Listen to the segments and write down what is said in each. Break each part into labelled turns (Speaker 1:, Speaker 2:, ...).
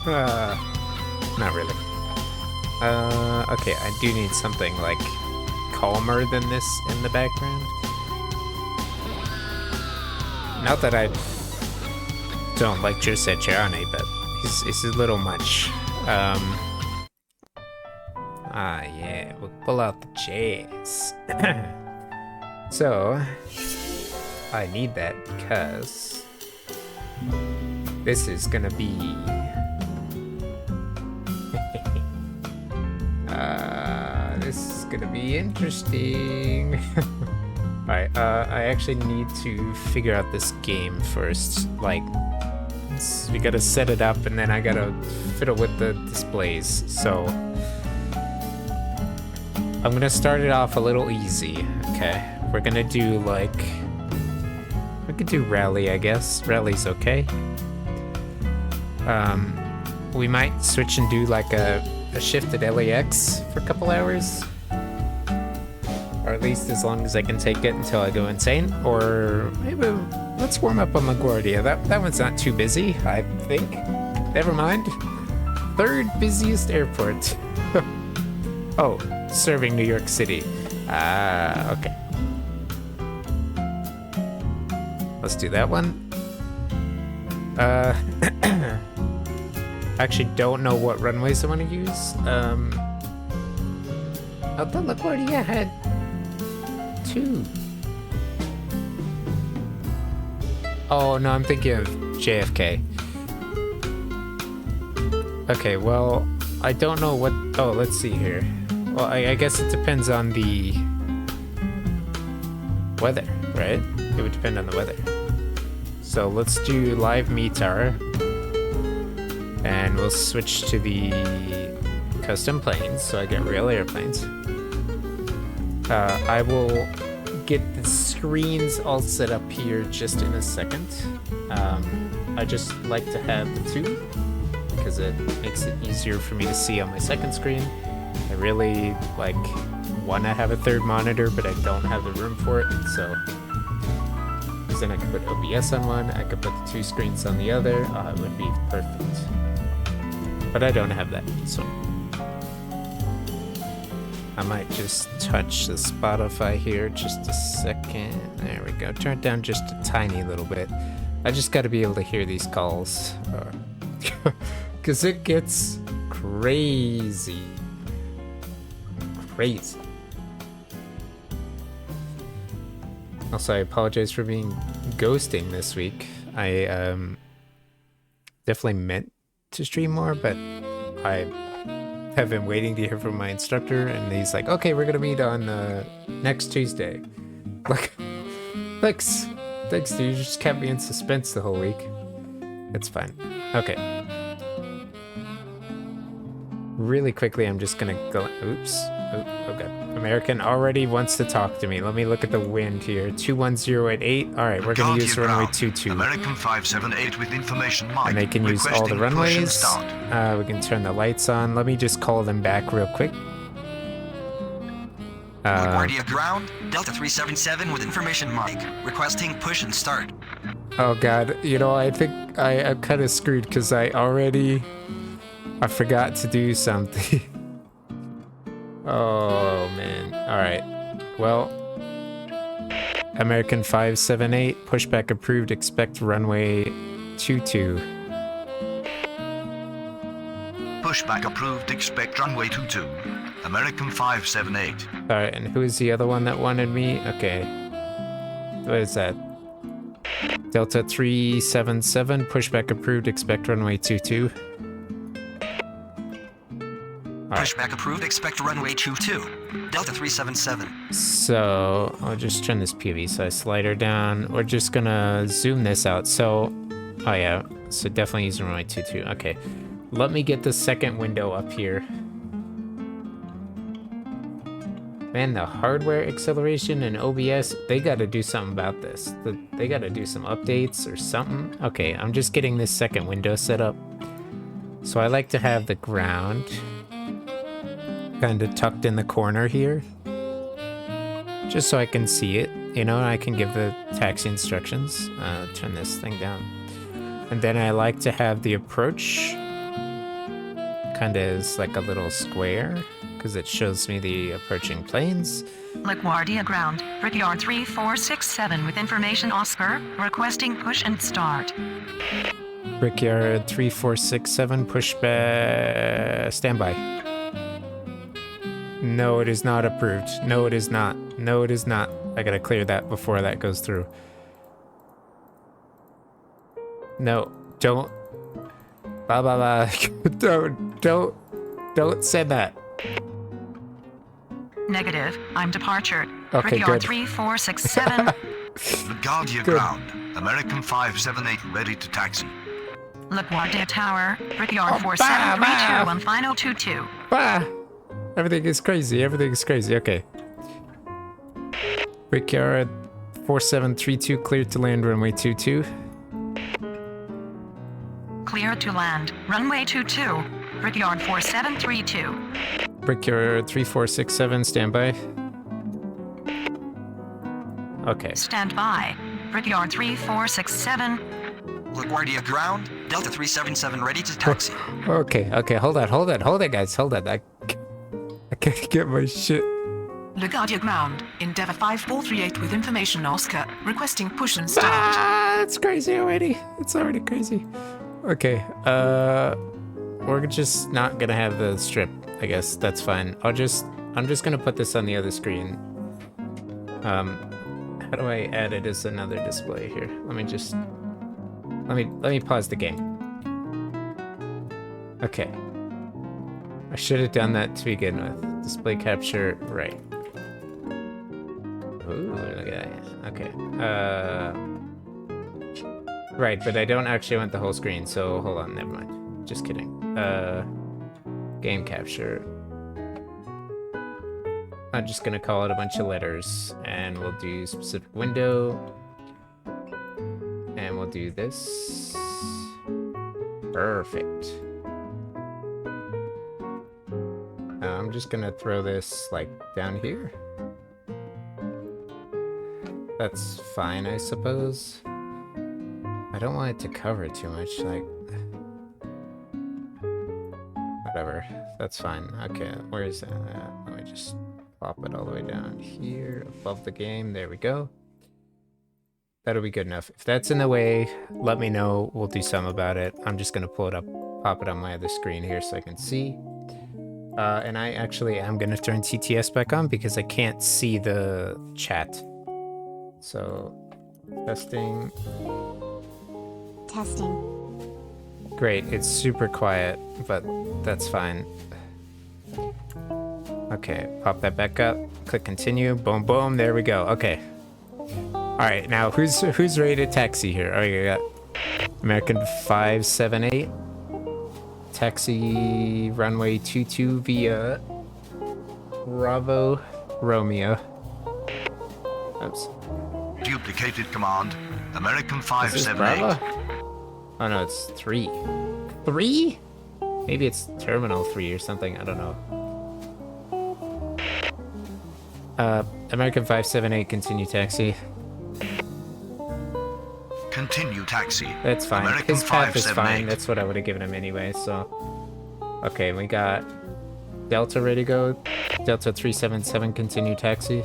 Speaker 1: Not really. Okay, I do need something like calmer than this in the background. Not that I don't like Giuseppe Ciarani, but he's a little much. Yeah, we'll pull out the jazz. So, I need that because this is gonna be this is gonna be interesting. Alright, I actually need to figure out this game first. Like, we gotta set it up and then I gotta fiddle with the displays. So, I'm gonna start it off a little easy, okay? We're gonna do like, we could do rally, I guess. Rally's okay. We might switch and do like a shifted LAX for a couple hours. Or at least as long as I can take it until I go insane. Or maybe let's warm up on LaGuardia. That one's not too busy, I think. Never mind. Third busiest airport. Oh, serving New York City. Okay. Let's do that one. Actually don't know what runways I want to use. I thought LaGuardia had 2. Oh, no, I'm thinking of JFK. Okay, well, I don't know what... Oh, let's see here. Well, I guess it depends on the weather, right? It would depend on the weather. So let's do live METAR. And we'll switch to the custom planes, so I get real airplanes. I will get the screens all set up here just in a second. I just like to have the 2 because it makes it easier for me to see on my second screen. I really want to have a 3rd monitor, but I don't have the room for it, so because then I could put OBS on one, I could put the 2 screens on the other. It would be perfect. But I don't have that, so I might just touch the Spotify here just a second. There we go. Turn it down just a tiny little bit. I just got to be able to hear these calls, because it gets crazy. Crazy. Also, I apologize for being ghosting this week. I definitely meant to stream more, but I have been waiting to hear from my instructor, and he's like, okay, we're gonna meet on next Tuesday. Like, thanks dude, you just kept me in suspense the whole week. It's fine. Okay, really quickly I'm just gonna go. Oops. Oh god. American already wants to talk to me. Let me look at the wind here. 21088. Alright, we're gonna use runway 22.
Speaker 2: American 578 with information mic.
Speaker 1: And they can use all the runways. We can turn the lights on. Let me just call them back real quick.
Speaker 3: LaGuardia ground, Delta 377 with information mic. Requesting push and start.
Speaker 1: Oh god, you know, I think I'm kind of screwed because I forgot to do something. Oh man. Alright. Well, American 578, pushback approved, expect runway 22.
Speaker 2: Pushback approved, expect runway 22. American 578.
Speaker 1: Alright, and who is the other one that wanted me? Okay. What is that? Delta 377, pushback approved, expect runway 22.
Speaker 3: Pushback approved, expect runway 22. Delta 377.
Speaker 1: So, I'll just turn this PV size slider down. We're just gonna zoom this out. So, oh yeah, so definitely using runway 22. Okay, let me get the second window up here. Man, the hardware acceleration and OBS, they gotta do something about this. They gotta do some updates or something. Okay, I'm just getting this second window set up. So I like to have the ground kind of tucked in the corner here, just so I can see it, you know, and I can give the taxi instructions. Turn this thing down. And then I like to have the approach kinda is like a little square, because it shows me the approaching planes.
Speaker 4: LaGuardia Ground, Brickyard 3467 with information Oscar, requesting push and start.
Speaker 1: Brickyard 3467, pushback, standby. No, it is not approved. No, it is not. No, it is not. I gotta clear that before that goes through. No, don't. Blah, blah, blah. Don't say that.
Speaker 4: Negative, I'm departure.
Speaker 1: Okay,
Speaker 4: Brickyard
Speaker 1: good.
Speaker 4: 3467.
Speaker 2: LaGuardia
Speaker 1: Good.
Speaker 2: Ground. American 578 ready to taxi.
Speaker 4: LaGuardia Tower, Brickyard
Speaker 1: Oh,
Speaker 4: 4732
Speaker 1: bah,
Speaker 4: on final 22.
Speaker 1: Ah! Everything is crazy. Everything is crazy. Okay. Brickyard 4732, cleared to land, runway 22.
Speaker 4: Clear to land, runway 22. Brickyard 4732.
Speaker 1: Brickyard 3467, standby. Okay.
Speaker 4: Stand by. Brickyard 3467.
Speaker 3: LaGuardia Ground, Delta 377 ready to taxi.
Speaker 1: Okay, hold on, guys, hold on. I can't get my shit.
Speaker 5: LaGuardia Ground, Endeavour 5438 with information Oscar, requesting push and start.
Speaker 1: Ah, it's crazy already. It's already crazy. Okay, we're just not gonna have the strip, I guess. That's fine. I'm just gonna put this on the other screen. How do I add it as another display here? Let me pause the game. Okay. I should have done that to begin with. Display capture, right. Ooh, look at that. Okay. Right, but I don't actually want the whole screen, so hold on, never mind. Just kidding. Game capture. I'm just gonna call it a bunch of letters, and we'll do specific window. And we'll do this. Perfect. I'm just gonna throw this like down here. That's fine, I suppose. I don't want it to cover too much, like... Whatever, that's fine. Okay, where is that? Let me just plop it all the way down here, above the game. There we go. That'll be good enough. If that's in the way, let me know. We'll do something about it. I'm just gonna pull it up, pop it on my other screen here so I can see. And I actually am gonna turn TTS back on because I can't see the chat. So, testing.
Speaker 6: Testing.
Speaker 1: Great, it's super quiet, but that's fine. Okay, pop that back up. Click continue. Boom, boom. There we go. Okay. All right, now who's ready to taxi here? Oh, you got American 578. Taxi runway 22 via Bravo Romeo. Oops.
Speaker 2: Duplicated command. American
Speaker 1: Is this
Speaker 2: 578.
Speaker 1: Bravo? Oh no, it's 3. 3? Maybe it's Terminal 3 or something. I don't know. American 578, continue taxi.
Speaker 2: Continue taxi.
Speaker 1: That's fine.
Speaker 2: American
Speaker 1: His path is fine.
Speaker 2: 578.
Speaker 1: That's what I would have given him anyway, so. Okay, we got Delta ready to go. Delta 377, continue taxi.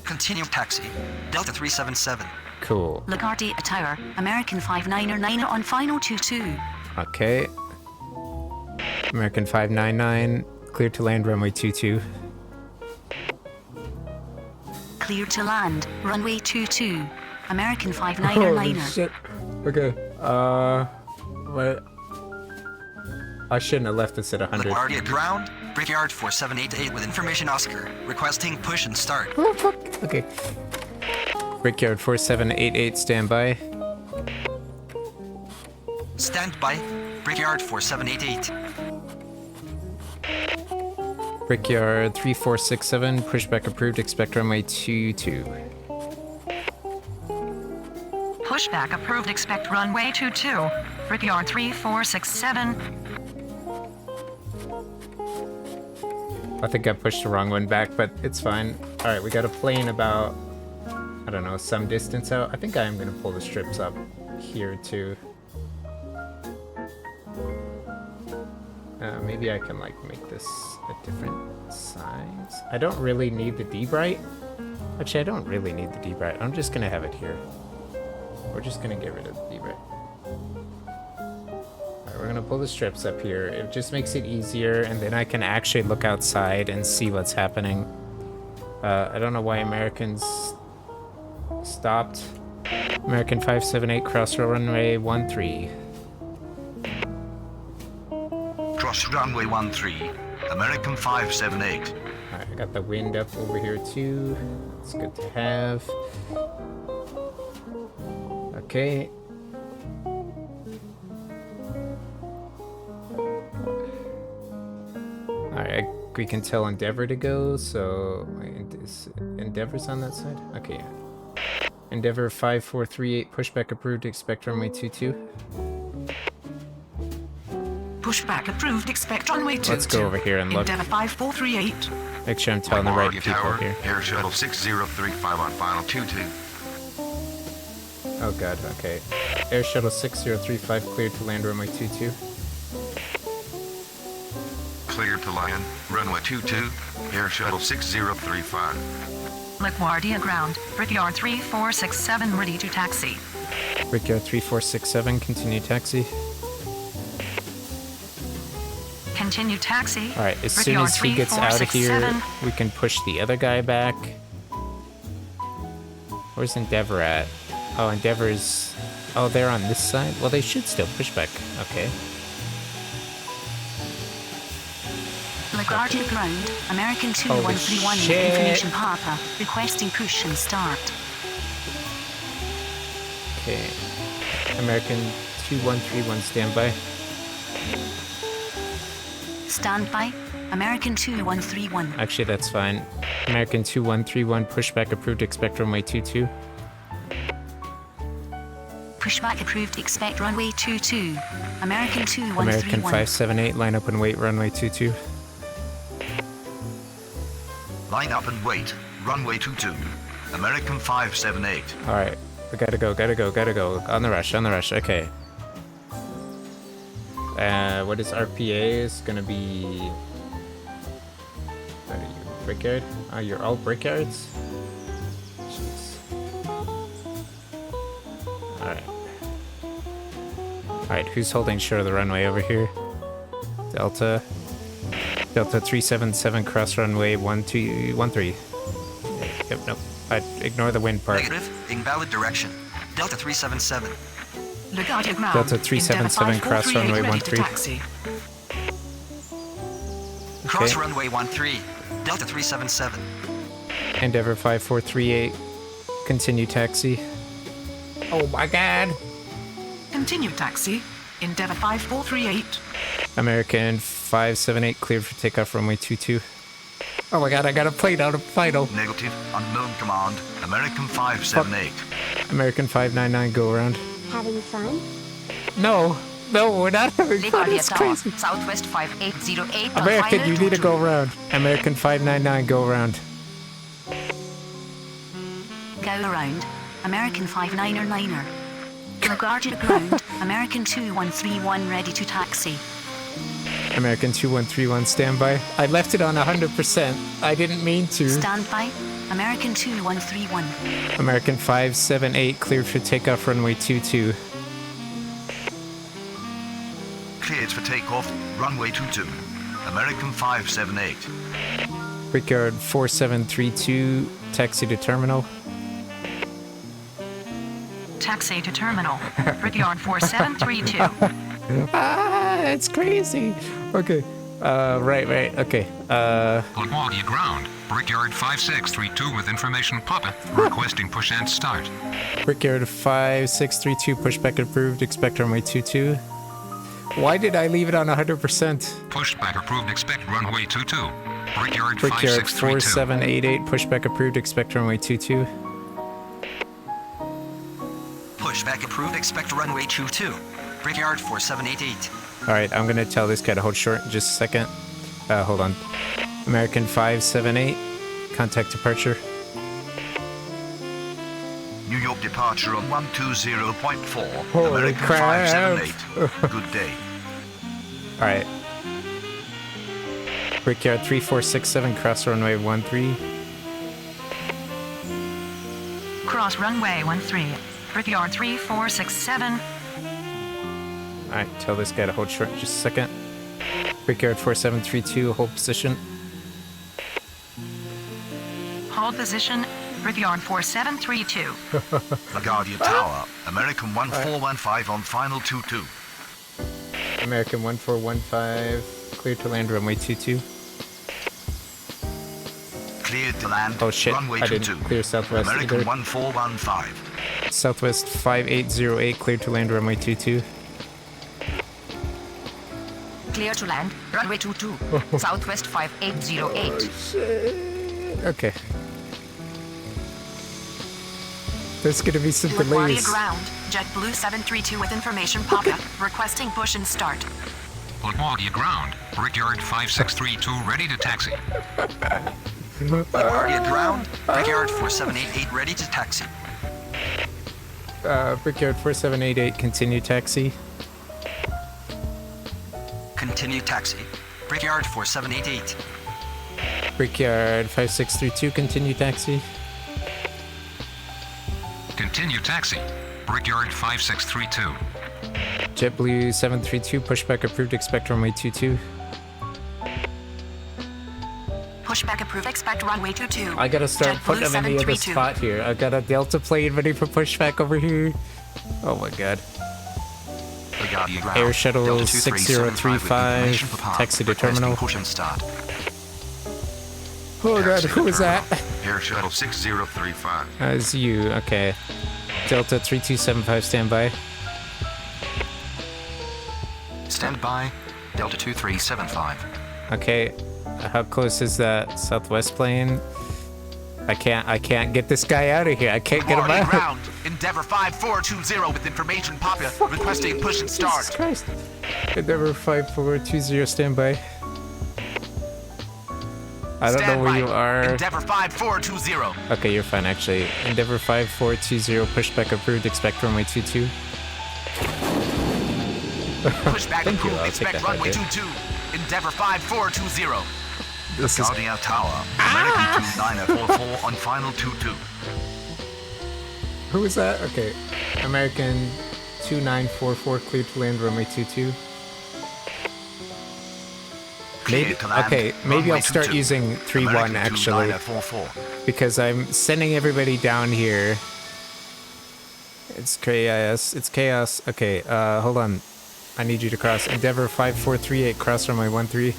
Speaker 3: Continue taxi, Delta 377.
Speaker 1: Cool.
Speaker 6: LaGuardia Tower, American 599 on final 22.
Speaker 1: Okay. American 599, clear to land runway 22.
Speaker 6: Cleared to land, runway 22. American 599er.
Speaker 1: shit. Okay. What? I shouldn't have left this at 100.
Speaker 3: LaGuardia Ground, Brickyard 4788 with information Oscar, requesting push and start.
Speaker 1: Oh, fuck. Okay. Brickyard 4788, standby.
Speaker 3: Stand by, Brickyard 4788.
Speaker 1: Brickyard 3467, pushback approved, expect runway 22.
Speaker 4: Pushback approved, expect runway 22. Brickyard 3467.
Speaker 1: I think I pushed the wrong one back, but it's fine. Alright, we got a plane about, I don't know, some distance out. I think I am going to pull the strips up here too. maybe I can like make this a different size. I don't really need the D-Bright. Actually, I don't really need the D-Bright. I'm just gonna have it here. We're just gonna get rid of the D-Bright. Alright, we're gonna pull the strips up here. It just makes it easier, and then I can actually look outside and see what's happening. I don't know why Americans stopped. American 578, cross runway 13.
Speaker 2: Cross runway 13. American 578.
Speaker 1: Alright, I got the wind up over here too. It's good to have. Okay. Alright, we can tell Endeavor to go, so is Endeavor's on that side? Okay, yeah. Endeavor 5438, pushback approved, expect runway 22.
Speaker 5: Pushback approved. Expect runway 22.
Speaker 1: Let's go over here and look.
Speaker 5: Endeavour 5438.
Speaker 1: Make sure I'm telling the right
Speaker 7: LaGuardia
Speaker 1: people
Speaker 7: Tower,
Speaker 1: here.
Speaker 7: Air Shuttle 6035 on final 22.
Speaker 1: Oh god, okay. Air Shuttle 6035 cleared to land runway 22.
Speaker 7: Cleared to land, runway 22, Air Shuttle 6035.
Speaker 4: LaGuardia ground. Brickyard 3467 ready to taxi.
Speaker 1: Brickyard 3467, continue taxi.
Speaker 4: Continue taxi.
Speaker 1: Alright, as soon as he gets out of here, we can push the other guy back. Where's Endeavor at? Oh, Endeavor's... Oh, they're on this side? Well, they should still push back. Okay.
Speaker 6: LaGuardia ground. American
Speaker 1: Holy
Speaker 6: 2131 with
Speaker 1: shit.
Speaker 6: information Papa. Requesting push and start.
Speaker 1: Okay. American 2131 standby.
Speaker 6: Standby. American 2131.
Speaker 1: Actually, that's fine. American 2131 pushback approved, expect runway 22.
Speaker 6: Pushback approved. Expect runway 22. American
Speaker 1: American
Speaker 6: 2131.
Speaker 1: 578, line up and wait, runway 22.
Speaker 2: Line up and wait. Runway 22. American 578.
Speaker 1: Alright, we gotta go. On the rush, okay. What is RPA? Is gonna be... What are you, Brickyard? Oh, you're all Brickyards? Jeez. Alright. Alright, who's holding short of the runway over here? Delta. Delta 377, cross runway 1213. Yep, nope. Ignore the wind part.
Speaker 3: Negative. Invalid direction. Delta 377.
Speaker 5: LaGuardia ground.
Speaker 1: Delta 377,
Speaker 5: Endeavour
Speaker 1: cross
Speaker 5: 5438
Speaker 1: runway
Speaker 5: ready to
Speaker 1: 13.
Speaker 5: taxi.
Speaker 3: Cross
Speaker 1: Okay.
Speaker 3: runway 13. Delta 377.
Speaker 1: Endeavor 5438, continue taxi. Oh my god!
Speaker 5: Continue taxi. Endeavour 5438.
Speaker 1: American 578 cleared for takeoff runway 22. Oh my god, I got a plane out of final.
Speaker 2: Negative. Unknown command. American 578.
Speaker 1: American 599 go around.
Speaker 8: Having fun?
Speaker 1: No, we're not having fun.
Speaker 6: LaGuardia
Speaker 1: It's
Speaker 6: Tower.
Speaker 1: crazy.
Speaker 6: Southwest 5808. on
Speaker 1: American,
Speaker 6: final
Speaker 1: you need to
Speaker 6: 22.
Speaker 1: go around. American 599 go around.
Speaker 6: Go around. American 59er. LaGuardia ground. American 2131 ready to taxi.
Speaker 1: American 2131 standby. I left it on 100%. I didn't mean to.
Speaker 6: Standby. American 2131.
Speaker 1: American 578 cleared for takeoff runway 22.
Speaker 2: Cleared for takeoff. Runway 22. American 578.
Speaker 1: Brickyard 4732, taxi to terminal.
Speaker 4: Taxi to terminal. Brickyard 4732.
Speaker 1: Ah, it's crazy. Okay. Right. Okay.
Speaker 9: LaGuardia ground. Brickyard 5632 with information Papa. Requesting push and start.
Speaker 1: Brickyard 5632, pushback approved, expect runway 22. Why did I leave it on 100%?
Speaker 9: Pushback approved. Expect runway 22. Brickyard
Speaker 1: Brickyard
Speaker 9: 5632.
Speaker 1: 4788, pushback approved, expect runway 22.
Speaker 3: Pushback approved. Expect runway 22. Brickyard 4788.
Speaker 1: Alright, I'm gonna tell this guy to hold short in just a second. Hold on. American 578, contact departure.
Speaker 2: New York departure on 120.4.
Speaker 1: Holy
Speaker 2: American
Speaker 1: crap.
Speaker 2: 578. Good day.
Speaker 1: Alright. Brickyard 3467, cross runway 13.
Speaker 4: Cross runway 13. Brickyard 3467.
Speaker 1: Alright, tell this guy to hold short in just a second. Brickyard 4732, hold position.
Speaker 4: Hold position. Brickyard 4732.
Speaker 2: LaGuardia Tower, American 1415 on final 22.
Speaker 1: American 1415, clear to land runway 22.
Speaker 2: Cleared to land,
Speaker 1: Oh shit,
Speaker 2: runway
Speaker 1: I
Speaker 2: 22.
Speaker 1: didn't clear southwest
Speaker 2: American
Speaker 1: either.
Speaker 2: 1415.
Speaker 1: Southwest 5808, clear to land runway 22.
Speaker 6: Clear to land. Runway 22. Southwest 5808.
Speaker 1: Okay. There's gonna be some
Speaker 5: LaGuardia
Speaker 1: delays.
Speaker 5: ground. JetBlue 732 with information pop-up. Requesting push and start.
Speaker 9: LaGuardia ground. Brickyard 5632 ready to taxi.
Speaker 3: LaGuardia ground. Brickyard 4788 ready to taxi.
Speaker 1: Brickyard 4788, continue taxi.
Speaker 3: Continue taxi. Brickyard 4788.
Speaker 1: Brickyard 5632, continue taxi.
Speaker 9: Continue taxi. Brickyard 5632.
Speaker 1: JetBlue 732, pushback approved, expect runway 22.
Speaker 5: Pushback approved. Expect runway 22.
Speaker 1: I gotta start
Speaker 5: JetBlue
Speaker 1: putting them in the other
Speaker 5: 732.
Speaker 1: spot here. I got a Delta plane ready for pushback over here. Oh my god.
Speaker 3: LaGuardia ground.
Speaker 1: Air Shuttle
Speaker 3: Delta 2375 with
Speaker 1: 6035,
Speaker 3: information pop-up.
Speaker 1: taxi to
Speaker 3: Requesting
Speaker 1: terminal.
Speaker 3: Push and start.
Speaker 1: Oh god,
Speaker 7: Taxi
Speaker 1: who
Speaker 7: to
Speaker 1: was that?
Speaker 7: terminal. Air Shuttle 6035.
Speaker 1: That's you, okay. Delta 3275, standby.
Speaker 3: Stand by. Delta 2375.
Speaker 1: Okay, how close is that Southwest plane? I can't get this guy out of here. I can't get him
Speaker 8: LaGuardia
Speaker 1: out.
Speaker 8: ground. Endeavor 5420 with information pop-up. Requesting push and start.
Speaker 1: Jesus Christ. Endeavor 5420, standby. I don't know where you are.
Speaker 8: Endeavor 5420.
Speaker 1: Okay, you're fine actually. Endeavor 5420, pushback approved, expect runway 22.
Speaker 8: Pushback
Speaker 1: Thank you,
Speaker 8: approved.
Speaker 1: I'll take
Speaker 8: Expect
Speaker 1: that
Speaker 8: runway
Speaker 1: right
Speaker 8: 22. Endeavor 5420.
Speaker 1: This is
Speaker 2: LaGuardia Tower, American 2944 on final 22.
Speaker 1: who was that? Okay, American 2944, clear to land runway 22. Maybe,
Speaker 2: Cleared to land,
Speaker 1: okay, maybe
Speaker 2: runway
Speaker 1: I'll start
Speaker 2: 22.
Speaker 1: using 31
Speaker 2: American
Speaker 1: actually,
Speaker 2: 2944.
Speaker 1: because I'm sending everybody down here. It's chaos. It's chaos. Okay, hold on. I need you to cross. Endeavor 5438, cross runway 13.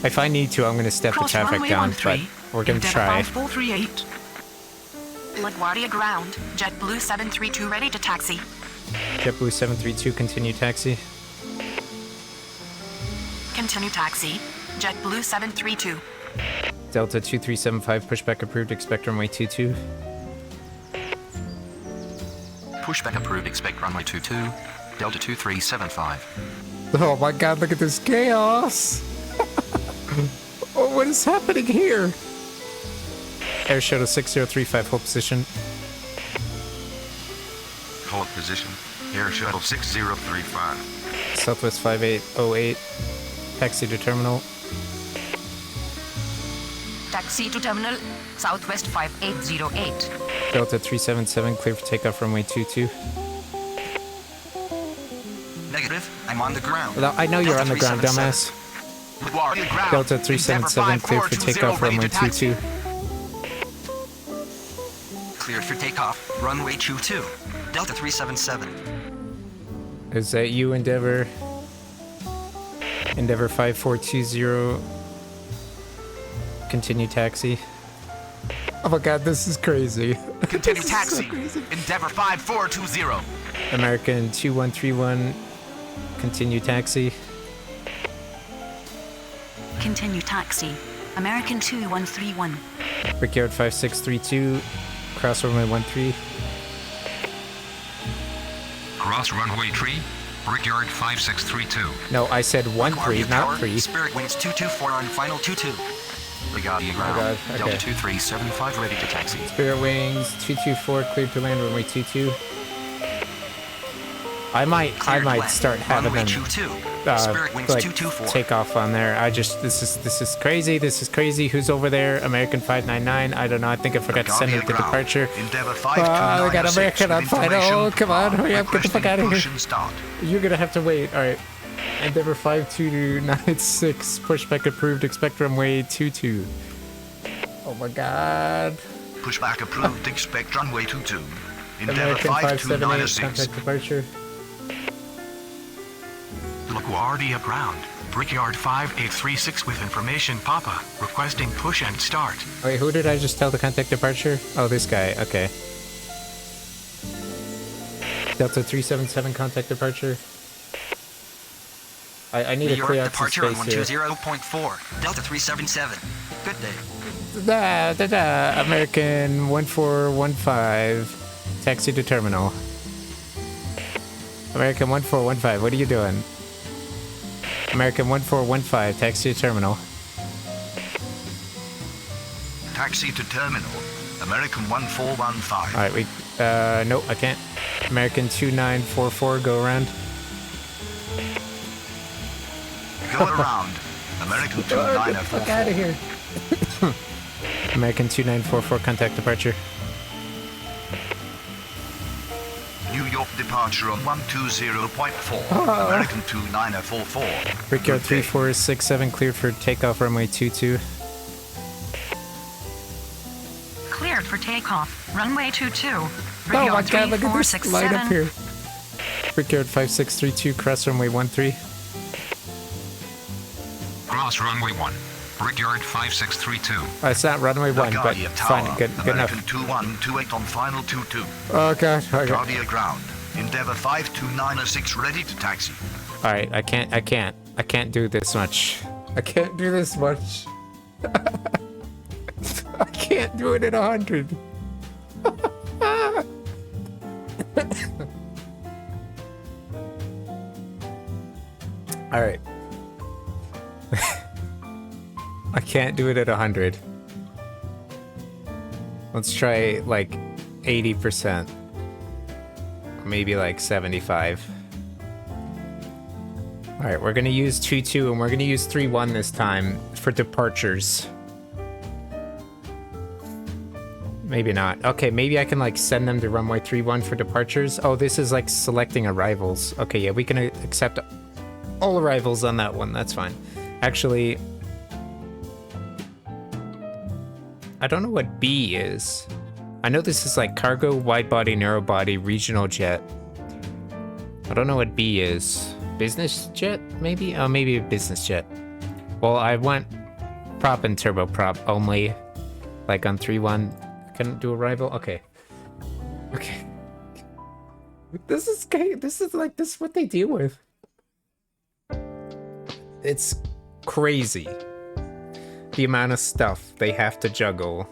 Speaker 1: If I need to, I'm gonna step
Speaker 5: Cross
Speaker 1: the traffic
Speaker 5: runway
Speaker 1: down, but
Speaker 5: 13.
Speaker 1: we're gonna
Speaker 5: Endeavor
Speaker 1: try.
Speaker 5: 5438. LaGuardia ground. JetBlue 732 ready to taxi.
Speaker 1: JetBlue 732, continue taxi.
Speaker 5: Continue taxi. JetBlue 732.
Speaker 1: Delta 2375, pushback approved, expect runway 22.
Speaker 3: Pushback approved. Expect runway 22. Delta 2375.
Speaker 1: Oh my god, look at this chaos! Oh, what is happening here? Air Shuttle 6035, hold position.
Speaker 7: Hold position. Air Shuttle 6035.
Speaker 1: Southwest 5808, taxi to terminal.
Speaker 6: Taxi to terminal. Southwest 5808.
Speaker 1: Delta 377, clear for takeoff runway 22.
Speaker 3: Negative. I'm on the ground.
Speaker 1: Well, I know you're
Speaker 3: Delta
Speaker 1: on the ground,
Speaker 3: 377.
Speaker 1: dumbass.
Speaker 8: LaGuardia ground.
Speaker 1: Delta 377, clear for
Speaker 8: 5420
Speaker 1: takeoff
Speaker 8: ready
Speaker 1: runway
Speaker 8: to taxi.
Speaker 1: 22.
Speaker 3: Cleared for takeoff. Runway 22. Delta 377.
Speaker 1: Is that you, Endeavor? Endeavor 5420. Continue taxi. Oh my god, this is crazy.
Speaker 8: Continue
Speaker 1: This is so
Speaker 8: taxi.
Speaker 1: crazy.
Speaker 8: Endeavor 5420.
Speaker 1: American 2131. Continue taxi.
Speaker 6: Continue taxi. American 2131.
Speaker 1: Brickyard 5632. Cross runway 13.
Speaker 9: Cross runway 3. Brickyard 5632.
Speaker 1: No, I said 13,
Speaker 3: LaGuardia
Speaker 1: not
Speaker 3: Tower,
Speaker 1: 3.
Speaker 3: Spirit Winds 224 on final 22. LaGuardia ground.
Speaker 1: God, okay.
Speaker 3: Delta 2375 ready to taxi.
Speaker 1: Spirit Wings 224, cleared to land runway 22. I might
Speaker 3: Cleared
Speaker 1: start
Speaker 3: land.
Speaker 1: having
Speaker 3: Runway
Speaker 1: them
Speaker 3: 22.
Speaker 1: uh,
Speaker 3: Spirit Wings
Speaker 1: like
Speaker 3: 224.
Speaker 1: take off on there. This is crazy. This is crazy. Who's over there? American 599. I don't know. I think I forgot to send it to
Speaker 2: Ground.
Speaker 1: departure.
Speaker 2: Endeavour
Speaker 1: We got
Speaker 2: 5296
Speaker 1: American on
Speaker 2: with
Speaker 1: final.
Speaker 2: information.
Speaker 1: Oh, come on, hurry up, get the fuck
Speaker 2: Requesting
Speaker 1: out of
Speaker 2: push
Speaker 1: here.
Speaker 2: and start.
Speaker 1: You're gonna have to wait. All right. Endeavor 5296. Pushback approved. Expect runway 22. Oh my god.
Speaker 2: Pushback approved. Expect runway 22. Endeavour
Speaker 1: American 578.
Speaker 2: 5296.
Speaker 1: Contact departure.
Speaker 8: LaGuardia ground. Brickyard 5836 with information Papa. Requesting push and start.
Speaker 1: Wait, who did I just tell to contact departure? Oh, this guy. Okay. Delta 377 contact departure. I need
Speaker 3: New
Speaker 1: to
Speaker 3: York
Speaker 1: clear out some
Speaker 3: departure on
Speaker 1: space here.
Speaker 3: 120.4. Delta 377. Good day.
Speaker 1: American 1415. Taxi to terminal. American 1415, what are you doing? American 1415, taxi to terminal.
Speaker 2: Taxi to terminal. American 1415.
Speaker 1: Alright, nope, I can't. American 2944, go around.
Speaker 2: Go around. American 2944.
Speaker 1: Fuck out of here. American 2944, contact departure.
Speaker 2: New York departure on 120.4. American 2944.
Speaker 1: Brickyard
Speaker 2: Good day.
Speaker 1: 3467, cleared for takeoff runway 22.
Speaker 4: Cleared for takeoff. Runway 22.
Speaker 1: Oh my
Speaker 4: Brickyard
Speaker 1: god, look at this light up
Speaker 4: 3467.
Speaker 1: here. Brickyard 5632, cross runway 13.
Speaker 9: Cross runway 1. Brickyard 5632.
Speaker 1: Oh, it's not runway 1, but
Speaker 2: LaGuardia
Speaker 1: fine,
Speaker 2: Tower.
Speaker 1: good
Speaker 2: American
Speaker 1: enough.
Speaker 2: 2128 on final 22.
Speaker 1: Oh god, okay.
Speaker 2: LaGuardia ground. Endeavour 52906 ready to taxi.
Speaker 1: Alright, I can't do this much. I can't do this much. I can't do it at 100. Alright. I can't do it at 100. Let's try like 80%. Maybe like 75. Alright, we're gonna use 2-2 and we're gonna use 3-1 this time for departures. Maybe not. Okay, maybe I can like send them to runway 31 for departures. Oh, this is like selecting arrivals. Okay, yeah, we can accept all arrivals on that one. That's fine. Actually, I don't know what B is. I know this is like cargo, wide body, narrow body, regional jet. I don't know what B is. Business jet, maybe? Oh, maybe a business jet. Well, I want prop and turboprop only. Like on 3-1. Can do arrival? Okay. Okay. This is what they deal with. It's crazy. The amount of stuff they have to juggle.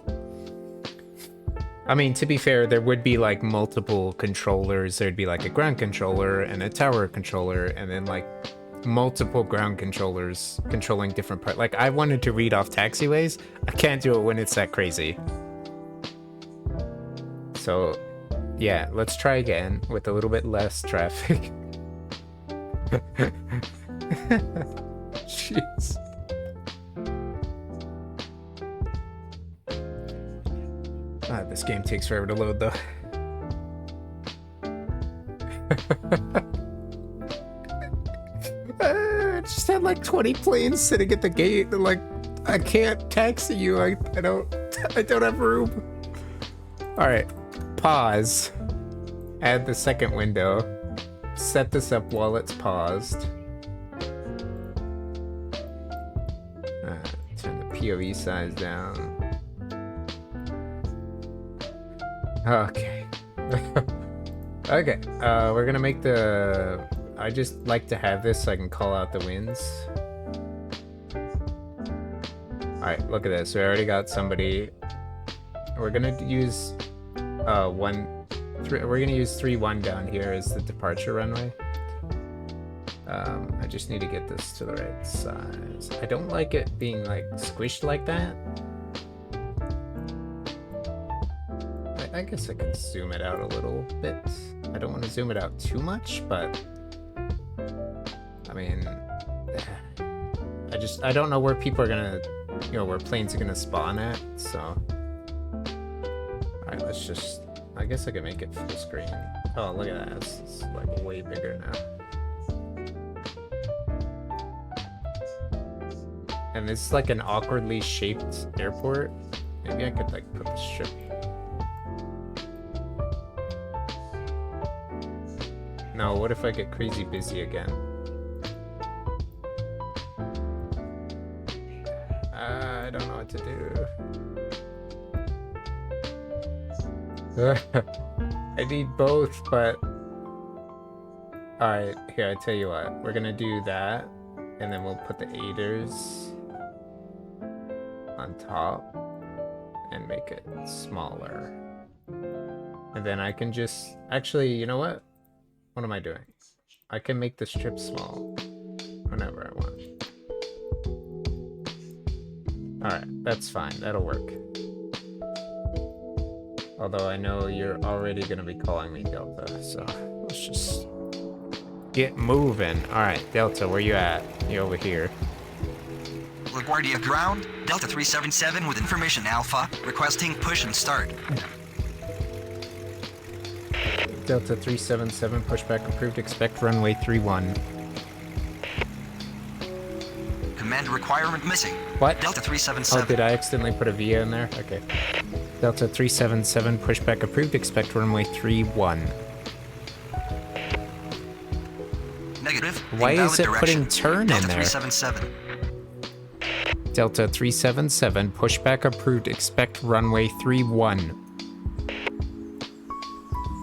Speaker 1: I mean, to be fair, there would be like multiple controllers. There'd be like a ground controller and a tower controller, and then like multiple ground controllers controlling different parts. Like, I wanted to read off taxiways. I can't do it when it's that crazy. So, yeah, let's try again with a little bit less traffic. Jeez. This game takes forever to load, though. I just had like 20 planes sitting at the gate. And, like, I can't taxi you. I don't have room. All right, pause. Add the second window. Set this up while it's paused. Turn the POV size down. Okay. Okay, we're gonna make the... I just like to have this so I can call out the winds. Alright, look at this. We already got somebody. We're gonna use we're gonna use 3-1 down here as the departure runway. I just need to get this to the right size. I don't like it being like squished like that. I guess I can zoom it out a little bit. I don't want to zoom it out too much, but I mean, I don't know where people are gonna, where planes are gonna spawn at, so. Alright, let's just, I guess I can make it full screen. Oh, look at that, it's like way bigger now. And this is like an awkwardly shaped airport. Maybe I could like put the strip. No, what if I get crazy busy again? I don't know what to do. I need both, but... Alright, here, I tell you what. We're gonna do that, and then we'll put the aiders on top and make it smaller. And then I can just... Actually, you know what? What am I doing? I can make the strip small whenever I want. Alright, that's fine. That'll work. Although I know you're already going to be calling me Delta, so let's just get moving. Alright, Delta, where you at? You over here.
Speaker 3: LaGuardia ground, Delta 377 with information Alpha, requesting push and start.
Speaker 1: Delta 377, pushback approved, expect runway 31.
Speaker 3: Command requirement missing.
Speaker 1: What?
Speaker 3: Delta 377.
Speaker 1: Oh, did I accidentally put a VIA in there? Okay. Delta 377, pushback approved, expect runway 31.
Speaker 3: Negative.
Speaker 1: Why is it
Speaker 3: direction.
Speaker 1: putting turn
Speaker 3: Delta
Speaker 1: in there?
Speaker 3: 377.
Speaker 1: Delta 377, pushback approved, expect runway 31.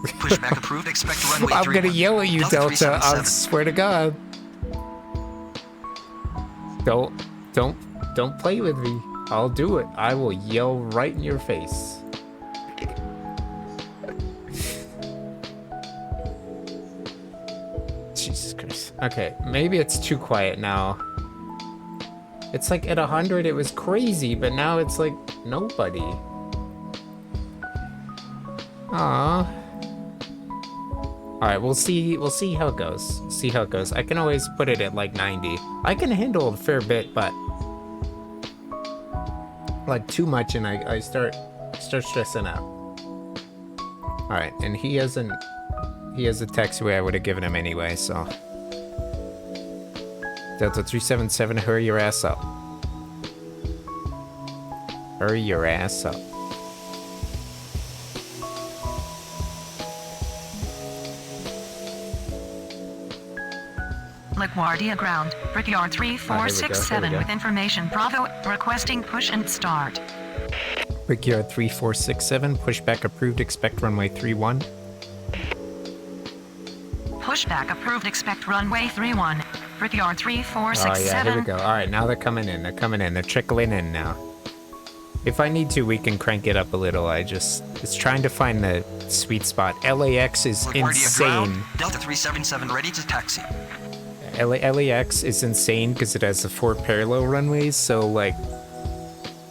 Speaker 3: Pushback approved, expect runway 31.
Speaker 1: I'm gonna yell at you, Delta. I
Speaker 3: 377.
Speaker 1: swear to God. Don't play with me. I'll do it. I will yell right in your face. Jesus Christ. Okay, maybe it's too quiet now. It's like at 100 it was crazy, but now it's like nobody. Aww. Alright, we'll see how it goes. See how it goes. I can always put it at like 90. I can handle a fair bit, but like too much and I start stressing out. Alright, and he has a taxiway I would have given him anyway, so. Delta 377, hurry your ass up. Hurry your ass up.
Speaker 4: LaGuardia ground, Brickyard 3467 with information Bravo, requesting push and start.
Speaker 1: Brickyard 3467, pushback approved, expect runway 31.
Speaker 4: Pushback approved, expect runway 31. Brickyard 3467.
Speaker 1: Oh yeah, here we go. Alright, now they're coming in, they're trickling in now. If I need to, we can crank it up a little. It's trying to find the sweet spot. LAX is
Speaker 3: LaGuardia
Speaker 1: insane.
Speaker 3: ground, Delta 377 ready to taxi.
Speaker 1: LAX is insane because it has the 4 parallel runways, so like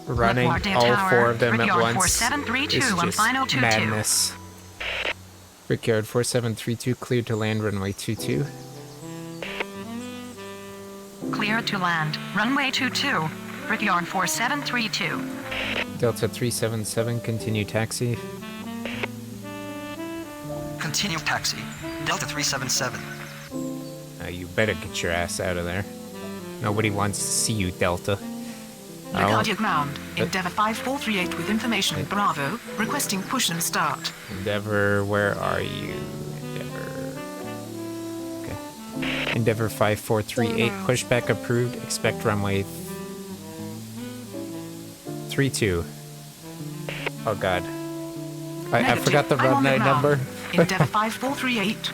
Speaker 1: running
Speaker 4: LaGuardia
Speaker 1: all
Speaker 4: Tower,
Speaker 1: 4 of them at
Speaker 4: Brickyard
Speaker 1: once
Speaker 4: 4732
Speaker 1: is
Speaker 4: on
Speaker 1: just
Speaker 4: final 22.
Speaker 1: madness. Brickyard 4732 cleared to land runway 22.
Speaker 4: Clear to land, runway 22. Brickyard 4732.
Speaker 1: Delta 377 continue taxi.
Speaker 3: Continue taxi. Delta 377.
Speaker 1: You better get your ass out of there. Nobody wants to see you, Delta.
Speaker 5: LaGuardia ground, Endeavour 5438 with information Bravo, requesting push and start.
Speaker 1: Endeavour, where are you? Endeavour. Okay. Endeavour 5438, pushback approved, expect runway 32. Oh god. I forgot the
Speaker 5: I'm on
Speaker 1: runway
Speaker 5: ground.
Speaker 1: number.
Speaker 5: Endeavour 5438.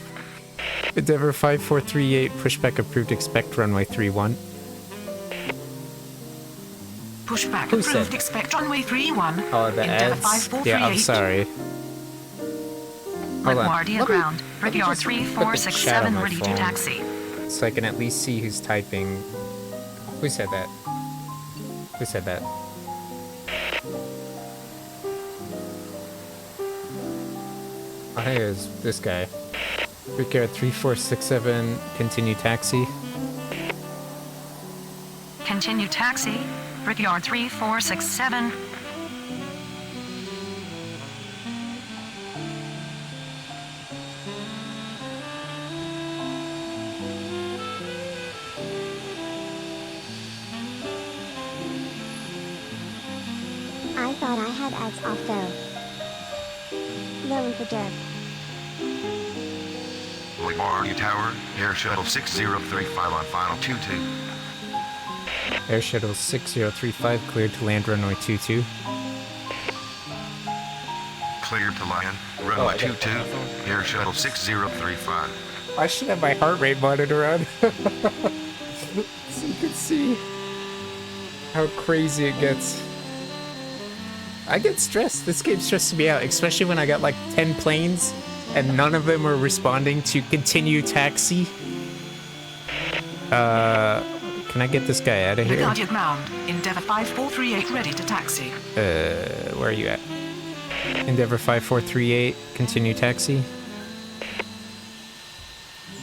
Speaker 1: Endeavour 5438, pushback approved, expect runway 31.
Speaker 5: Pushback
Speaker 1: Who
Speaker 5: approved,
Speaker 1: said?
Speaker 5: expect runway 31.
Speaker 1: Oh, the
Speaker 5: Endeavour
Speaker 1: ads?
Speaker 5: 5438.
Speaker 1: Yeah, I'm sorry. Hold on.
Speaker 4: LaGuardia
Speaker 1: Let me-
Speaker 4: ground,
Speaker 1: let me
Speaker 4: Brickyard
Speaker 1: just put the chat on
Speaker 4: 3467
Speaker 1: my
Speaker 4: ready to
Speaker 1: phone
Speaker 4: taxi.
Speaker 1: So I can at least see who's typing. Who said that? Who said that? I think it was this guy. Brickyard 3467, continue taxi.
Speaker 4: Continue taxi. Brickyard 3467.
Speaker 10: I thought I had ads off though. Loan for dirt.
Speaker 7: LaGuardia Tower, Air Shuttle 6035 on final 22.
Speaker 1: Air Shuttle 6035 cleared to land runway 22.
Speaker 7: Cleared to land, runway 22, Air Shuttle 6035.
Speaker 1: I should have my heart rate monitor on. So you can see how crazy it gets. I get stressed. This game stresses me out, especially when I got like 10 planes and none of them are responding to continue taxi. Can I get this guy out of here?
Speaker 5: LaGuardia ground. Endeavour 5438 ready to taxi.
Speaker 1: Where are you at? Endeavour 5438, continue taxi.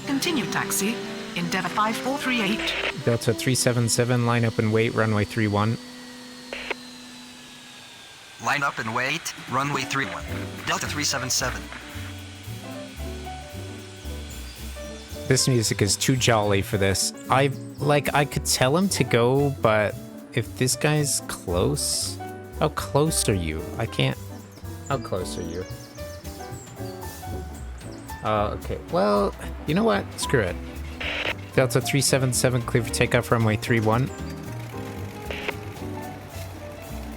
Speaker 5: Continue taxi. Endeavour 5438.
Speaker 1: Delta 377, line up and wait, runway 31.
Speaker 3: Line up and wait. Runway 31. Delta 377.
Speaker 1: This music is too jolly for this. I could tell him to go, but if this guy's close... How close are you? I can't... How close are you? Okay. Well, you know what? Screw it. Delta 377, clear for takeoff, runway 31.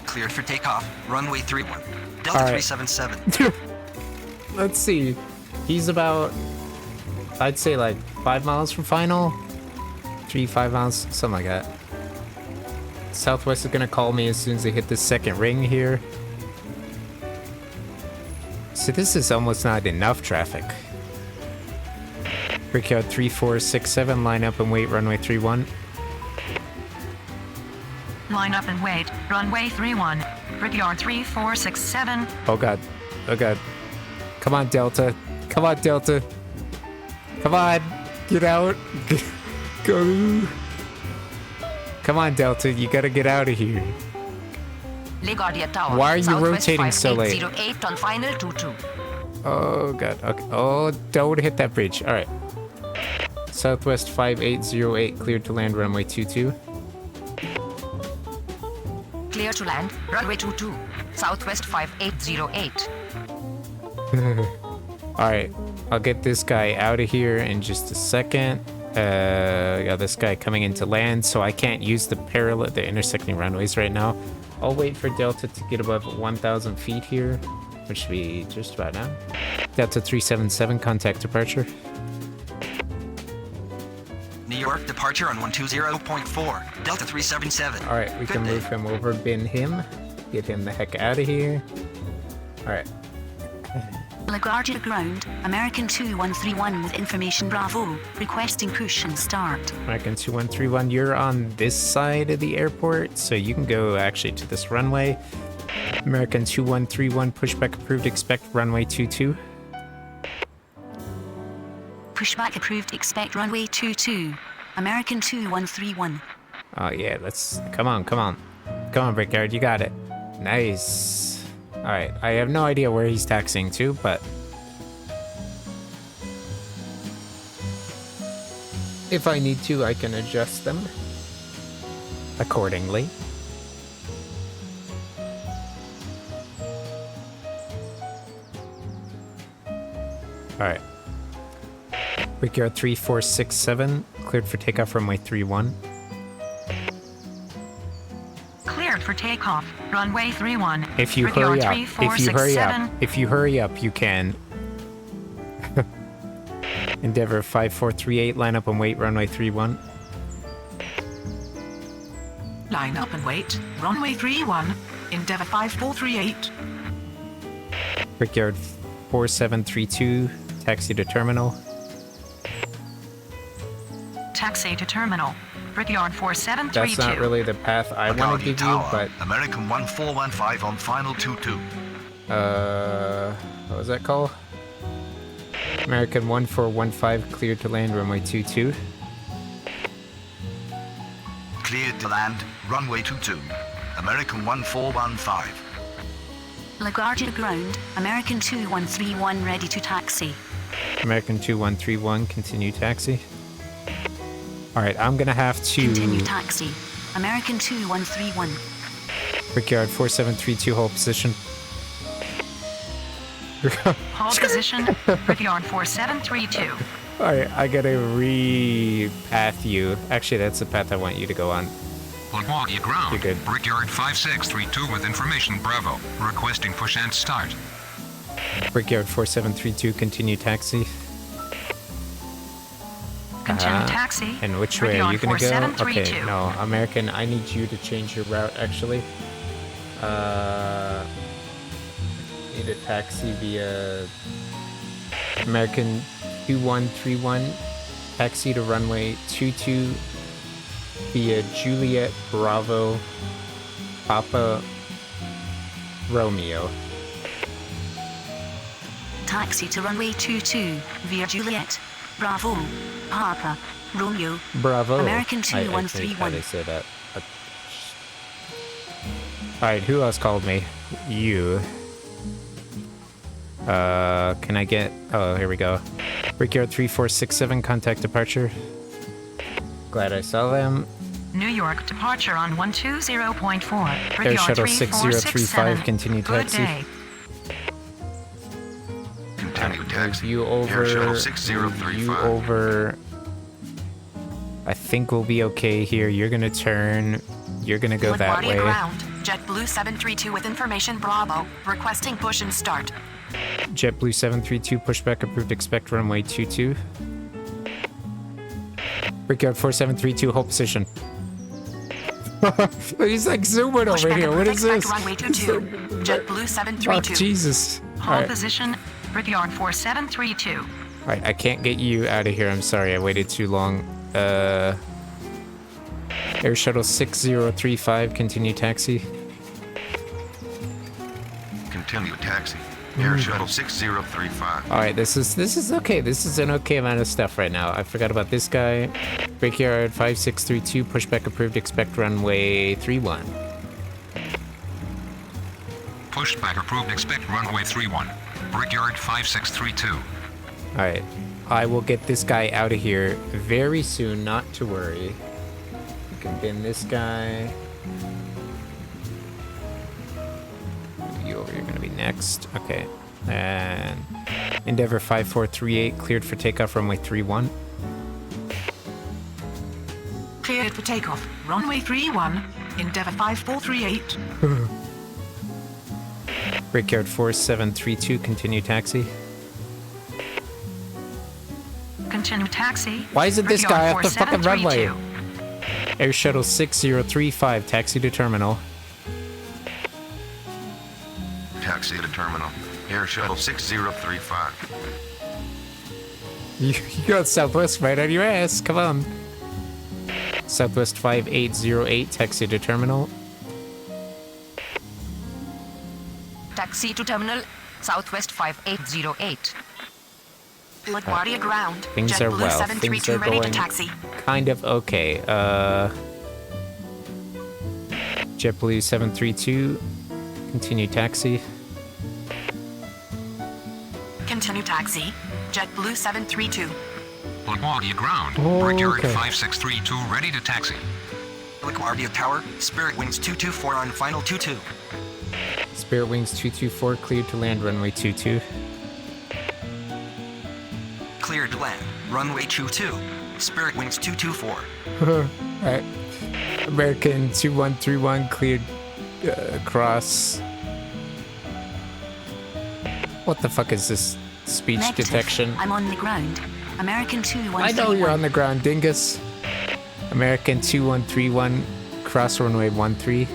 Speaker 3: Cleared for takeoff. Runway 31. Delta
Speaker 1: All right.
Speaker 3: 377.
Speaker 1: Let's see. He's about... I'd say like 5 miles from final. 5 miles, something like that. Southwest is gonna call me as soon as they hit the second ring here. So this is almost not enough traffic. Brickyard 3467, line up and wait, runway 31.
Speaker 4: Line up and wait. Runway 31. Brickyard 3467.
Speaker 1: Oh god. Oh god. Come on, Delta. Come on, Delta. Come on. Get out. Go. Come on, Delta. You gotta get out of here.
Speaker 6: LaGuardia Tower.
Speaker 1: Why are you
Speaker 6: Southwest
Speaker 1: rotating so late?
Speaker 6: 5808 on final 22.
Speaker 1: Oh god. Okay. Oh, don't hit that bridge. All right. Southwest 5808, cleared to land, runway 22.
Speaker 6: Clear to land. Runway 22. Southwest 5808.
Speaker 1: All right. I'll get this guy out of here in just a second. Got this guy coming into land, so I can't use the intersecting runways right now. I'll wait for Delta to get above 1,000 feet here, which should be just about now. Delta 377, contact departure.
Speaker 3: New York departure on 120.4. Delta 377.
Speaker 1: All right, we can move him over, bin him, get him the heck out of here. All right.
Speaker 11: LaGuardia ground, American 2131 with information Bravo, requesting push and start.
Speaker 1: American 2131, you're on this side of the airport, so you can go actually to this runway. American 2131, pushback approved, expect runway 22.
Speaker 11: Pushback approved, expect runway 22. American 2131.
Speaker 1: Oh yeah, let's, come on. Come on, Brickyard, you got it. Nice. All right, I have no idea where he's taxiing to, but if I need to, I can adjust them accordingly. All right. Brickyard 3467, cleared for takeoff, runway 31.
Speaker 4: Cleared for takeoff. Runway 31.
Speaker 1: If you hurry up, if you hurry up, you can. Endeavour 5438, line up and wait, runway 31.
Speaker 5: Line up and wait. Runway 31. Endeavour 5438.
Speaker 1: Brickyard 4732, taxi to terminal.
Speaker 4: Taxi to terminal. Brickyard 4732.
Speaker 1: That's not really the path I want to give you, but...
Speaker 2: American 1415 on final 22.
Speaker 1: What was that call? American 1415 cleared to land, runway 22.
Speaker 2: Cleared to land, runway 22. American 1415.
Speaker 11: LaGuardia ground, American 2131 ready to taxi.
Speaker 1: American 2131, continue taxi. Alright, I'm gonna have to...
Speaker 11: Continue taxi. American 2131.
Speaker 1: Brickyard 4732, hold position.
Speaker 4: Hold position, Brickyard 4732.
Speaker 1: Alright, I gotta re-path you. Actually, that's the path I want you to go on.
Speaker 9: LaGuardia ground.
Speaker 1: You're good.
Speaker 9: Brickyard 5632 with information Bravo. Requesting push and start.
Speaker 1: Brickyard 4732, continue taxi.
Speaker 4: Continue taxi.
Speaker 1: And which way are you gonna go?
Speaker 4: 4732.
Speaker 1: Okay, no, American, I need you to change your route, actually. Need a taxi via American 2131, taxi to runway 22 via Juliet Bravo Papa Romeo.
Speaker 11: Taxi to runway 22 via Juliet. Bravo. Papa. Romeo.
Speaker 1: Bravo.
Speaker 11: American
Speaker 1: I hate how
Speaker 11: 2131.
Speaker 1: they say that. Alright, who else called me? You. Can I get... Oh, here we go. Brickyard 3467, contact departure. Glad I saw them.
Speaker 4: New York departure on 120.4.
Speaker 1: Air
Speaker 4: Brickyard
Speaker 1: Shuttle 6035,
Speaker 4: 3467.
Speaker 1: continue
Speaker 4: Good
Speaker 1: taxi.
Speaker 4: day.
Speaker 7: Continue taxi.
Speaker 1: You over...
Speaker 7: Air Shuttle
Speaker 1: You
Speaker 7: 6035.
Speaker 1: over... I think we'll be okay here. You're gonna turn... You're gonna go that
Speaker 5: LaGuardia
Speaker 1: way.
Speaker 5: ground, JetBlue 732 with information Bravo, requesting push and start.
Speaker 1: JetBlue 732, pushback approved, expect runway 22. Brickyard 4732, hold position. He's like zooming over
Speaker 5: Pushback
Speaker 1: here. What
Speaker 5: approved,
Speaker 1: is
Speaker 5: expect
Speaker 1: this?
Speaker 5: runway 22. JetBlue
Speaker 1: Oh,
Speaker 5: 732.
Speaker 1: Jesus.
Speaker 4: Hold
Speaker 1: Alright,
Speaker 4: position, Brickyard 4732.
Speaker 1: alright, I can't get you out of here. I'm sorry, I waited too long. Air Shuttle 6035, continue taxi.
Speaker 7: Continue taxi. Air Shuttle 6035.
Speaker 1: Alright, this is okay. This is an okay amount of stuff right now. I forgot about this guy. Brickyard 5632, pushback approved, expect runway 31.
Speaker 9: Pushback approved. Expect runway 31. Brickyard 5632.
Speaker 1: Alright, I will get this guy out of here very soon, not to worry. You can bin this guy. You're gonna be next. Okay. And Endeavor 5438, cleared for takeoff, runway 31.
Speaker 5: Cleared for takeoff, runway 31, Endeavour 5438.
Speaker 1: Brickyard 4732, continue taxi.
Speaker 4: Continue taxi.
Speaker 1: Why isn't this guy
Speaker 4: Brickyard
Speaker 1: off the fucking runway?
Speaker 4: 4732.
Speaker 1: Air Shuttle 6035, taxi to terminal.
Speaker 7: Taxi to terminal. Air Shuttle 6035.
Speaker 1: You got Southwest right on your ass. Come on. Southwest 5808, taxi to terminal.
Speaker 6: Taxi to terminal, Southwest 5808.
Speaker 5: LaGuardia ground,
Speaker 1: Things are
Speaker 5: JetBlue
Speaker 1: well. Things
Speaker 5: 732
Speaker 1: are
Speaker 5: ready to
Speaker 1: going
Speaker 5: taxi.
Speaker 1: kind of okay. JetBlue 732, continue taxi.
Speaker 5: Continue taxi, JetBlue 732.
Speaker 9: LaGuardia ground.
Speaker 1: Oh,
Speaker 9: Brickyard
Speaker 1: okay.
Speaker 9: 5632 ready to taxi.
Speaker 3: LaGuardia Tower, Spirit Wings 224 on final 22.
Speaker 1: Spirit Wings 224, cleared to land, runway 22.
Speaker 3: Cleared to land, runway 22. Spirit Wings 224.
Speaker 1: Alright. American 2131, cleared cross. What the fuck is this? Speech
Speaker 11: Negative.
Speaker 1: detection?
Speaker 11: I'm on the ground. American
Speaker 1: I
Speaker 11: 2131.
Speaker 1: know you're on the ground, dingus. American 2131, cross runway 13.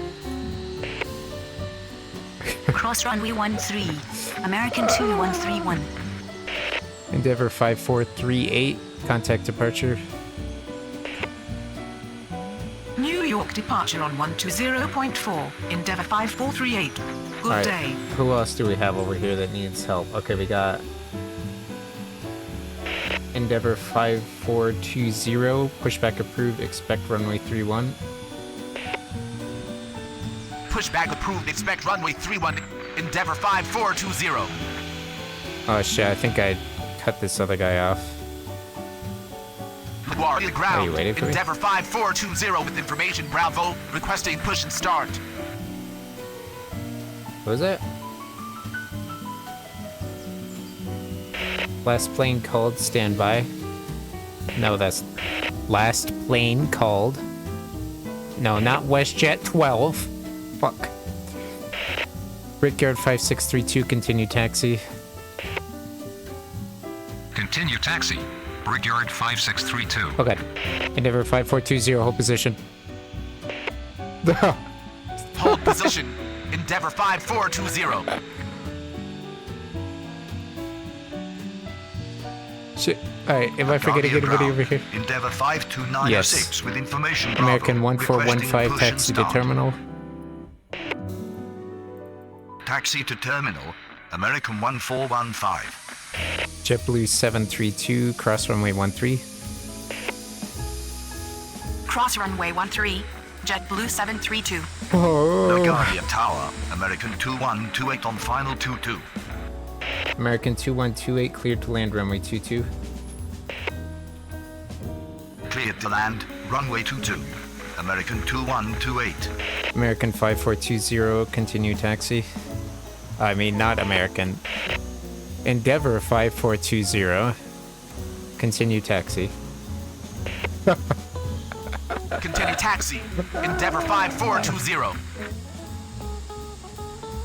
Speaker 11: Cross runway 13. American 2131.
Speaker 1: Endeavor 5438, contact departure.
Speaker 5: New York departure on 120.4, Endeavour 5438. Good
Speaker 1: Alright,
Speaker 5: day.
Speaker 1: who else do we have over here that needs help? Okay, we got Endeavor 5420, pushback approved, expect runway 31.
Speaker 12: Pushback approved, expect runway 31, Endeavor 5420.
Speaker 1: Oh shit, I think I cut this other guy off.
Speaker 12: LaGuardia ground,
Speaker 1: you waiting for me?
Speaker 12: Endeavor 5420 with information, Bravo, requesting push and start.
Speaker 1: What was that? Last plane called, stand by. No, that's last plane called. No, not WestJet 12. Fuck. Brickyard 5632, continue taxi.
Speaker 9: Continue taxi. Brickyard 5632.
Speaker 1: Okay. Endeavor 5420, hold position.
Speaker 12: Hold position, Endeavor 5420.
Speaker 1: Shit. Alright, if I forget to get anybody over here.
Speaker 2: Endeavor 52906 with information.
Speaker 1: American
Speaker 2: Bravo,
Speaker 1: 1415,
Speaker 2: requesting
Speaker 1: taxi
Speaker 2: push
Speaker 1: to
Speaker 2: and start.
Speaker 1: terminal.
Speaker 2: Taxi to terminal. American 1415.
Speaker 1: JetBlue 732, cross runway 13.
Speaker 5: Cross runway 13. JetBlue 732.
Speaker 2: LaGuardia Tower. American 2128 on final 22.
Speaker 1: American 2128, cleared to land runway 22.
Speaker 2: Cleared to land. Runway 22. American 2128.
Speaker 1: American 5420, continue taxi. I mean, not American. Endeavor 5420, continue taxi.
Speaker 12: Continue taxi, Endeavor 5420.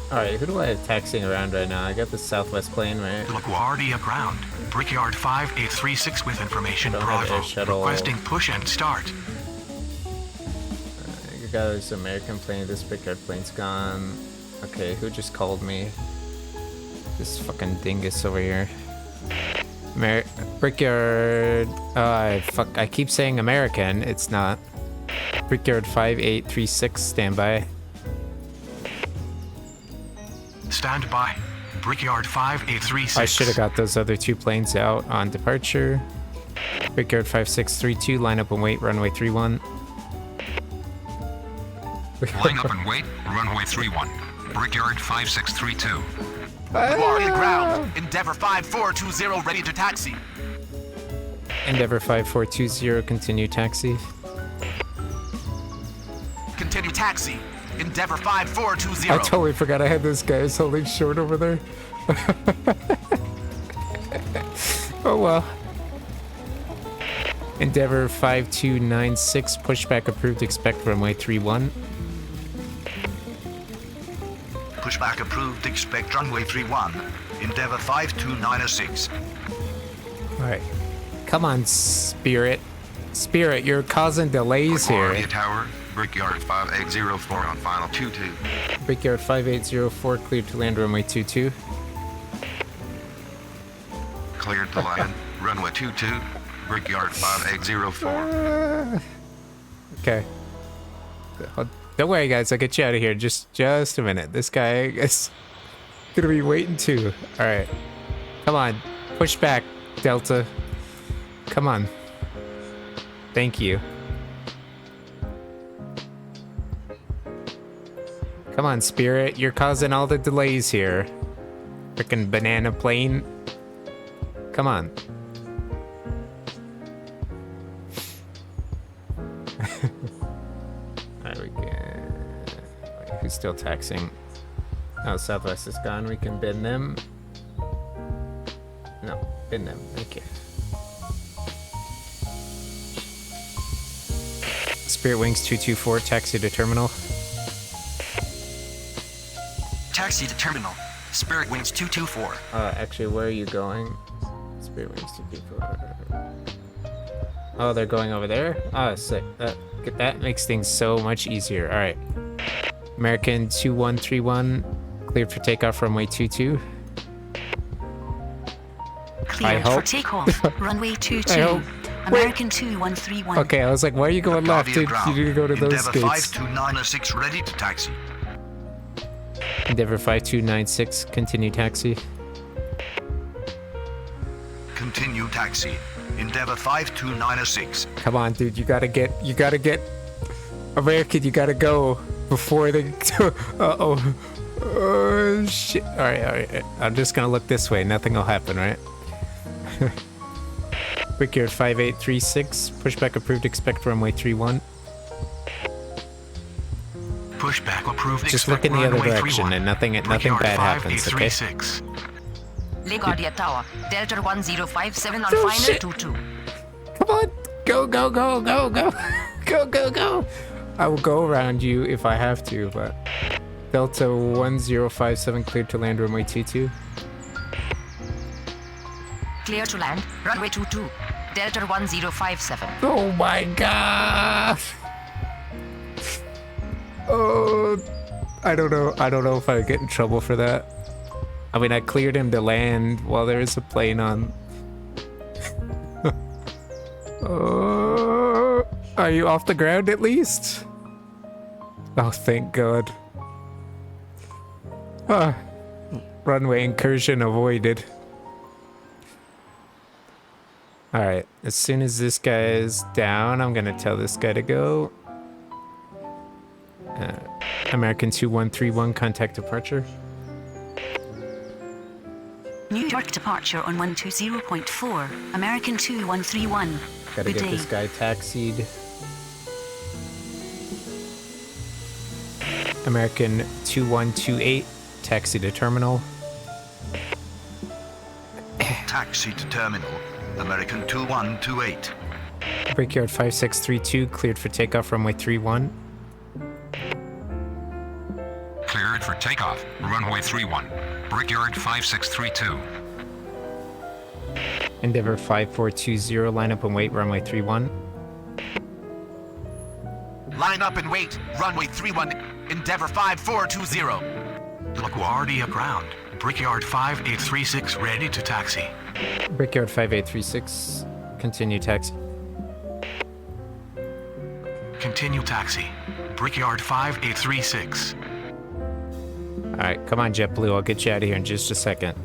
Speaker 1: Alright, who do I have taxiing around right now? I got the Southwest plane, right?
Speaker 8: LaGuardia ground. Brickyard 5836 with information.
Speaker 1: Don't have
Speaker 8: Bravo.
Speaker 1: air shuttle.
Speaker 8: Requesting push and start.
Speaker 1: You got this American plane, this Brickyard plane's gone. Okay, who just called me? This fucking dingus over here. Brickyard... fuck, I keep saying American, it's not. Brickyard 5836, standby.
Speaker 8: Stand by. Brickyard 5836.
Speaker 1: I should have got those other two planes out on departure. Brickyard 5632, line up and wait, runway 31.
Speaker 9: Line up and wait, runway 31. Brickyard 5632.
Speaker 12: LaGuardia ground, Endeavor 5420 ready to taxi.
Speaker 1: Endeavor 5420, continue taxi.
Speaker 12: Continue taxi, Endeavor 5420.
Speaker 1: I totally forgot I had this guy holding short over there. Oh well. Endeavor 5296, pushback approved, expect runway 31.
Speaker 2: Pushback approved, expect runway 31. Endeavor 52906.
Speaker 1: Alright. Come on, Spirit. Spirit, you're causing delays here.
Speaker 7: LaGuardia Tower. Brickyard 5804 on final 22.
Speaker 1: Brickyard 5804, cleared to land runway 22.
Speaker 7: Cleared to land. Runway 22. Brickyard 5804.
Speaker 1: Okay. Don't worry, guys. I'll get you out of here. Just a minute. This guy is gonna be waiting too. All right. Come on. Push back, Delta. Come on. Thank you. Come on, Spirit. You're causing all the delays here. Frickin' banana plane. Come on. Alright, we can... Wait, who's still taxing? Oh, Southwest is gone. We can bin them. No, bin them. Okay. Spirit Wings 224, taxi to terminal.
Speaker 3: Taxi to terminal. Spirit Wings 224.
Speaker 1: Actually, where are you going? Spirit Wings 224. Oh, they're going over there? Oh, sick. That makes things so much easier. Alright. American 2131, cleared for takeoff, runway 22.
Speaker 11: Cleared for takeoff. Runway 22. American 2131.
Speaker 1: Okay, I was like, why are you going left? You need to go to those
Speaker 2: Endeavor
Speaker 1: gates.
Speaker 2: 52906 ready to taxi.
Speaker 1: Endeavor 5296, continue taxi.
Speaker 2: Continue taxi. Endeavour 52906.
Speaker 1: Come on, dude, you gotta get American, you gotta go before they uh-oh. Oh shit. Alright. I'm just gonna look this way, nothing will happen, right? Brickyard 5836, pushback approved, expect runway 31.
Speaker 8: Pushback approved.
Speaker 1: Just look in the other direction and nothing bad happens, okay?
Speaker 6: LaGuardia Tower, Delta 1057 on
Speaker 1: Oh,
Speaker 6: final
Speaker 1: shit.
Speaker 6: 22.
Speaker 1: Come on! Go! Go! I will go around you if I have to, but... Delta 1057 cleared to land runway 22.
Speaker 6: Clear to land, runway 22. Delta 1057.
Speaker 1: Oh my god! Oh, I don't know if I get in trouble for that. I mean, I cleared him to land while there was a plane on. Oh, are you off the ground at least? Oh, thank God. Runway incursion avoided. Alright, as soon as this guy is down, I'm gonna tell this guy to go. American 2131, contact departure.
Speaker 11: New York departure on 120.4. American 2131.
Speaker 1: Gotta
Speaker 11: Good
Speaker 1: get
Speaker 11: day.
Speaker 1: this guy taxied. American 2128, taxi to terminal.
Speaker 2: Taxi to terminal. American 2128.
Speaker 1: Brickyard 5632, cleared for takeoff, runway 31.
Speaker 9: Cleared for takeoff, runway 31. Brickyard 5632.
Speaker 1: Endeavour 5420, line up and wait, runway 31.
Speaker 12: Line up and wait. Runway 31. Endeavour 5420.
Speaker 8: LaGuardia ground. Brickyard 5836 ready to taxi.
Speaker 1: Brickyard 5836, continue taxi.
Speaker 8: Continue taxi. Brickyard 5836.
Speaker 1: Alright, come on JetBlue, I'll get you out of here in just a second.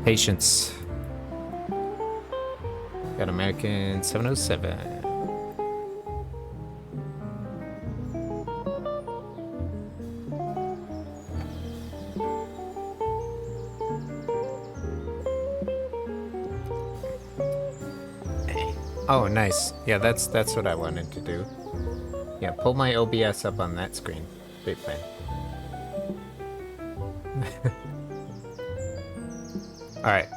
Speaker 1: Patience. Got American 707. Oh, nice. Yeah, that's what I wanted to do. Yeah, pull my OBS up on that screen. Great plan. Alright.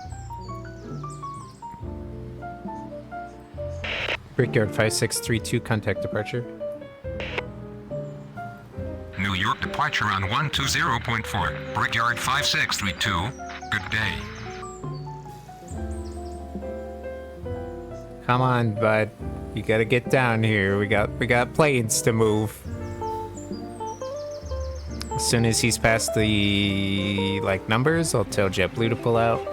Speaker 1: Brickyard 5632, contact departure.
Speaker 9: New York departure on 120.4. Brickyard 5632. Good day.
Speaker 1: Come on, bud. You gotta get down here. We got planes to move. As soon as he's past the numbers, I'll tell JetBlue to pull out.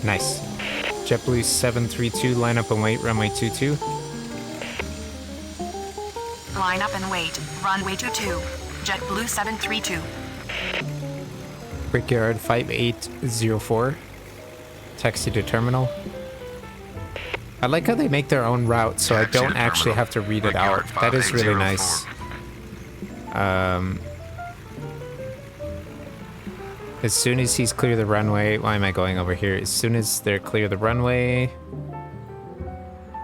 Speaker 1: Nice. JetBlue 732, line up and wait, runway 22.
Speaker 5: Line up and wait. Runway 22. JetBlue 732.
Speaker 1: Brickyard 5804, taxi to terminal. I like how they make their own route, so I don't actually have to read it out. That is really nice. As soon as he's clear the runway, why am I going over here? As soon as they're clear the runway,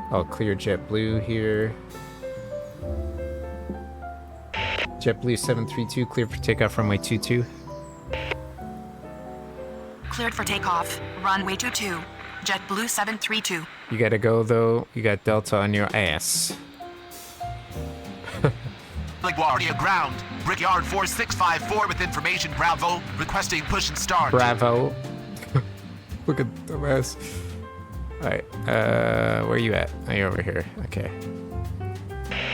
Speaker 1: I'll clear JetBlue here. JetBlue 732, clear for takeoff, runway 22.
Speaker 5: Cleared for takeoff. Runway 22. JetBlue 732.
Speaker 1: You gotta go though. You got Delta on your ass.
Speaker 12: LaGuardia ground. Brickyard 4654 with information. Bravo. Requesting push and start.
Speaker 1: Bravo. Look at the mess. Alright, where you at? Oh, you're over here. Okay.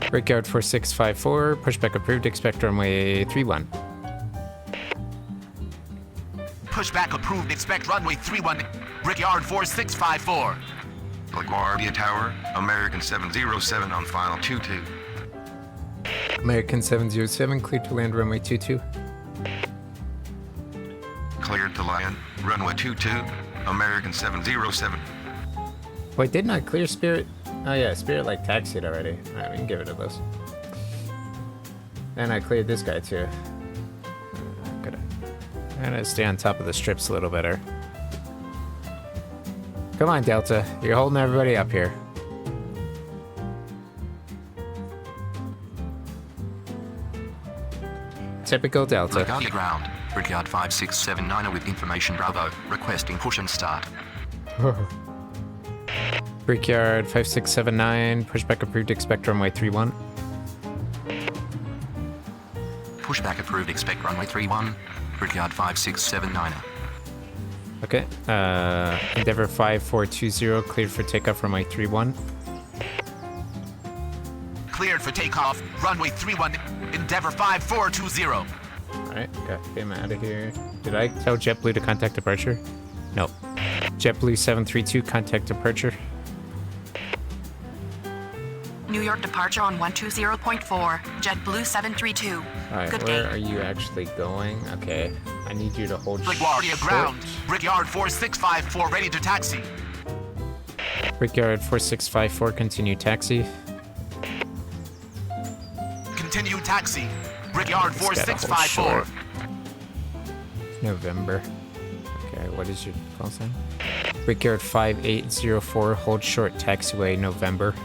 Speaker 1: Brickyard 4654, pushback approved, expect runway 31.
Speaker 12: Pushback approved. Expect runway 31. Brickyard 4654.
Speaker 7: LaGuardia Tower, American 707 on final 22.
Speaker 1: American 707, cleared to land runway 22.
Speaker 7: runway 22, American 707.
Speaker 1: Wait, didn't I clear Spirit? Oh yeah, Spirit like taxied already. Alright, we can give it a this. And I cleared this guy too. I'm gonna stay on top of the strips a little better. Come on, Delta. You're holding everybody up here. Typical Delta.
Speaker 3: LaGuardia ground. Brickyard 5679 with information Bravo. Requesting push and start.
Speaker 1: Brickyard 5679. Pushback approved. Expect runway 31.
Speaker 3: Pushback approved. Expect runway 31. Brickyard 5679.
Speaker 1: Okay. Endeavour 5420. Cleared for takeoff. Runway 31.
Speaker 12: Cleared for takeoff. Runway 31. Endeavour 5420.
Speaker 1: Alright, got him out of here. Did I tell JetBlue to contact departure? Nope. JetBlue 732, contact departure.
Speaker 5: New York departure on 120.4. JetBlue 732.
Speaker 1: Alright,
Speaker 5: Good
Speaker 1: where
Speaker 5: day.
Speaker 1: are you actually going? Okay, I need you to hold
Speaker 12: LaGuardia
Speaker 1: short.
Speaker 12: ground. Brickyard 4654 ready to taxi.
Speaker 1: Brickyard 4654, continue taxi.
Speaker 12: Continue taxi. Brickyard
Speaker 1: It's gotta hold
Speaker 12: 4654.
Speaker 1: short. November. Okay, what is your call sign? Brickyard 5804, hold short taxiway November.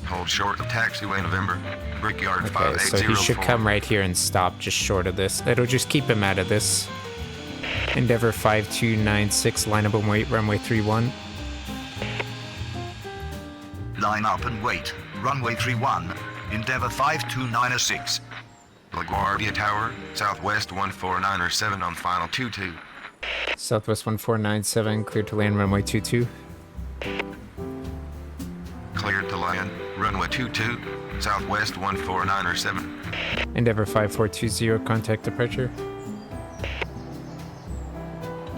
Speaker 7: Hold short of taxiway November. Brickyard
Speaker 1: Okay, so he
Speaker 7: 5804.
Speaker 1: should come right here and stop just short of this. It'll just keep him out of this. Endeavour 5296, line up and wait, runway 31.
Speaker 2: Line up and wait. Runway 31. Endeavour 52906.
Speaker 7: LaGuardia Tower, Southwest 14907 on final 22.
Speaker 1: Southwest 1497, cleared to land runway 22.
Speaker 7: Cleared to land, runway 22, Southwest 14907.
Speaker 1: Endeavour 5420, contact departure.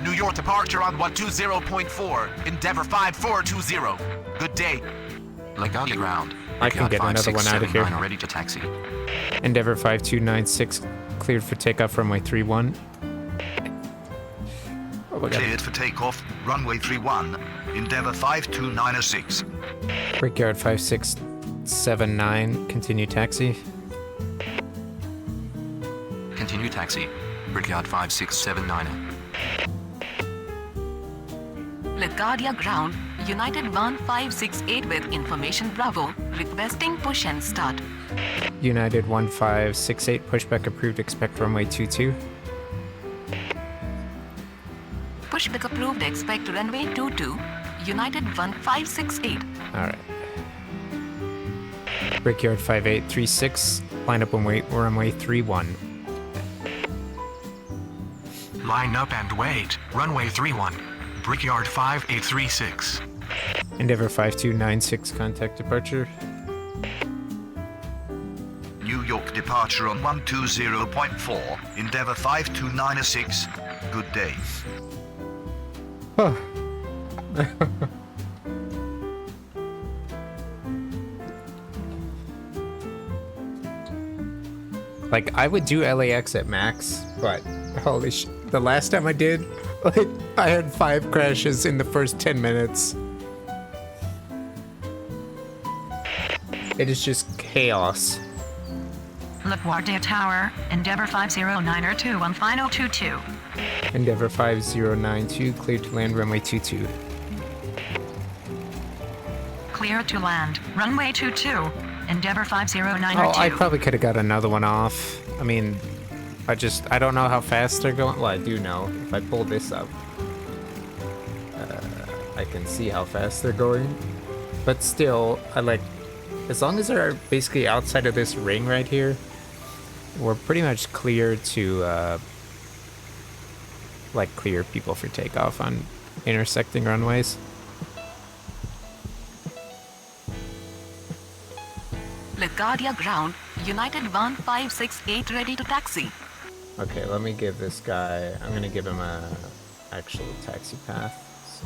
Speaker 12: New York departure on 120.4. Endeavour 5420. Good day.
Speaker 3: LaGuardia ground.
Speaker 1: I can get another one out of here.
Speaker 3: 5679 ready to taxi.
Speaker 1: Endeavour 5296, cleared for takeoff runway 31. Oh my god.
Speaker 2: Cleared for takeoff. Runway 31. Endeavour 52906.
Speaker 1: Brickyard 5679, continue taxi.
Speaker 3: Continue taxi. Brickyard 5679.
Speaker 4: LaGuardia ground. United 1568 with information Bravo. Requesting push and start.
Speaker 1: United 1568, pushback approved, expect runway 22.
Speaker 4: Pushback approved. Expect runway 22. United 1568.
Speaker 1: Alright. Brickyard 5836, line up and wait, runway 31.
Speaker 8: Line up and wait. Runway 31. Brickyard 5836.
Speaker 1: Endeavour 5296, contact departure.
Speaker 2: New York departure on 120.4. Endeavour 52906. Good day.
Speaker 1: Like, I would do LAX at max, but holy sh! The last time I did, like, I had 5 crashes in the first 10 minutes. It is just chaos.
Speaker 4: LaGuardia Tower. Endeavour 5092 on final 22.
Speaker 1: Endeavour 5092, cleared to land runway 22.
Speaker 4: Clear to land. Runway 22. Endeavour 5092.
Speaker 1: Oh, I probably could have got another one off. I mean, I don't know how fast they're going. Well, I do know. If I pull this up, I can see how fast they're going. But still, as long as they're basically outside of this ring right here, we're pretty much clear to, clear people for takeoff on intersecting runways.
Speaker 4: LaGuardia ground. United 1568 ready to taxi.
Speaker 1: Okay, let me give this guy, I'm gonna give him a actual taxi path. So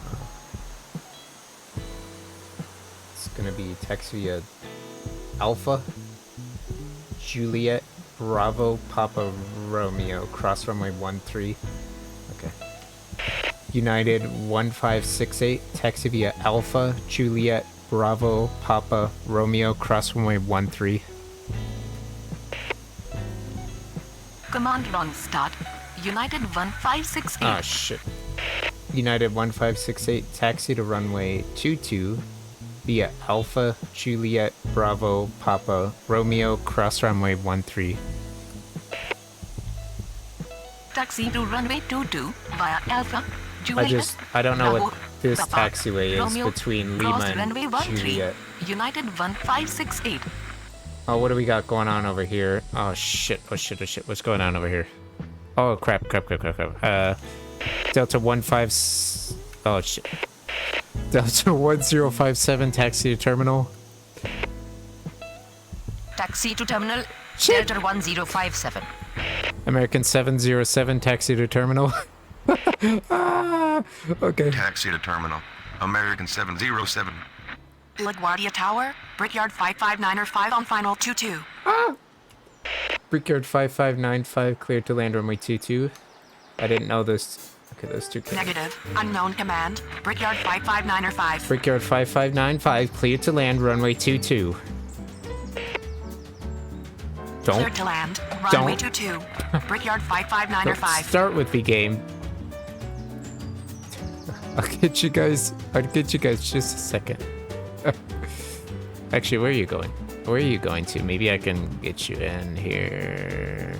Speaker 1: it's gonna be taxi via Alpha Juliet Bravo Papa Romeo, cross runway 13. Okay. United 1568, taxi via Alpha Juliet Bravo Papa Romeo, cross runway 13.
Speaker 5: Command launch start. United 1568.
Speaker 1: Oh shit. United 1568, taxi to runway 22 via Alpha Juliet Bravo Papa Romeo, cross runway 13.
Speaker 5: Taxi to runway 22 via Alpha Juliet.
Speaker 1: I don't know what this
Speaker 5: Papa,
Speaker 1: taxiway is
Speaker 5: Romeo,
Speaker 1: between
Speaker 5: cross
Speaker 1: Lima
Speaker 5: runway
Speaker 1: and
Speaker 5: 13,
Speaker 1: Juliet.
Speaker 5: United 1568.
Speaker 1: Oh, what do we got going on over here? Oh shit, oh shit, oh shit. What's going on over here? Oh crap. Delta 15... Oh shit. Delta 1057, taxi to terminal.
Speaker 6: Taxi to terminal. Delta 1057.
Speaker 1: American 707, taxi to terminal. Okay.
Speaker 7: Taxi to terminal. American 707.
Speaker 5: LaGuardia Tower, Brickyard 559 on final 22.
Speaker 1: Brickyard 5595, cleared to land runway 22. I didn't know this. Okay, those two came.
Speaker 5: Negative. Unknown command. Brickyard 559
Speaker 1: Brickyard 5595, cleared to land runway 22.
Speaker 5: Cleared to land. Runway 22. Brickyard 559
Speaker 1: Start with the game. I'll get you guys just a second. Actually, where are you going? Where are you going to? Maybe I can get you in here.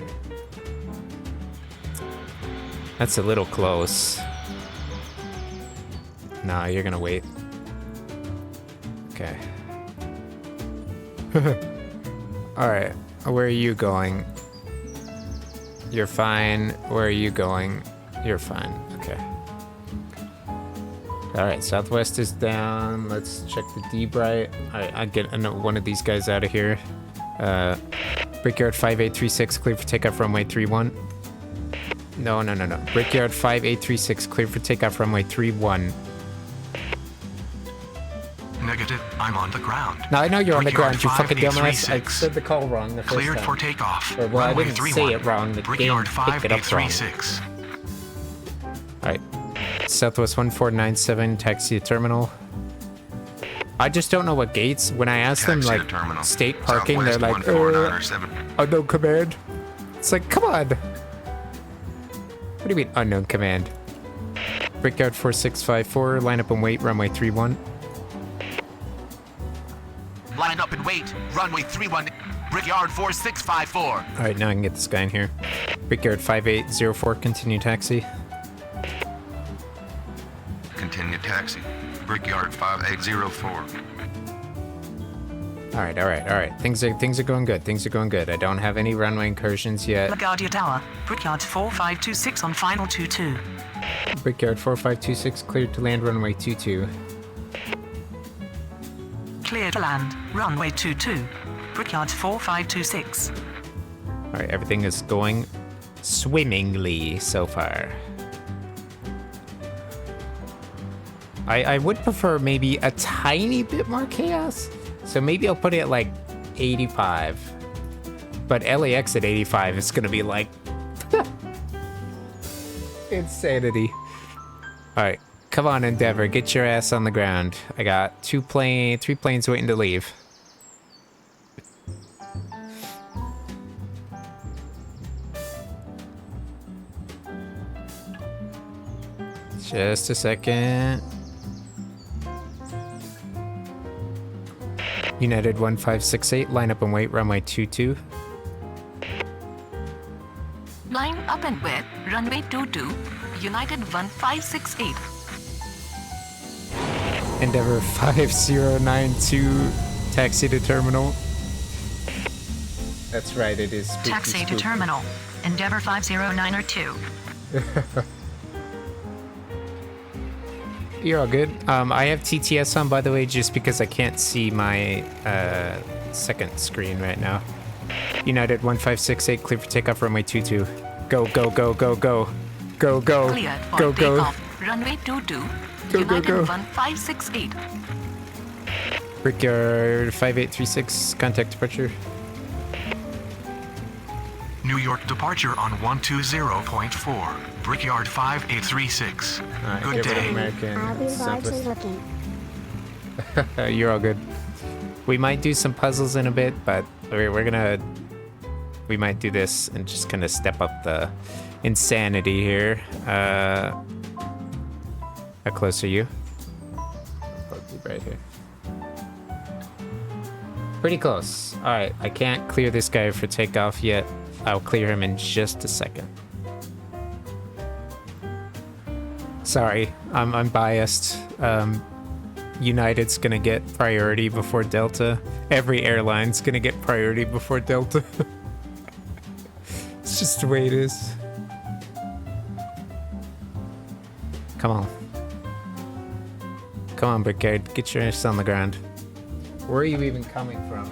Speaker 1: That's a little close. Nah, you're gonna wait. Okay. Alright, where are you going? You're fine. Where are you going? You're fine. Okay. Alright, Southwest is down. Let's check the D-Bright. I get one of these guys out of here. Brickyard 5836, clear for takeoff runway 31. No. Brickyard 5836, clear for takeoff runway 31.
Speaker 8: Negative. I'm on the ground.
Speaker 1: Now I know you're on the
Speaker 8: Brickyard
Speaker 1: ground, you fucking dumbass. I
Speaker 8: 5836.
Speaker 1: said the call wrong the first
Speaker 8: Cleared
Speaker 1: time.
Speaker 8: for takeoff.
Speaker 1: Or, well, I
Speaker 8: Runway
Speaker 1: didn't
Speaker 8: 31.
Speaker 1: say it wrong. The
Speaker 8: Brickyard
Speaker 1: game picked it up wrong.
Speaker 8: 5836.
Speaker 1: Alright. Southwest 1497, taxi to terminal. I just don't know what gates. When I ask them,
Speaker 7: Taxi to
Speaker 1: like,
Speaker 7: terminal.
Speaker 1: state parking, they're like,
Speaker 7: Southwest 14907.
Speaker 1: unknown command. It's like, come on. What do you mean, unknown command? Brickyard 4654, line up and wait, runway 31.
Speaker 12: Line up and wait. Runway 31. Brickyard 4654.
Speaker 1: Alright, now I can get this guy in here. Brickyard 5804, continue taxi.
Speaker 7: Continue taxi. Brickyard 5804.
Speaker 1: Alright. Things are going good. I don't have any runway incursions yet.
Speaker 5: LaGuardia Tower, Brickyard 4526 on final 22.
Speaker 1: Brickyard 4526, cleared to land runway 22.
Speaker 5: Clear to land. Runway 22. Brickyard 4526.
Speaker 1: Alright, everything is going swimmingly so far. I would prefer maybe a tiny bit more chaos. So maybe I'll put it at like 85. But LAX at 85 is gonna be like insanity. Alright, come on Endeavor, get your ass on the ground. I got 3 planes waiting to leave. Just a second. United 1568, line up and wait, runway 22.
Speaker 5: Line up and wait. Runway 22. United 1568.
Speaker 1: Endeavor 5092, taxi to terminal. That's right, it is spooky,
Speaker 4: Taxi to
Speaker 1: spooky.
Speaker 4: terminal. Endeavor 50902.
Speaker 1: You're all good. I have TTS on, by the way, just because I can't see my second screen right now. United 1568, clear for takeoff, runway 22. Go.
Speaker 5: Cleared for
Speaker 1: Go.
Speaker 5: takeoff. Runway 22. United 1568.
Speaker 1: Brickyard 5836, contact departure.
Speaker 8: New York departure on 120.4. Brickyard 5836.
Speaker 1: Alright,
Speaker 8: Good
Speaker 1: get rid of
Speaker 8: day.
Speaker 1: American
Speaker 10: I'll be largely
Speaker 1: Southwest.
Speaker 10: looking.
Speaker 1: You're all good. We might do some puzzles in a bit, but we might do this and just kind of step up the insanity here. How close are you? Probably right here. Pretty close. All right, I can't clear this guy for takeoff yet. I'll clear him in just a second. Sorry, I'm biased. United's gonna get priority before Delta. Every airline's gonna get priority before Delta. It's just the way it is. Come on. Come on, Brickyard. Get your ass on the ground. Where are you even coming from?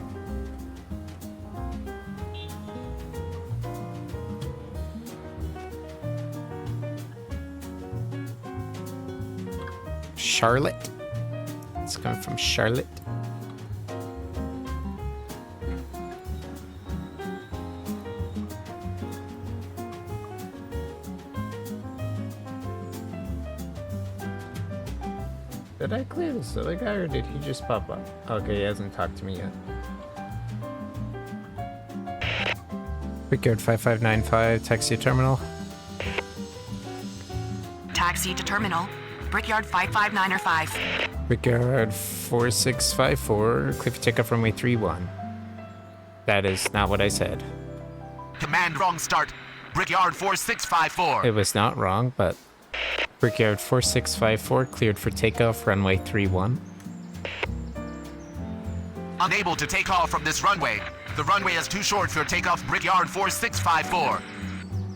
Speaker 1: Charlotte? It's coming from Charlotte. Did I clear this other guy or did he just pop up? Okay, he hasn't talked to me yet. Brickyard 5595, taxi to terminal.
Speaker 5: Taxi to terminal. Brickyard 55905.
Speaker 1: Brickyard 4654, clear for takeoff runway 31. That is not what I said.
Speaker 12: Command wrong start. Brickyard 4654.
Speaker 1: It was not wrong, but Brickyard 4654 cleared for takeoff runway 31.
Speaker 12: Unable to take off from this runway. The runway is too short for takeoff. Brickyard 4654.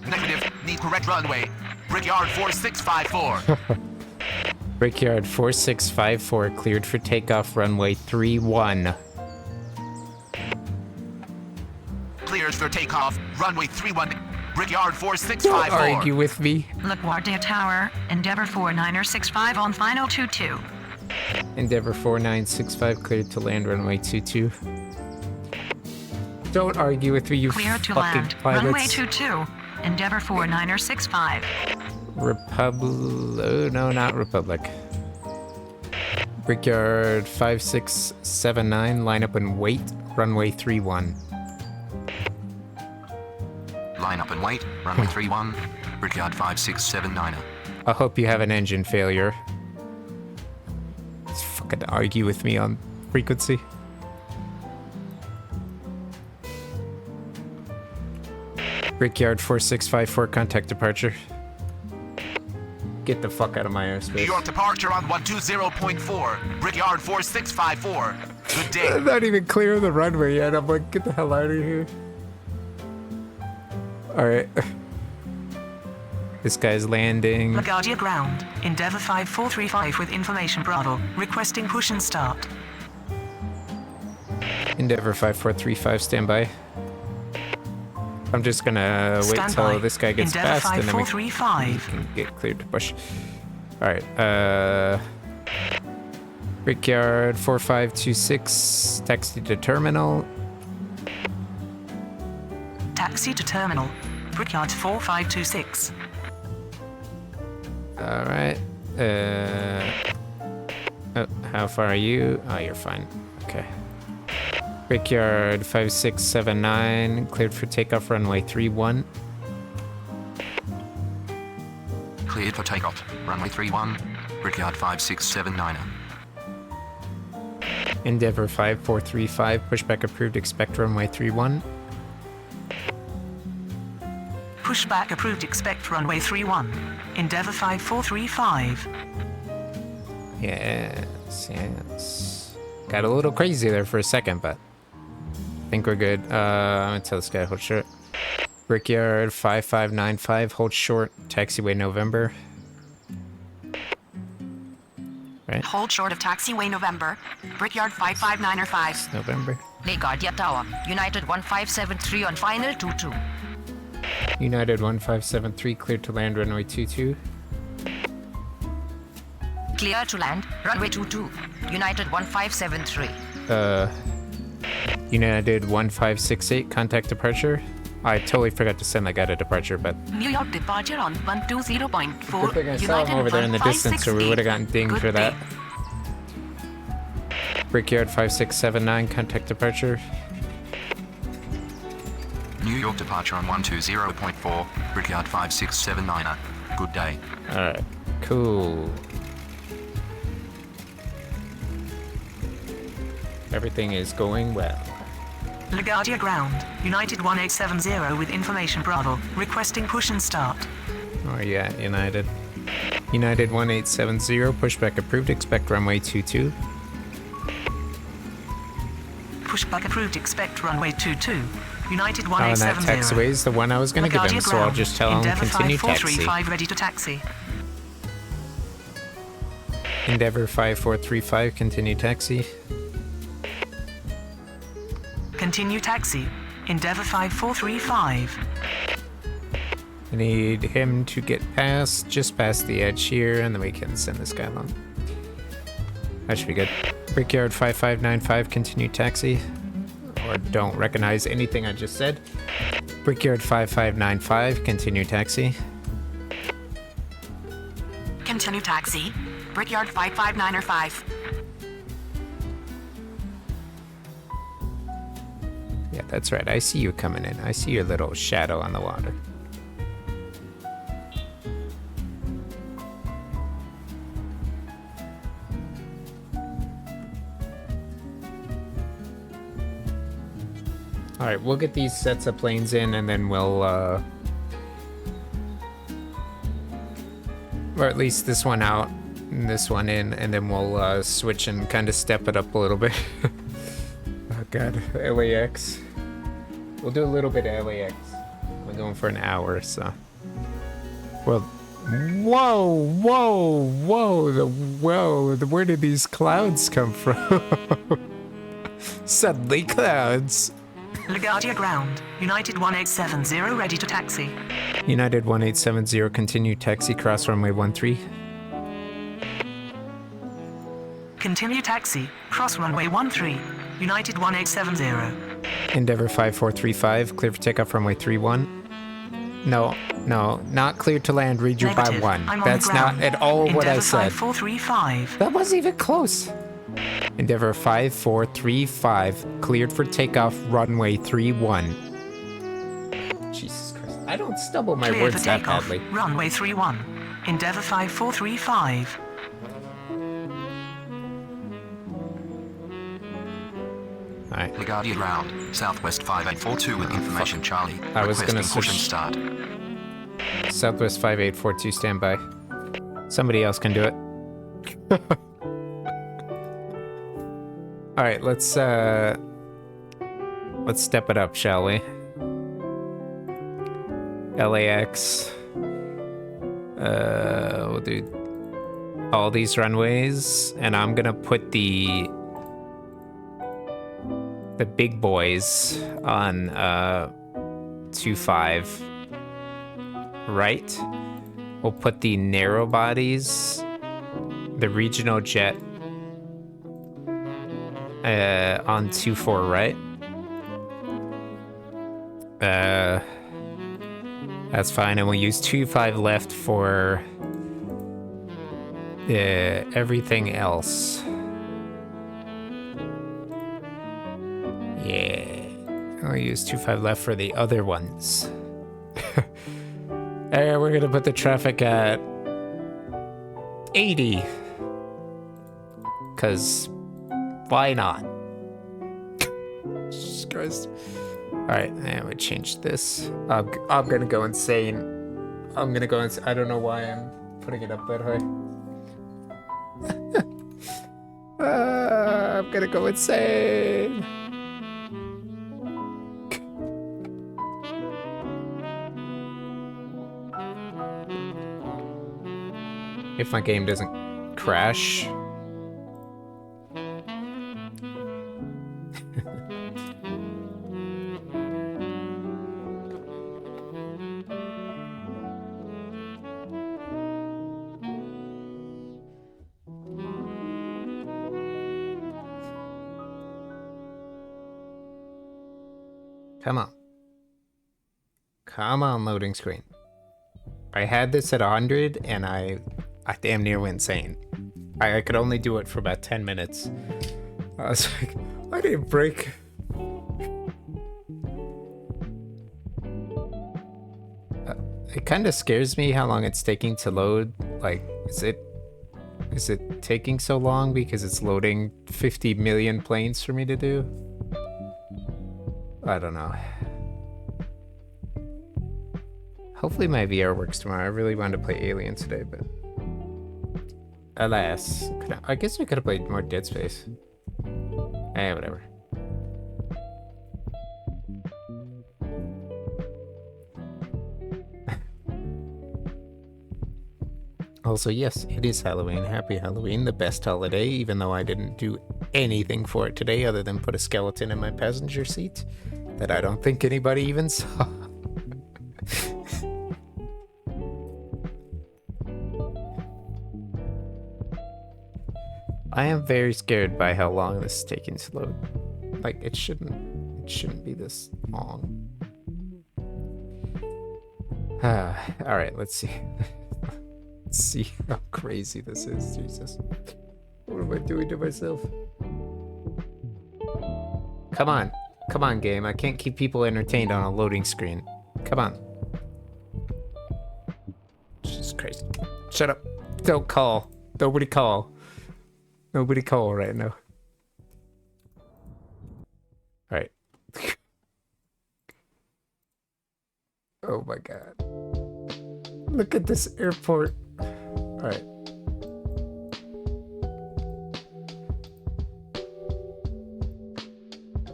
Speaker 12: Negative. Need correct runway. Brickyard 4654.
Speaker 1: Brickyard 4654 cleared for takeoff runway 31.
Speaker 12: Cleared for takeoff. Runway 31. Brickyard
Speaker 1: Don't
Speaker 12: 4654.
Speaker 1: argue with me.
Speaker 4: LaGuardia Tower, Endeavour 4965 on final 22.
Speaker 1: Endeavour 4965 cleared to land runway 22. Don't argue with me, you
Speaker 4: Clear to
Speaker 1: fucking
Speaker 4: land.
Speaker 1: pilots.
Speaker 4: Runway 22. Endeavour 4965.
Speaker 1: Oh, no, not Republic. Brickyard 5679, line up and wait, runway 31.
Speaker 3: Line up and wait. Runway 31. Brickyard 5679.
Speaker 1: I hope you have an engine failure. Just fucking argue with me on frequency. Brickyard 4654, contact departure. Get the fuck out of my
Speaker 12: New
Speaker 1: airspace.
Speaker 12: York departure on 120.4. Brickyard 4654. Good day.
Speaker 1: I'm not even clear of the runway yet. I'm like, get the hell out of here. Alright. This guy's landing.
Speaker 5: LaGuardia ground. Endeavour 5435 with information Bravo. Requesting push and start.
Speaker 1: Endeavour 5435, standby. I'm just gonna wait
Speaker 5: Stand
Speaker 1: till
Speaker 5: by.
Speaker 1: this guy gets
Speaker 5: Endeavour
Speaker 1: past and then we
Speaker 5: 5435.
Speaker 1: can get cleared to push. Alright, Brickyard 4526, taxi to terminal.
Speaker 5: Taxi to terminal. Brickyard 4526.
Speaker 1: Alright, oh, how far are you? Oh, you're fine. Okay. Brickyard 5679, cleared for takeoff runway 31.
Speaker 3: Cleared for takeoff. Runway 31. Brickyard 5679.
Speaker 1: Endeavour 5435, pushback approved, expect runway 31.
Speaker 5: Pushback approved. Expect runway 31. Endeavour 5435.
Speaker 1: Yes. Got a little crazy there for a second, but I think we're good. I'm gonna tell this guy, hold short. Brickyard 5595, hold short, taxiway November. Right?
Speaker 5: Hold short of taxiway November. Brickyard 55905.
Speaker 1: November.
Speaker 6: LaGuardia Tower, United 1573 on final 22.
Speaker 1: United 1573, cleared to land runway 22.
Speaker 6: Clear to land, runway 22. United 1573.
Speaker 1: United 1568, contact departure. I totally forgot to send that guy to departure, but
Speaker 5: New York departure on 120.4.
Speaker 1: good thing I saw him
Speaker 5: United
Speaker 1: over there in the distance, or we
Speaker 5: 1568.
Speaker 1: would have gotten dinged
Speaker 5: Good
Speaker 1: for that.
Speaker 5: day.
Speaker 1: Brickyard 5679, contact departure.
Speaker 3: New York departure on 120.4, Brickyard 5679. Good day.
Speaker 1: Alright, cool. Everything is going well.
Speaker 5: LaGuardia ground. United 1870 with information Bravo. Requesting push and start.
Speaker 1: Oh yeah, United. United 1870, pushback approved, expect runway 22.
Speaker 5: Pushback approved. Expect runway 22. United
Speaker 1: Oh, and that
Speaker 5: 1870.
Speaker 1: taxiway is the one I was going to give him,
Speaker 5: LaGuardia
Speaker 1: so I'll
Speaker 5: ground.
Speaker 1: just tell him
Speaker 5: Endeavour
Speaker 1: continue taxi.
Speaker 5: 5435 ready to taxi.
Speaker 1: Endeavour 5435, continue taxi.
Speaker 5: Continue taxi. Endeavour 5435.
Speaker 1: I need him to get just past the edge here, and then we can send this guy along. That should be good. Brickyard 5595, continue taxi. Or don't recognize anything I just said. Brickyard 5595, continue taxi.
Speaker 5: Continue taxi. Brickyard 55905.
Speaker 1: Yeah, that's right. I see you coming in. I see your little shadow on the water. All right, we'll get these sets of planes in, and then we'll, or at least this one out, and this one in, and then we'll switch and kind of step it up a little bit. Oh god, LAX. We'll do a little bit of LAX. We're going for an hour, so. Well, whoa, where did these clouds come from? Suddenly clouds.
Speaker 5: LaGuardia ground. United 1870 ready to taxi.
Speaker 1: United 1870, continue taxi, cross runway 13.
Speaker 5: Continue taxi. Cross runway 13. United 1870.
Speaker 1: Endeavour 5435, clear for takeoff runway 31. No, not clear to land, read your by
Speaker 5: Negative.
Speaker 1: one.
Speaker 5: I'm on
Speaker 1: That's
Speaker 5: the
Speaker 1: not
Speaker 5: ground.
Speaker 1: at all what I
Speaker 5: Endeavour
Speaker 1: said.
Speaker 5: 5435.
Speaker 1: That wasn't even close. Endeavour 5435, cleared for takeoff runway 31. Jesus Christ, I don't stumble my
Speaker 5: Clear for
Speaker 1: words that
Speaker 5: takeoff.
Speaker 1: badly.
Speaker 5: Runway 31. Endeavour 5435.
Speaker 1: Alright.
Speaker 3: LaGuardia ground. Southwest 5842 with information Charlie.
Speaker 1: I was gonna
Speaker 3: Requesting push and
Speaker 1: switch.
Speaker 3: start.
Speaker 1: Southwest 5842, standby. Somebody else can do it. Alright, let's step it up, shall we? LAX. We'll do all these runways, and I'm gonna put the big boys on 25 right. We'll put the narrow bodies, the regional jet on 24 right. That's fine, and we'll use 25 left for everything else. Yeah, I'll use 25 left for the other ones. And we're gonna put the traffic at 80. Cause why not? Jesus Christ. Alright, and we change this. I'm gonna go insane. I don't know why I'm putting it up that high. I'm gonna go insane. If my game doesn't crash. Come on. Come on, loading screen. I had this at 100 and I damn near went insane. I could only do it for about 10 minutes. I was like, why did it break? It kind of scares me how long it's taking to load. Like, is it taking so long because it's loading 50 million planes for me to do? I don't know. Hopefully my VR works tomorrow. I really wanted to play Alien today, but alas. I guess we could have played more Dead Space. Eh, whatever. Also, yes, it is Halloween. Happy Halloween, the best holiday, even though I didn't do anything for it today other than put a skeleton in my passenger seat that I don't think anybody even saw. I am very scared by how long this is taking to load. Like, it shouldn't be this long. Alright, let's see. Let's see how crazy this is, Jesus. What am I doing to myself? Come on, game. I can't keep people entertained on a loading screen. Come on. Jesus Christ. Shut up. Don't call. Nobody call. Nobody call right now. Alright. Oh my god. Look at this airport. Alright.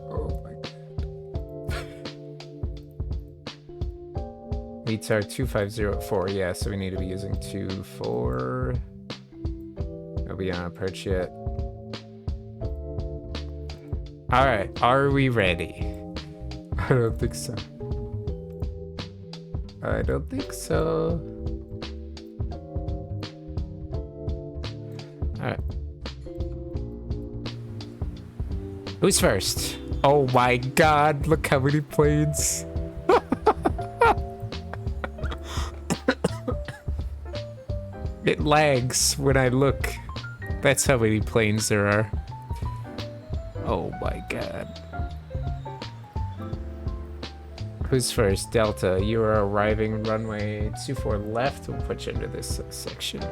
Speaker 1: Oh my god. Meets our 2504. Yeah, so we need to be using 24. Are we on approach yet? Alright, are we ready? I don't think so. I don't think so. Alright. Who's first? Oh my god, look how many planes. It lags when I look. That's how many planes there are. Oh my god. Who's first? Delta, you are arriving runway 24 left. We'll put you into this section.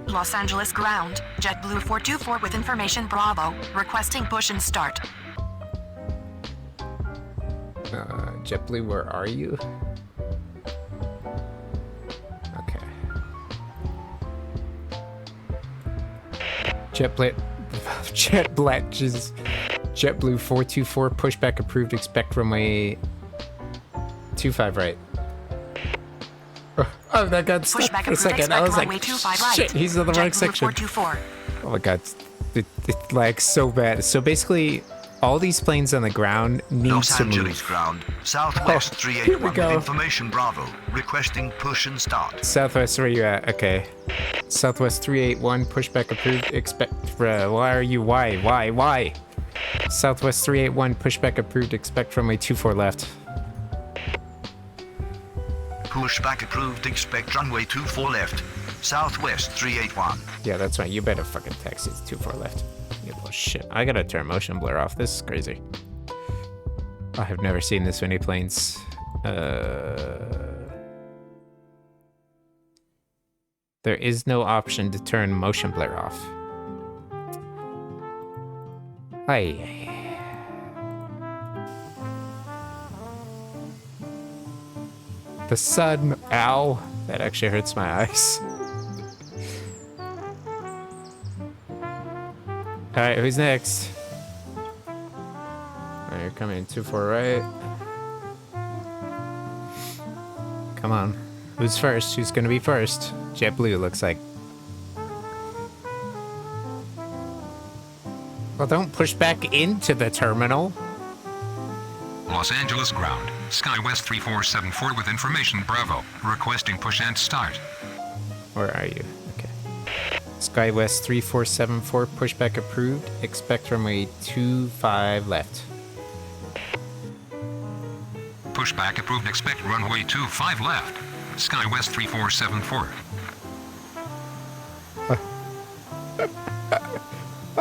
Speaker 4: Los Angeles ground, JetBlue 424 with information Bravo, requesting push and start.
Speaker 1: JetBlue, where are you? Okay. JetBlue, Jesus. JetBlue 424, pushback approved, expect runway 25 right. Oh, that got stuck for a second. I was like, shit, he's in the wrong section. Oh my god, it lags so bad. So basically, all these planes on the ground need
Speaker 2: Los
Speaker 1: to
Speaker 2: Angeles
Speaker 1: move.
Speaker 2: ground, Southwest 381 with information Bravo, requesting push and start.
Speaker 1: Southwest, where you at? Okay. Southwest 381, pushback approved, expect, why are you, why? Southwest 381, pushback approved, expect runway 24 left.
Speaker 2: Pushback approved, expect runway 24 left. Southwest 381.
Speaker 1: Yeah, that's right, you better fucking taxi, it's 24 left. You little shit. I gotta turn motion blur off, this is crazy. I have never seen this many planes. There is no option to turn motion blur off. Aye. The sun, ow, that actually hurts my eyes. Alright, who's next? Alright, you're coming 24 right. Come on. Who's first? Who's gonna be first? JetBlue looks like. Well, don't push back into the terminal.
Speaker 9: Los Angeles ground, SkyWest 3474 with information Bravo, requesting push and start.
Speaker 1: Where are you? Okay. SkyWest 3474, pushback approved. Expect runway 25 left.
Speaker 9: Pushback approved. Expect runway 25 left. SkyWest 3474.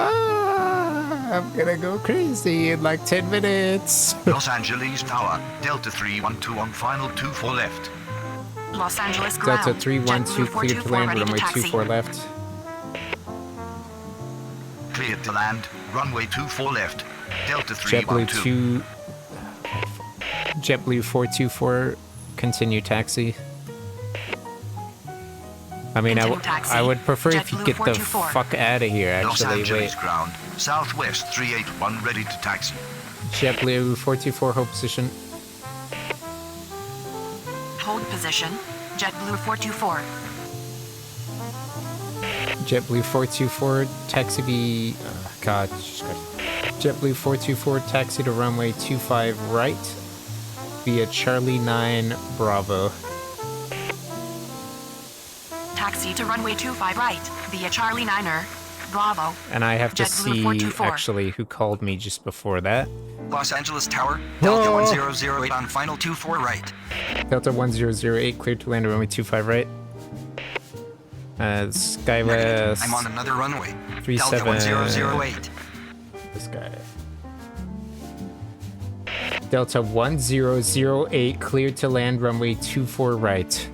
Speaker 1: I'm gonna go crazy in like 10 minutes.
Speaker 2: Los Angeles Tower, Delta 312 on final 24 left.
Speaker 5: Los Angeles ground.
Speaker 1: Delta 312 cleared to land, runway 24 left.
Speaker 2: Cleared to land, runway 24 left. Delta
Speaker 1: JetBlue
Speaker 2: 312.
Speaker 1: JetBlue 424, continue taxi. I mean, I would prefer if you get the fuck out of here,
Speaker 2: Los
Speaker 1: actually.
Speaker 2: Angeles
Speaker 1: Wait.
Speaker 2: ground, Southwest 381 ready to taxi.
Speaker 1: JetBlue 424, hold position.
Speaker 5: Hold position. JetBlue 424.
Speaker 1: JetBlue 424, taxi be... God, Jesus Christ. JetBlue 424, taxi to runway 25 right via Charlie 9 Bravo.
Speaker 5: Taxi to runway 25 right via Charlie 9er. Bravo.
Speaker 1: And I have to
Speaker 5: JetBlue
Speaker 1: see
Speaker 5: 424.
Speaker 1: actually who called me just before that.
Speaker 3: Los Angeles Tower, Delta 1008 on final 24 right.
Speaker 1: Delta 1008, cleared to land runway 25 right. SkyWest.
Speaker 3: I'm on another runway.
Speaker 1: 37.
Speaker 3: Delta 1008.
Speaker 1: This guy. Delta 1008, cleared to land runway 24 right.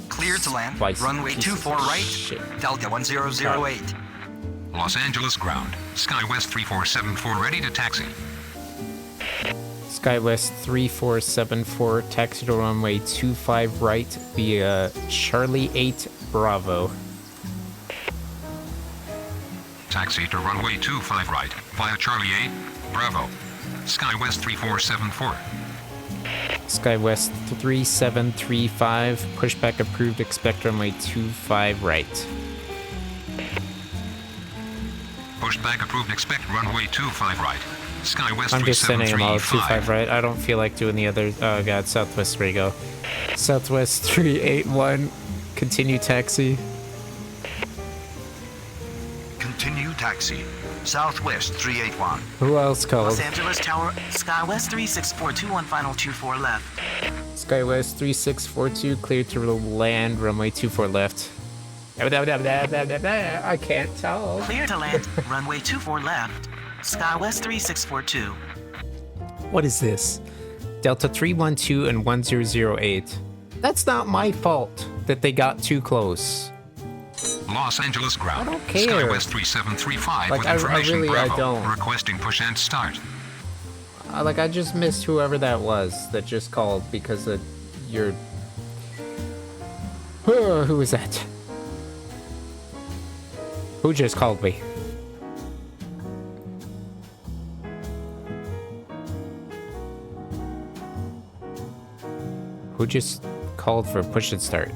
Speaker 3: Clear to land,
Speaker 1: Twice.
Speaker 3: runway
Speaker 1: Jesus
Speaker 3: 24 right,
Speaker 1: shit.
Speaker 3: Delta 1008.
Speaker 9: Los Angeles ground. SkyWest 3474 ready to taxi.
Speaker 1: SkyWest 3474, taxi to runway 25 right via Charlie 8 Bravo.
Speaker 9: Taxi to runway 25 right via Charlie 8, Bravo. SkyWest 3474.
Speaker 1: SkyWest 3735, pushback approved, expect runway 25 right.
Speaker 9: Pushback approved. Expect runway 25 right. SkyWest
Speaker 1: I'm just sending them all
Speaker 9: 3735.
Speaker 1: 25 right. I don't feel like doing the other. Oh god, Southwest, there you go. Southwest 381, continue taxi.
Speaker 2: Continue taxi, Southwest 381.
Speaker 1: Who else called?
Speaker 5: Los Angeles Tower, SkyWest 3642 on final 24 left.
Speaker 1: SkyWest 3642, cleared to land, runway 24 left. I can't tell.
Speaker 5: Clear to land, runway 24 left. SkyWest 3642.
Speaker 1: What is this? Delta 312 and 1008. That's not my fault that they got too close.
Speaker 9: Los Angeles ground.
Speaker 1: I don't care.
Speaker 9: SkyWest 3735
Speaker 1: Like,
Speaker 9: with
Speaker 1: I
Speaker 9: information
Speaker 1: really- I
Speaker 9: Bravo.
Speaker 1: don't.
Speaker 9: Requesting push and start.
Speaker 1: Like, I just missed whoever that was that just called because of your... Who was that? Who just called me? Who just called for push and start?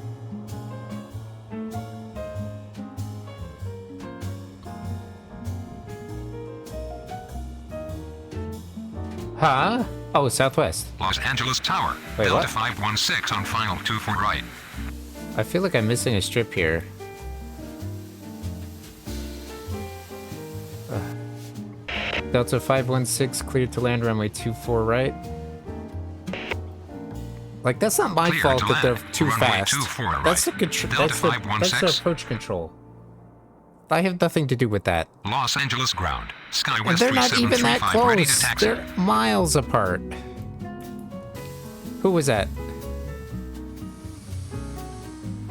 Speaker 1: Huh? Oh, Southwest.
Speaker 9: Los Angeles Tower.
Speaker 1: Wait,
Speaker 9: Delta
Speaker 1: what?
Speaker 9: 516 on final 24 right.
Speaker 1: I feel like I'm missing a strip here. Delta 516 cleared to land runway 24 right. Like, that's not my
Speaker 9: Clear
Speaker 1: fault
Speaker 9: to
Speaker 1: that they're
Speaker 9: land.
Speaker 1: too
Speaker 9: Runway
Speaker 1: fast.
Speaker 9: 24
Speaker 1: That's the
Speaker 9: right.
Speaker 1: control.
Speaker 9: Delta
Speaker 1: That's the
Speaker 9: 516.
Speaker 1: approach control. I have nothing to do with that.
Speaker 9: Los Angeles ground. SkyWest
Speaker 1: And they're not even that
Speaker 9: 3735 ready to
Speaker 1: close.
Speaker 9: taxi.
Speaker 1: They're miles apart. Who was that?